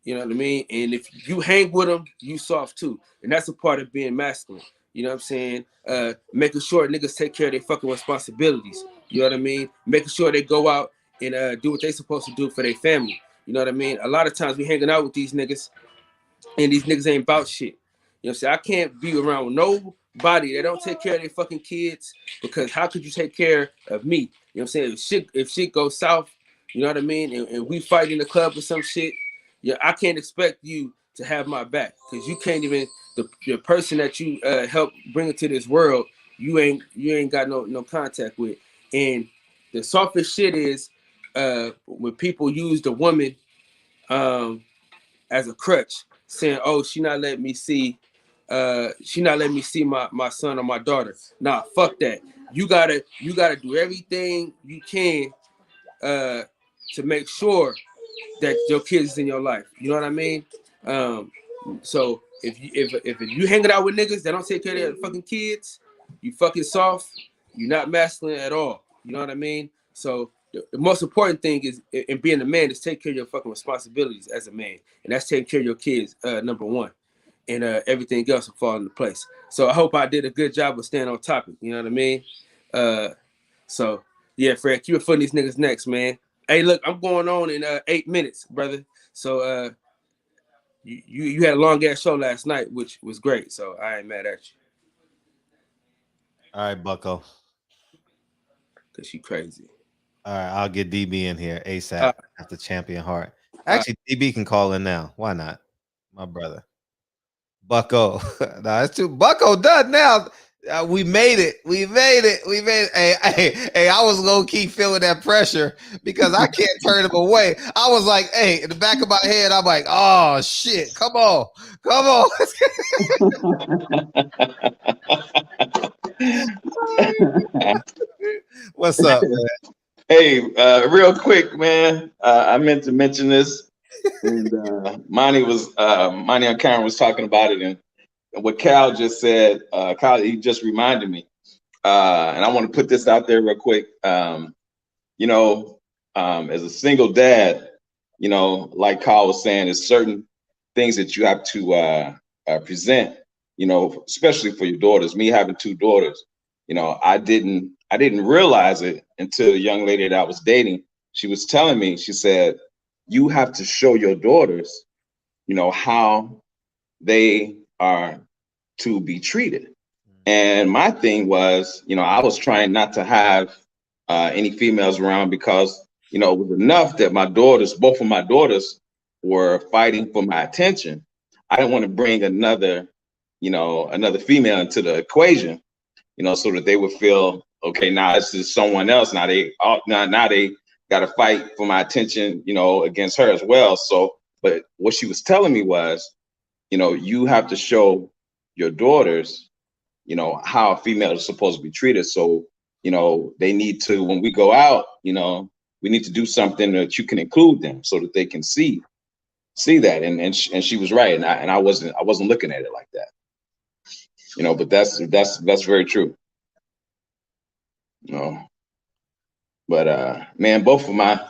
You know what I mean? And if you hang with them, you soft too. And that's a part of being masculine. You know what I'm saying? Making sure niggas take care of their fucking responsibilities. You know what I mean? Making sure they go out and do what they supposed to do for their family. You know what I mean? A lot of times we hanging out with these niggas and these niggas ain't about shit. You know what I'm saying? I can't be around with nobody that don't take care of their fucking kids, because how could you take care of me? You know what I'm saying? If shit goes south, you know what I mean? And we fight in the club or some shit, yeah, I can't expect you to have my back, because you can't even, the person that you help bring into this world, you ain't got no contact with. And the softest shit is when people use the woman as a crutch, saying, "Oh, she not letting me see my son or my daughter." Nah, fuck that. You gotta do everything you can to make sure that your kids is in your life. You know what I mean? So if you hanging out with niggas that don't take care of their fucking kids, you fucking soft. You're not masculine at all. You know what I mean? So the most important thing is in being a man is take care of your fucking responsibilities as a man, and that's taking care of your kids, number one, and everything else will fall into place. So I hope I did a good job of staying on topic. You know what I mean? So yeah, Fred, keep it for these niggas next, man. Hey, look, I'm going on in 8 minutes, brother. So you had a long ass show last night, which was great. So I ain't mad at you. All right, Bucko. Cause she crazy. All right, I'll get DB in here ASAP after Champion Heart. Actually, DB can call in now. Why not? My brother. Bucko. Nah, it's too Bucko done now. We made it. We made it. Hey, I was low key feeling that pressure because I can't turn him away. I was like, hey, in the back of my head, I'm like, oh shit, come on. What's up, man? Hey, real quick, man. I meant to mention this, and Monty on camera was talking about it, and what Cal just said. Cal, he just reminded me, and I want to put this out there real quick. You know, as a single dad, you know, like Kyle was saying, there's certain things that you have to present. You know, especially for your daughters. Me having two daughters, you know, I didn't realize it until the young lady that I was dating, she was telling me, she said, you have to show your daughters, you know, how they are to be treated. And my thing was, you know, I was trying not to have any females around because, you know, it was enough that both of my daughters were fighting for my attention. I didn't want to bring another female into the equation, you know, so that they would feel, okay, now this is someone else. Now they got to fight for my attention, you know, against her as well. So, but what she was telling me was, you know, you have to show your daughters, you know, how a female is supposed to be treated. So, you know, they need to, when we go out, you know, we need to do something that you can include them so that they can see that. And she was right. And I wasn't looking at it like that. You know, but that's very true. You know, but man, both of my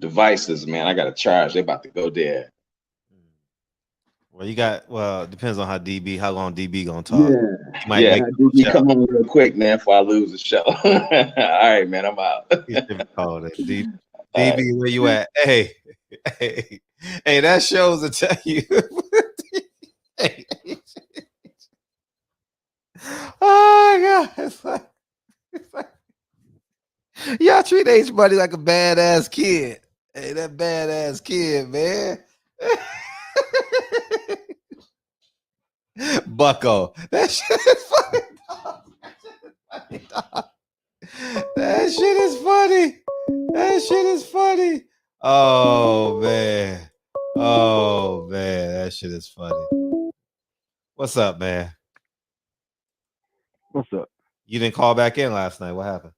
devices, man, I got to charge. They're about to go dead. Well, it depends on how long DB gonna talk. Yeah, DB, come on real quick, man, before I lose the show. All right, man, I'm out. DB, where you at? Hey, that shows to tell you. Hey. Oh my God, it's like y'all treat H Buddy like a badass kid. Hey, that badass kid, man. Bucko, that shit is funny, dog. That shit is funny. Oh man. Oh man, that shit is funny. What's up, man? What's up? You didn't call back in last night. What happened?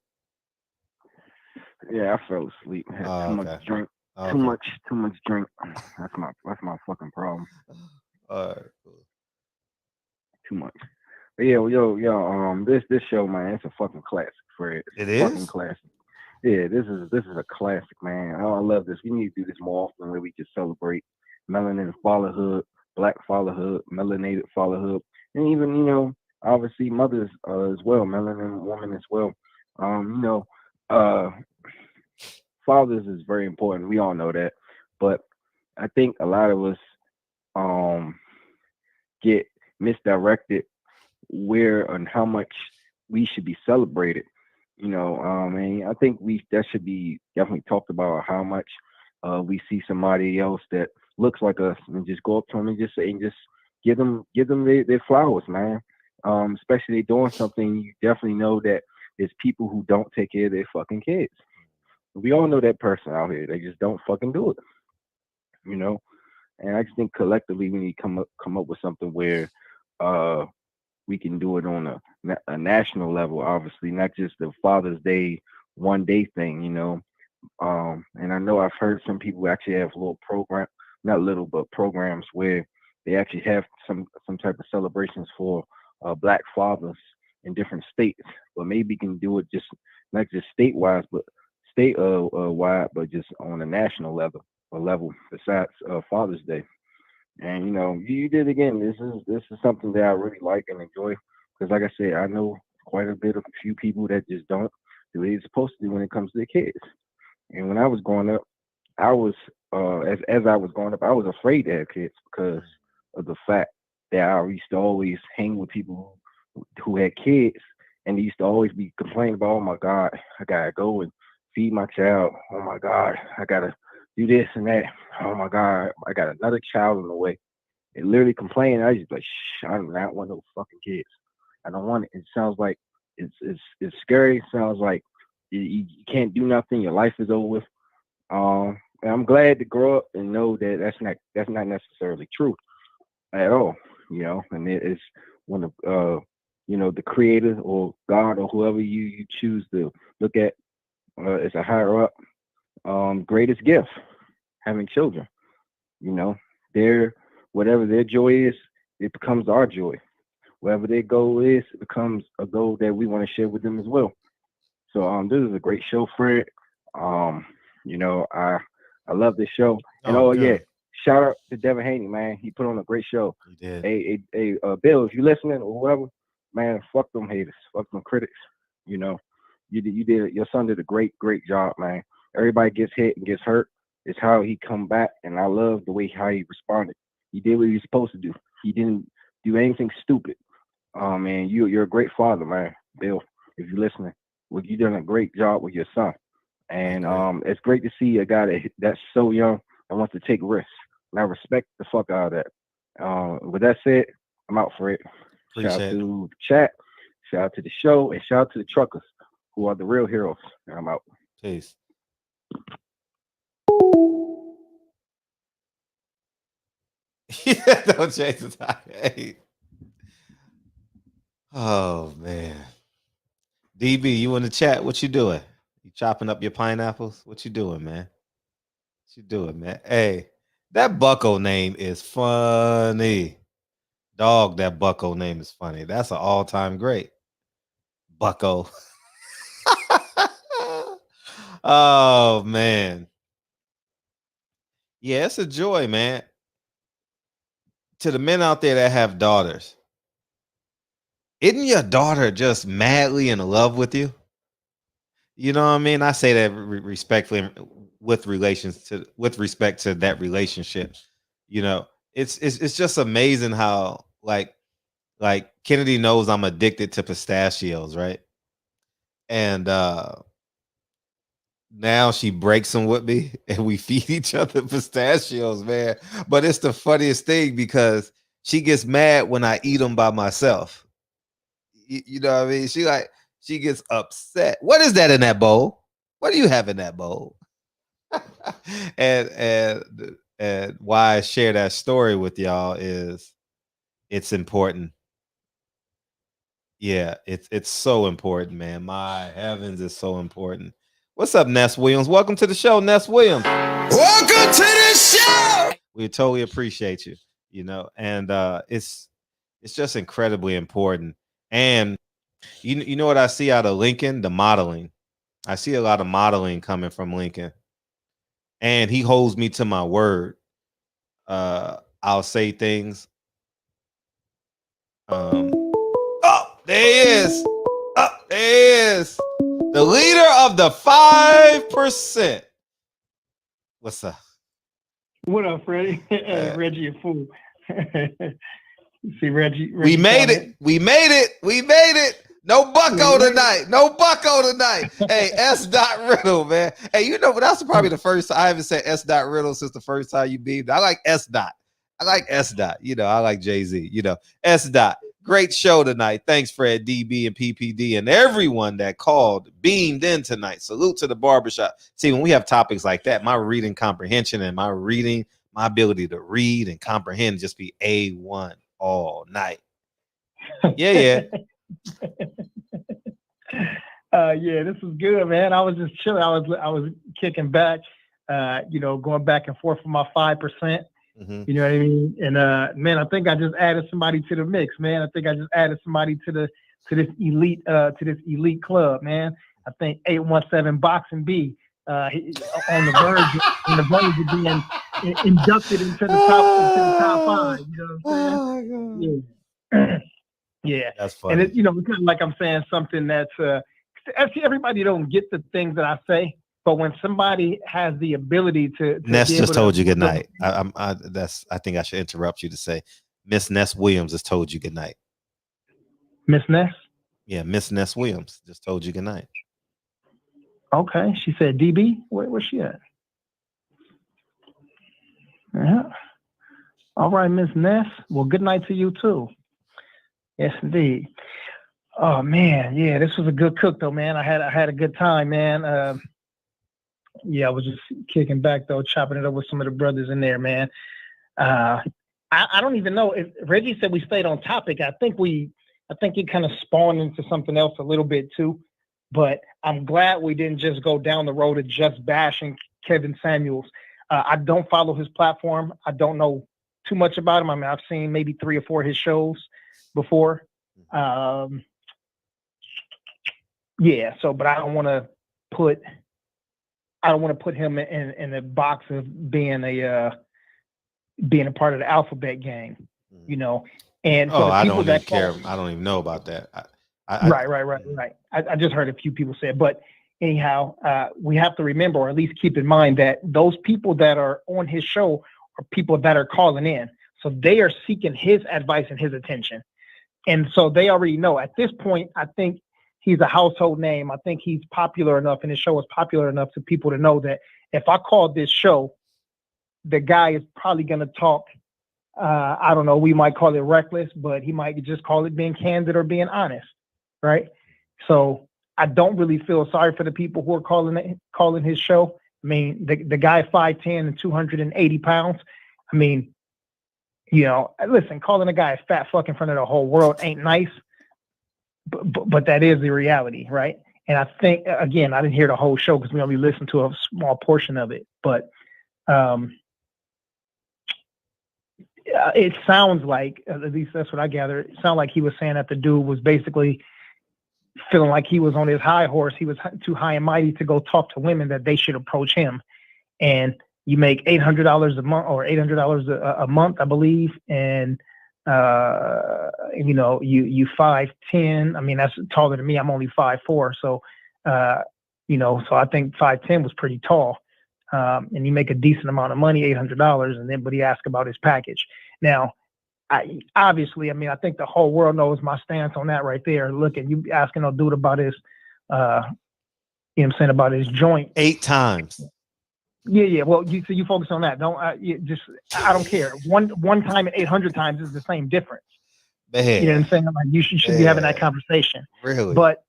Yeah, I fell asleep. Had too much drink. Too much drink. That's my fucking problem. All right, cool. Too much. But yeah, yo, this show, man, it's a fucking classic, Fred. It Fucking is? classic. Yeah, this is a classic, man. Oh, I love this. We need to do this more often where we can celebrate melanin fatherhood, black fatherhood, melanated fatherhood, and even, obviously mothers as well, melanin women as well. Fathers is very important. We all know that. But I think a lot of us get misdirected where and how much we should be celebrated. And I think that should be definitely talked about how much we see somebody else that looks like us and just go up to them and just give them their flowers, man. Especially they doing something, you definitely know that there's people who don't take care of their fucking kids. We all know that person out here. They just don't fucking do it. And I just think collectively we need to come up with something where we can do it on a national level, obviously, not just the Father's Day one day thing, and I know I've heard some people actually have little program, not little, but programs where they actually have some type of celebrations for black fathers in different states. But maybe we can do it just not just statewide, but wide, but just on a national level besides Father's Day. And you did again. This is something that I really like and enjoy because, like I said, I know quite a few people that just don't do what they're supposed to do when it comes to their kids. And when I was growing up, I was as I was growing up, I was afraid to have kids because of the fact that I used to always hang with people who had kids, and they used to always be complaining about, oh my God, I gotta go and feed my child. Oh my God, I gotta do this and that. Oh my God, I got another child in the way. And literally complaining. I just like, shh, I do not want no fucking kids. I don't want it. It sounds like it's scary. It sounds like you can't do nothing. Your life is over with. And I'm glad to grow up and know that that's not necessarily true at all. And it is one of the creator or God or whoever you choose to look at as a higher up, greatest gift, having children. Their whatever their joy is, it becomes our joy. Wherever their goal is, it becomes a goal that we want to share with them as well. So this is a great show, Fred. I love this show. And yeah, shout out to Devin Haney, man. He put on a great show. He did. Hey, Bill, if you listening or whatever, man, fuck them haters, fuck them critics. You did your son did a great job, man. Everybody gets hit and gets hurt. It's how he come back, and I love the way how he responded. He did what he was supposed to do. He didn't do anything stupid. Man, you're a great father, man. Bill, if you're listening, well, you done a great job with your son. And it's great to see a guy that's so young and wants to take risks. And I respect the fuck out of that. With that said, I'm out for it. Shout out to the chat, shout out to the show, and shout out to the truckers who are the real heroes. And I'm out. Peace. Yeah, don't change the topic. Oh man. DB, you in the chat? What you doing? You chopping up your pineapples? What you doing, man? What you doing, man? Hey, that Bucko name is funny. Dog, that Bucko name is funny. That's an all-time great. Bucko. Oh man. Yeah, it's a joy, man. To the men out there that have daughters, isn't your daughter just madly in love with you? You know what I mean? I say that respectfully with respect to that relationship. It's just amazing how like Kennedy knows I'm addicted to pistachios, right? And now she breaks them with me and we feed each other pistachios, man. But it's the funniest thing because she gets mad when I eat them by myself. You know what I mean? She gets upset. What is that in that bowl? What do you have in that bowl? and why I share that story with y'all is it's important. Yeah, it's so important, man. My heavens, it's so important. What's up, Ness Williams? Welcome to the show, Ness Williams. Welcome to the show. We totally appreciate you, and it's just incredibly important. And you know what I see out of Lincoln? The modeling. I see a lot of modeling coming from Lincoln. And he holds me to my word. I'll say things. Oh, there he is. Oh, there he is. The leader of the 5%. What's up? What up, Freddie? Reggie, a fool. See, Reggie. We made it. We made it. We made it. No bucko tonight. No bucko tonight. Hey, S. Riddle, man. Hey, but that's probably the first time I haven't said S. Riddle since the first time you beamed. I like S. I like S. I like Jay-Z. S. Great show tonight. Thanks, Fred, DB, and PPD, and everyone that called, beamed in tonight. Salute to the barbershop. See, when we have topics like that, my reading comprehension and my ability to read and comprehend just be A1 all night. Yeah. Yeah, this was good, man. I was just chilling. I was kicking back, going back and forth for my 5%. You know what I mean? And man, I think I just added somebody to the mix, man. I think I just added somebody to this elite club, man. I think 817 Boxing B on the verge of being inducted into the top 5. You know what I'm saying? Yeah. Yeah, that's funny. And it's kind of like I'm saying something that's actually everybody don't get the things that I say, but when somebody has the ability to Ness just told you good night. I think I should interrupt you to say Miss Ness Williams has told you good night. Miss Ness? Yeah, Miss Ness Williams just told you good night. Okay, she said DB. Where's she at? Yeah. All right, Miss Ness. Well, good night to you too. Yes, indeed. Oh man, yeah, this was a good cook though, man. I had a good time, man. Yeah, I was just kicking back though, chopping it up with some of the brothers in there, man. I don't even know if Reggie said we stayed on topic. I think it kind of spawned into something else a little bit too. But I'm glad we didn't just go down the road of just bashing Kevin Samuels. I don't follow his platform. I don't know too much about him. I mean, I've seen maybe 3 or 4 of his shows before. Yeah, so but I don't want to put him in a box of being a part of the alphabet gang, And I don't even care. I don't even know about that. Right. I just heard a few people say it, but anyhow, we have to remember, or at least keep in mind, that those people that are on his show are people that are calling in. So they are seeking his advice and his attention. And so they already know at this point, I think he's a household name. I think he's popular enough and his show is popular enough to people to know that if I call this show, the guy is probably going to talk. I don't know. We might call it reckless, but he might just call it being candid or being honest. Right. So I don't really feel sorry for the people who are calling his show. I mean, the guy 5'10" and 280 pounds. I mean, listen, calling a guy a fat fuck in front of the whole world ain't nice, but that is the reality, right? And I think, again, I didn't hear the whole show because we only listened to a small portion of it, but it sounds like, at least that's what I gather, it sounded like he was saying that the dude was basically feeling like he was on his high horse. He was too high and mighty to go talk to women, that they should approach him. And you make $800 a month or $800 a month, I believe. And, you 5'10". I mean, that's taller than me. I'm only 5'4". So, so I think 5'10" was pretty tall. And you make a decent amount of money, $800. But he asked about his package. Now, I think the whole world knows my stance on that right there. Look, and you asking a dude about his, about his joint 8 times. Yeah. Well, you focus on that. Don't I don't care. One time and 800 times is the same difference. Man. You know what I'm saying? Like you should be having that conversation. Really? But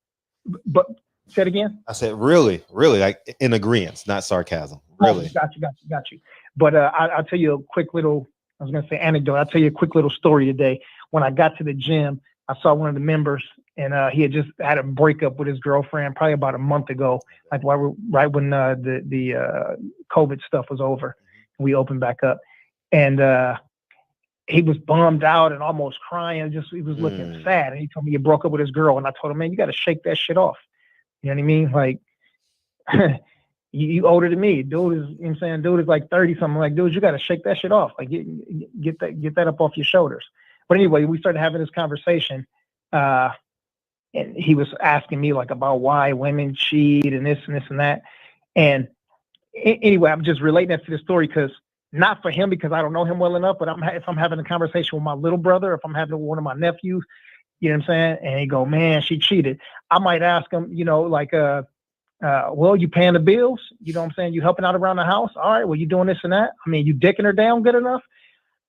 Say it again. I said, really, like in agreement, not sarcasm. Really. Oh, got you. But I'll tell you a quick little, I was going to say anecdote. I'll tell you a quick little story today. When I got to the gym, I saw one of the members, and he had just had a breakup with his girlfriend probably about a month ago, like right when the COVID stuff was over. We opened back up. And he was bummed out and almost crying. He was looking sad. And he told me he broke up with his girl. And I told him, man, you got to shake that shit off. You know what I mean? Like, you older than me. Dude is, you know what I'm saying? Dude is like 30 something. Like, dude, you got to shake that shit off. Like, get that up off your shoulders. But anyway, we started having this conversation. And he was asking me like about why women cheat and this and this and that. And anyway, I'm just relating that to the story because not for him, because I don't know him well enough, but if I'm having a conversation with my little brother, if I'm having it with one of my nephews, you know what I'm saying? And he go, man, she cheated. I might ask him, you know, like, well, you paying the bills? You know what I'm saying? You helping out around the house? All right, well, you doing this and that? I mean, you dicking her down good enough?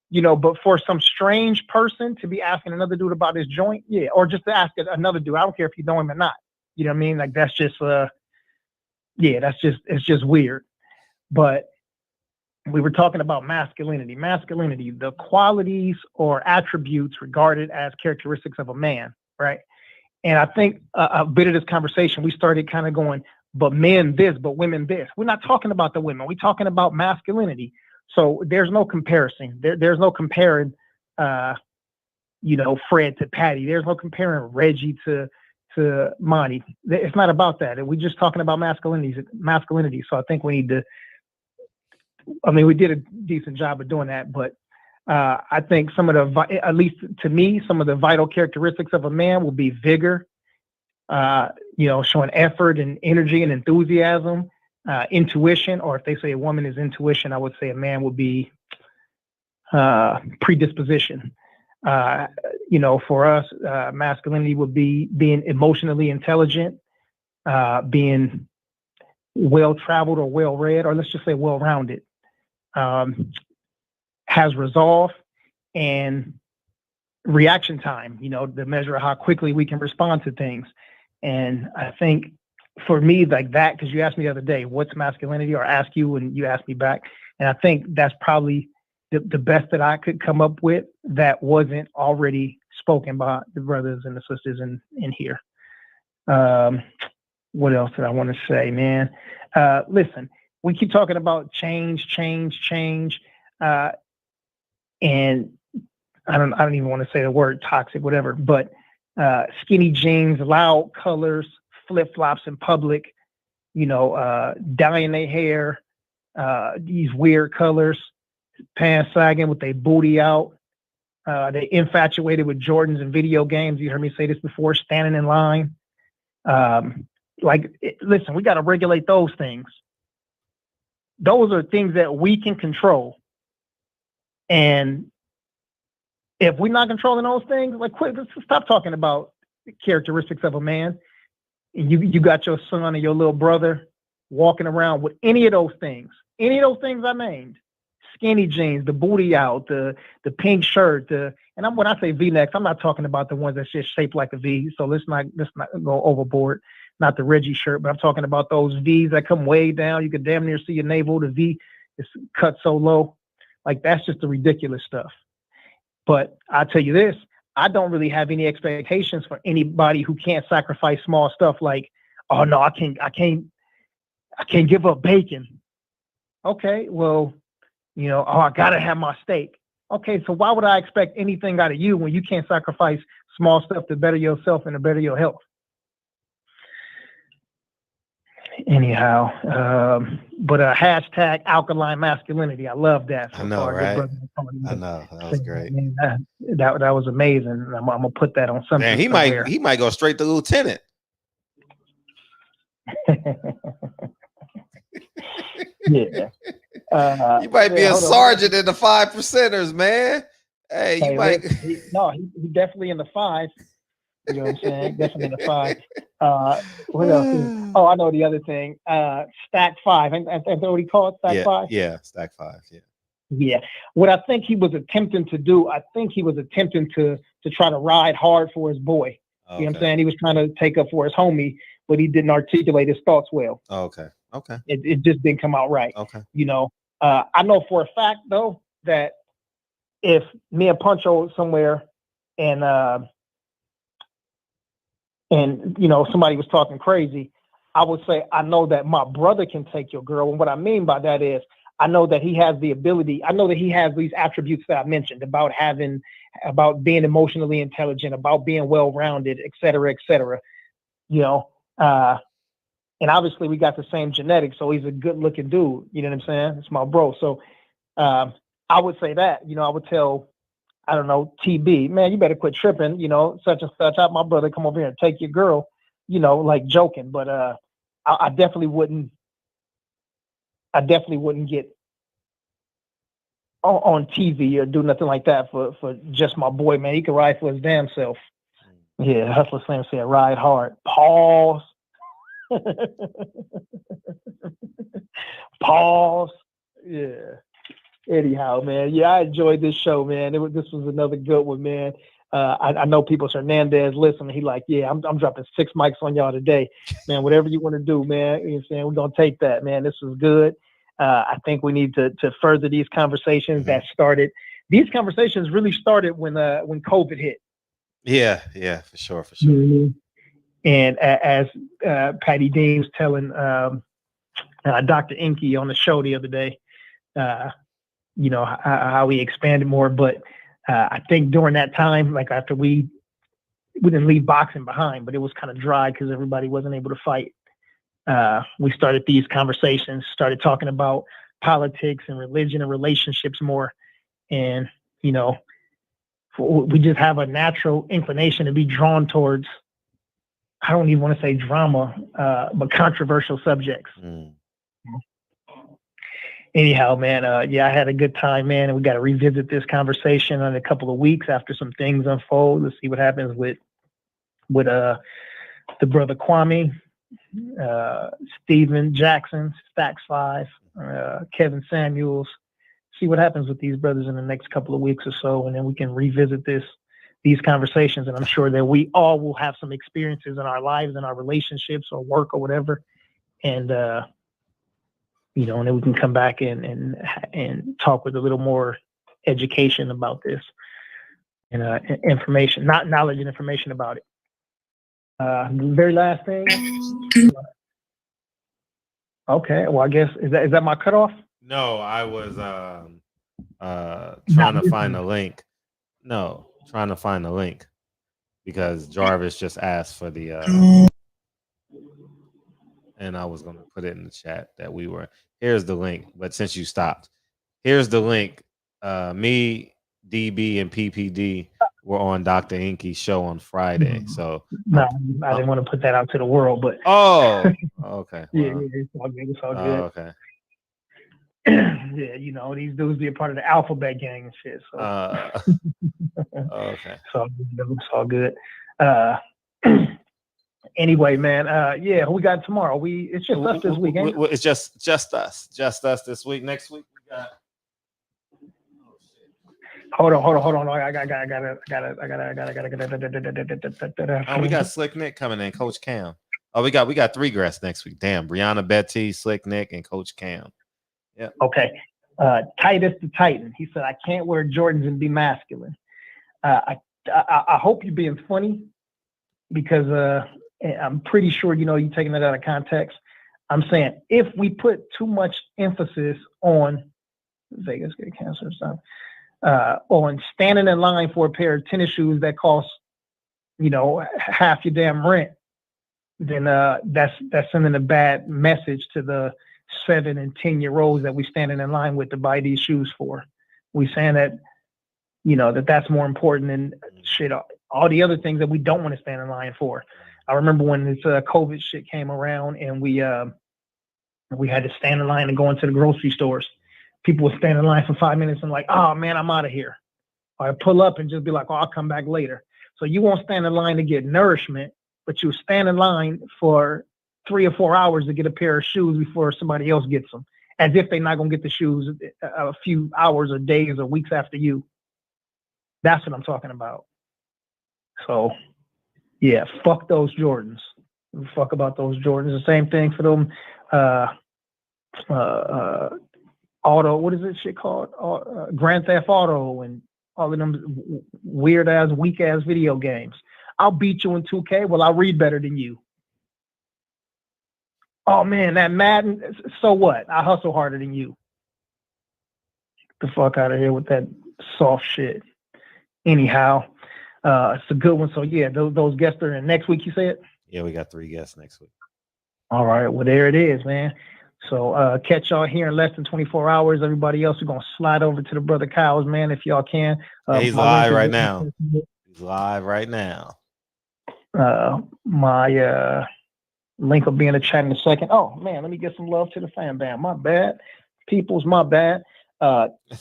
You know, but for some strange person to be asking another dude about his joint, yeah, or just to ask another dude, I don't care if you know him or not. You know what I mean? Like, that's just, it's just weird. But we were talking about masculinity. Masculinity, the qualities or attributes regarded as characteristics of a man, right? And I think a bit of this conversation, we started kind of going, but men this, but women this. We're not talking about the women. We're talking about masculinity. So there's no comparison. There's no comparing, you know, Fred to Patty. There's no comparing Reggie to Monty. It's not about that. We're just talking about masculinity. So I think we need to, I mean, we did a decent job of doing that, but I think some of the, at least to me, some of the vital characteristics of a man will be vigor, you know, showing effort and energy and enthusiasm, intuition, or if they say a woman is intuition, I would say a man would be predisposition. You know, for us, masculinity would be being emotionally intelligent, being well-traveled or well-read, or let's just say well-rounded, has resolve and reaction time, you know, the measure of how quickly we can respond to things. And I think for me, like that, because you asked me the other day, what's masculinity, or ask you and you asked me back. And I think that's probably the best that I could come up with that wasn't already spoken by the brothers and the sisters in here. What else did I want to say, man? Listen, we keep talking about change. And I don't even want to say the word toxic, whatever, but skinny jeans, loud colors, flip-flops in public, you know, dyeing their hair, these weird colors, pants sagging with their booty out. They infatuated with Jordans and video games. You heard me say this before, standing in line. Listen, we got to regulate those things. Those are things that we can control. And if we're not controlling those things, like, quit, stop talking about the characteristics of a man. You got your son and your little brother walking around with any of those things I named, skinny jeans, the booty out, the pink shirt, and when I say V-necks, I'm not talking about the ones that's just shaped like a V. So let's not go overboard. Not the Reggie shirt, but I'm talking about those V's that come way down. You could damn near see your navel. The V is cut so low. Like, that's just the ridiculous stuff. But I'll tell you this, I don't really have any expectations for anybody who can't sacrifice small stuff like, oh no, I can't give up bacon. Okay, well, you know, oh, I gotta have my steak. Okay, so why would I expect anything out of you when you can't sacrifice small stuff to better yourself and to better your health? Anyhow, but hashtag alkaline masculinity. I love that. So I know, far. right? I know, that was great. That was amazing. I'm gonna put that on something. Man, he might go straight to lieutenant. Yeah. You might be a sergeant in the 5%ers, man. Hey, you might. He's definitely in the 5. You know what I'm saying? Definitely in the 5. What else? Oh, I know the other thing. Stack 5. Is that what he called it? Stack 5? Yeah, Stack 5. Yeah. Yeah. What I think he was attempting to do, to try to ride hard for his boy. Okay. You know what I'm saying? He was trying to take up for his homie, but he didn't articulate his thoughts well. Oh, okay. Okay. It just didn't come out right. Okay. You know, I know for a fact though that if me and Puncho somewhere and you know somebody was talking crazy, I would say I know that my brother can take your girl, and what I mean by that is I know that he has the ability. I know that he has these attributes that I mentioned about being emotionally intelligent, about being well-rounded, et cetera, et cetera. You know, and obviously we got the same genetics, so he's a good-looking dude. You know what I'm saying? It's my bro. So I would say that. You know, I would tell, I don't know, TB, man, you better quit tripping. You know, such and such. My brother come over here and take your girl. You know, like joking, but I definitely wouldn't. I definitely wouldn't get on TV or do nothing like that for just my boy, man. He can ride for his damn self. Yeah, Hustler Slam said, ride hard. Pause. Pause. Yeah. Anyhow, man. Yeah, I enjoyed this show, man. This was another good one, man. I know Peoples Hernandez listening. He like, yeah, I'm dropping 6 mics on y'all today, man. Whatever you want to do, man. You know what I'm saying? We're gonna take that, man. This was good. I think we need to further these conversations that started. These conversations really started when COVID hit. Yeah, for sure. Mm-hmm. And as Patty Dean was telling Dr. Inky on the show the other day, you know, how we expanded more, but I think during that time, like after we didn't leave boxing behind, but it was kind of dry because everybody wasn't able to fight. We started these conversations, started talking about politics and religion and relationships more. And, you know, we just have a natural inclination to be drawn towards, I don't even want to say drama, but controversial subjects. Anyhow, man, yeah, I had a good time, man, and we got to revisit this conversation in a couple of weeks after some things unfold. Let's see what happens with the brother Kwame, Steven Jackson, 1Stak5, Kevin Samuels. See what happens with these brothers in the next couple of weeks or so, and then we can revisit these conversations. And I'm sure that we all will have some experiences in our lives and our relationships or work or whatever, and you know, and then we can come back and talk with a little more education about this and information, not knowledge and information about it. The very last thing. Okay, well, I guess is that my cutoff? No, I was trying to find a link. No, trying to find a link because Jarvis just asked for the and I was gonna put it in the chat that we were. Here's the link, but since you stopped, here's the link. Me, DB, and PPD were on Dr. Inky's show on Friday. So no, I didn't want to put that out to the world, but okay. Yeah, it's all good. It's all good. Okay. Yeah, you know, these dudes be a part of the alphabet gang and shit. So okay. So it's all good. Anyway, man, yeah, who we got tomorrow? It's just us this week, ain't it? It's just us this week. Next week we got. Hold on. I got. Oh, we got Slick Nick coming in, Coach Cam. Oh, we got 3 guests next week. Damn, Brianna Betty, Slick Nick, and Coach Cam. Yeah. Okay. Titus the Titan. He said, "I can't wear Jordans and be masculine." I hope you're being funny because I'm pretty sure you know you're taking that out of context. I'm saying if we put too much emphasis on Vegas get cancer or something. On standing in line for a pair of tennis shoes that cost, you know, half your damn rent, then that's sending a bad message to the 7 and 10-year-olds that we standing in line with to buy these shoes for. We saying that, you know, that's more important than shit, all the other things that we don't want to stand in line for. I remember when this COVID shit came around and we had to stand in line and go into the grocery stores. People would stand in line for 5 minutes and like, oh man, I'm out of here. Or I'd pull up and just be like, oh, I'll come back later. So you won't stand in line to get nourishment, but you stand in line for 3 or 4 hours to get a pair of shoes before somebody else gets them, as if they're not gonna get the shoes a few hours or days or weeks after you. That's what I'm talking about. So yeah, fuck those Jordans. Fuck about those Jordans. The same thing for them. Auto. What is this shit called? Grand Theft Auto and all of them weird ass, weak ass video games. I'll beat you in 2K. Well, I read better than you. Oh man, that Madden. So what? I hustle harder than you. Get the fuck out of here with that soft shit. Anyhow, it's a good one. So yeah, those guests are in next week. You said? Yeah, we got 3 guests next week. All right. Well, there it is, man. So catch y'all here in less than 24 hours. Everybody else, we're gonna slide over to the brother Kyle's, man, if y'all can. He's live right now. He's live right now. My link will be in the chat in a second. Oh man, let me get some love to the fan band. My bad. People's my bad.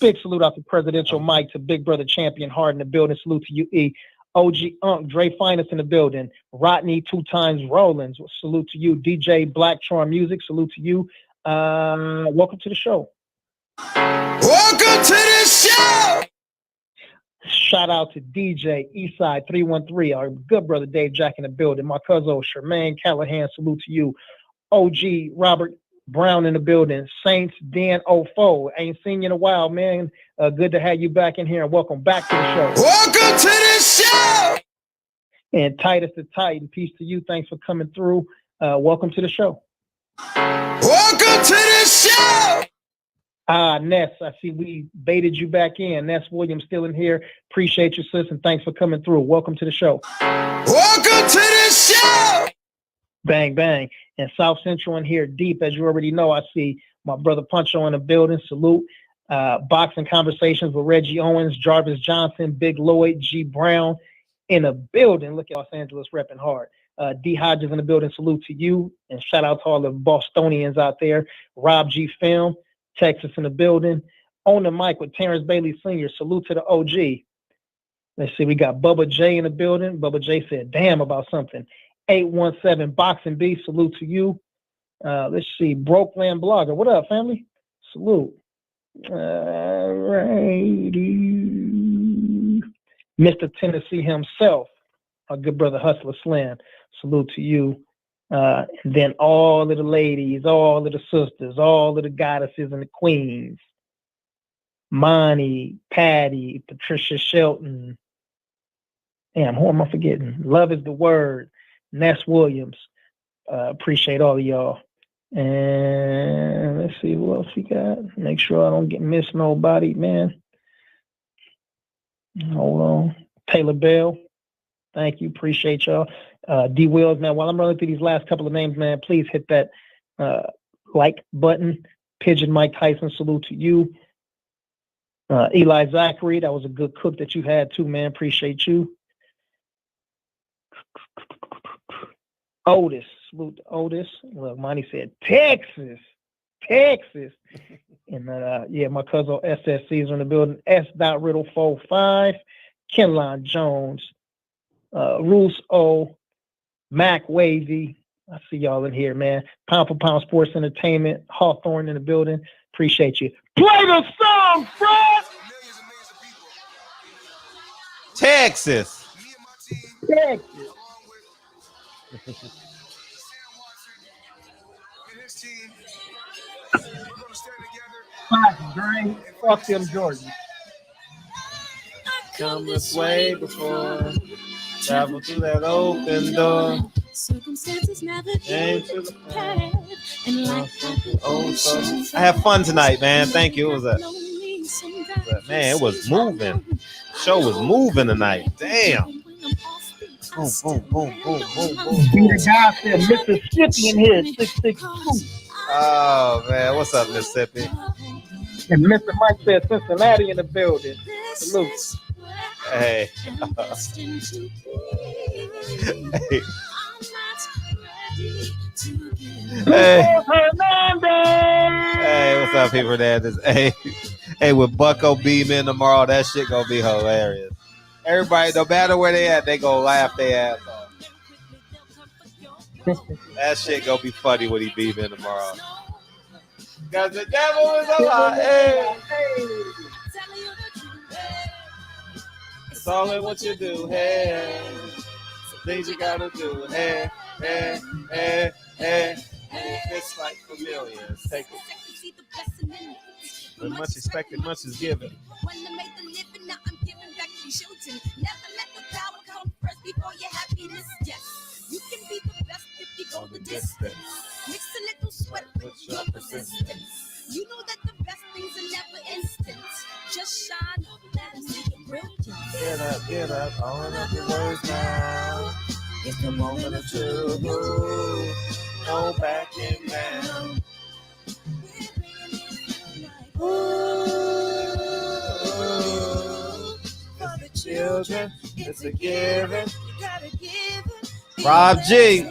Big salute out to Presidential Mike, to Big Brother Champion Hard in the building. Salute to you, E. OG Unk, Dre Finest in the building. Rodney 2 times Rollins. Salute to you. DJ Black Charm Music. Salute to you. Welcome to the show. Welcome to the show. Shout out to DJ Eastside 313, our good brother Dave Jack in the building. My cousin Shermaine Callahan, salute to you. OG Robert Brown in the building. Saints Dan Ofo, ain't seen you in a while, man. Good to have you back in here, and welcome back to the show. Welcome to the show. And Titus the Titan, peace to you. Thanks for coming through. Welcome to the show. Welcome to the show. Ness, I see we baited you back in. Ness Williams still in here. Appreciate you, sis, and thanks for coming through. Welcome to the show. Welcome to the show. Bang, bang. And South Central in here deep, as you already know. I see my brother Puncho in the building. Salute. Boxing Conversations with Reggie Owens, Jarvis Johnson, Big Lloyd, G Brown in the building. Look at Los Angeles repping hard. D Hodges in the building. Salute to you. And shout out to all the Bostonians out there. Rob G Film, Texas in the building. On the mic with Terrence Bailey Sr. Salute to the OG. Let's see, we got Bubba J in the building. Bubba J said, damn about something. 817 Boxing B, salute to you. Let's see, Brokeland Blogger. What up, family? Salute. Mr. Tennessee himself, our good brother Hustler Slim. Salute to you. And then all of the ladies, all of the sisters, all of the goddesses and the queens. Monty, Patty, Patricia Shelton. Damn, who am I forgetting? Love is the word. Ness Williams. Appreciate all of y'all. And let's see who else we got. Make sure I don't miss nobody, man. Hold on. Taylor Bell. Thank you. Appreciate y'all. D Wills, man, while I'm running through these last couple of names, man, please hit that like button. Pigeon Mike Tyson, salute to you. Eli Zachary, that was a good cook that you had too, man. Appreciate you. Otis, salute to Otis. Look, Monty said Texas. And yeah, my cousin SSC's in the building. S. Riddle 45, Kenlon Jones, Roos O, Mac Wavy. I see y'all in here, man. Pound for Pound Sports Entertainment, Hawthorne in the building. Appreciate you. Play the song, bro. Texas. Fuck them Jordan. Come this way before. Travel through that open door. Circumstances never came to the past. I had fun tonight, man. Thank you. It was man, it was moving. The show was moving tonight. Damn. Boom, boom, boom, boom, boom, boom. The guy said Mississippi in here, 662. Oh man, what's up, Mississippi? And Mr. Mike said Cincinnati in the building. Salute. Hey. Hey. Hey, what's up, people? Hey, with Bucko beam in tomorrow, that shit gonna be hilarious. Everybody, no matter where they at, they gonna laugh their ass off. That shit gonna be funny when he beam in tomorrow. Cause the devil is alive. Hey. It's all in what you do. Hey. Things you gotta do. Hey, hey, hey, hey. It's like familiar. Take it. When much expected, much is given. When I made the living, now I'm giving back to children. Never let the power come first before your happiness. Yes, you can be the best if you go the distance. Mix a little sweat with your persistence. You know that the best things are never instant. Just shine up, let them see your brilliance. Get up, own up your words now. It's the moment of truth. No backing down. For the children, it's a given. Rob G.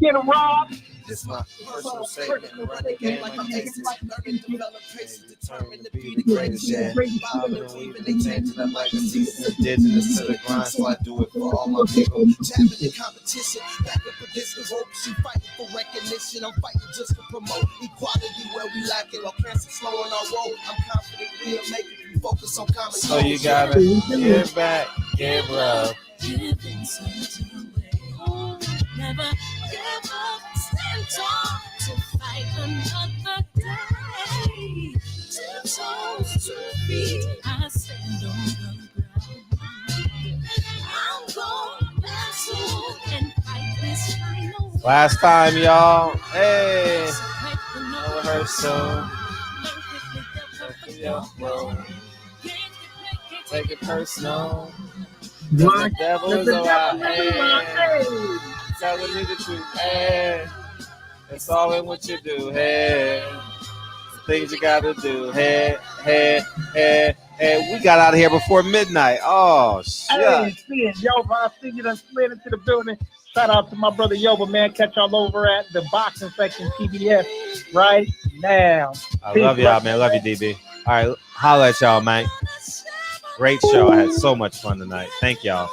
Get him, Rob. It's my personal statement. Running game like I'm aces. Learning, develop, traces, determined to be the greatest. Yeah. Bobbing and weaving, they changing up like a season. Indigenous to the grind, so I do it for all my people. Jabbing in competition, back up against the rope. She fighting for recognition. I'm fighting just to promote equality where we lack it. While cancer slowing our road, I'm confident we'll make it. We focus on common. So you gotta give back, give love. Never give up, stand tall to fight another day. 2 toes, 2 feet, I stand on the ground. I'm going battle and fight this final. Last time, y'all. Hey. No rehearsal. Take it personal. The devil is out. Hey. Telling me the truth. Hey. It's all in what you do. Hey. The things you gotta do. Hey, hey, hey, hey. We got out of here before midnight. Oh, shit. Hey, seeing Yoba, I see you done slid into the building. Shout out to my brother Yoba, man. Catch y'all over at the boxing section PBS right now. I love y'all, man. Love you, DB. All right, holla at y'all, man. Great show. I had so much fun tonight. Thank y'all.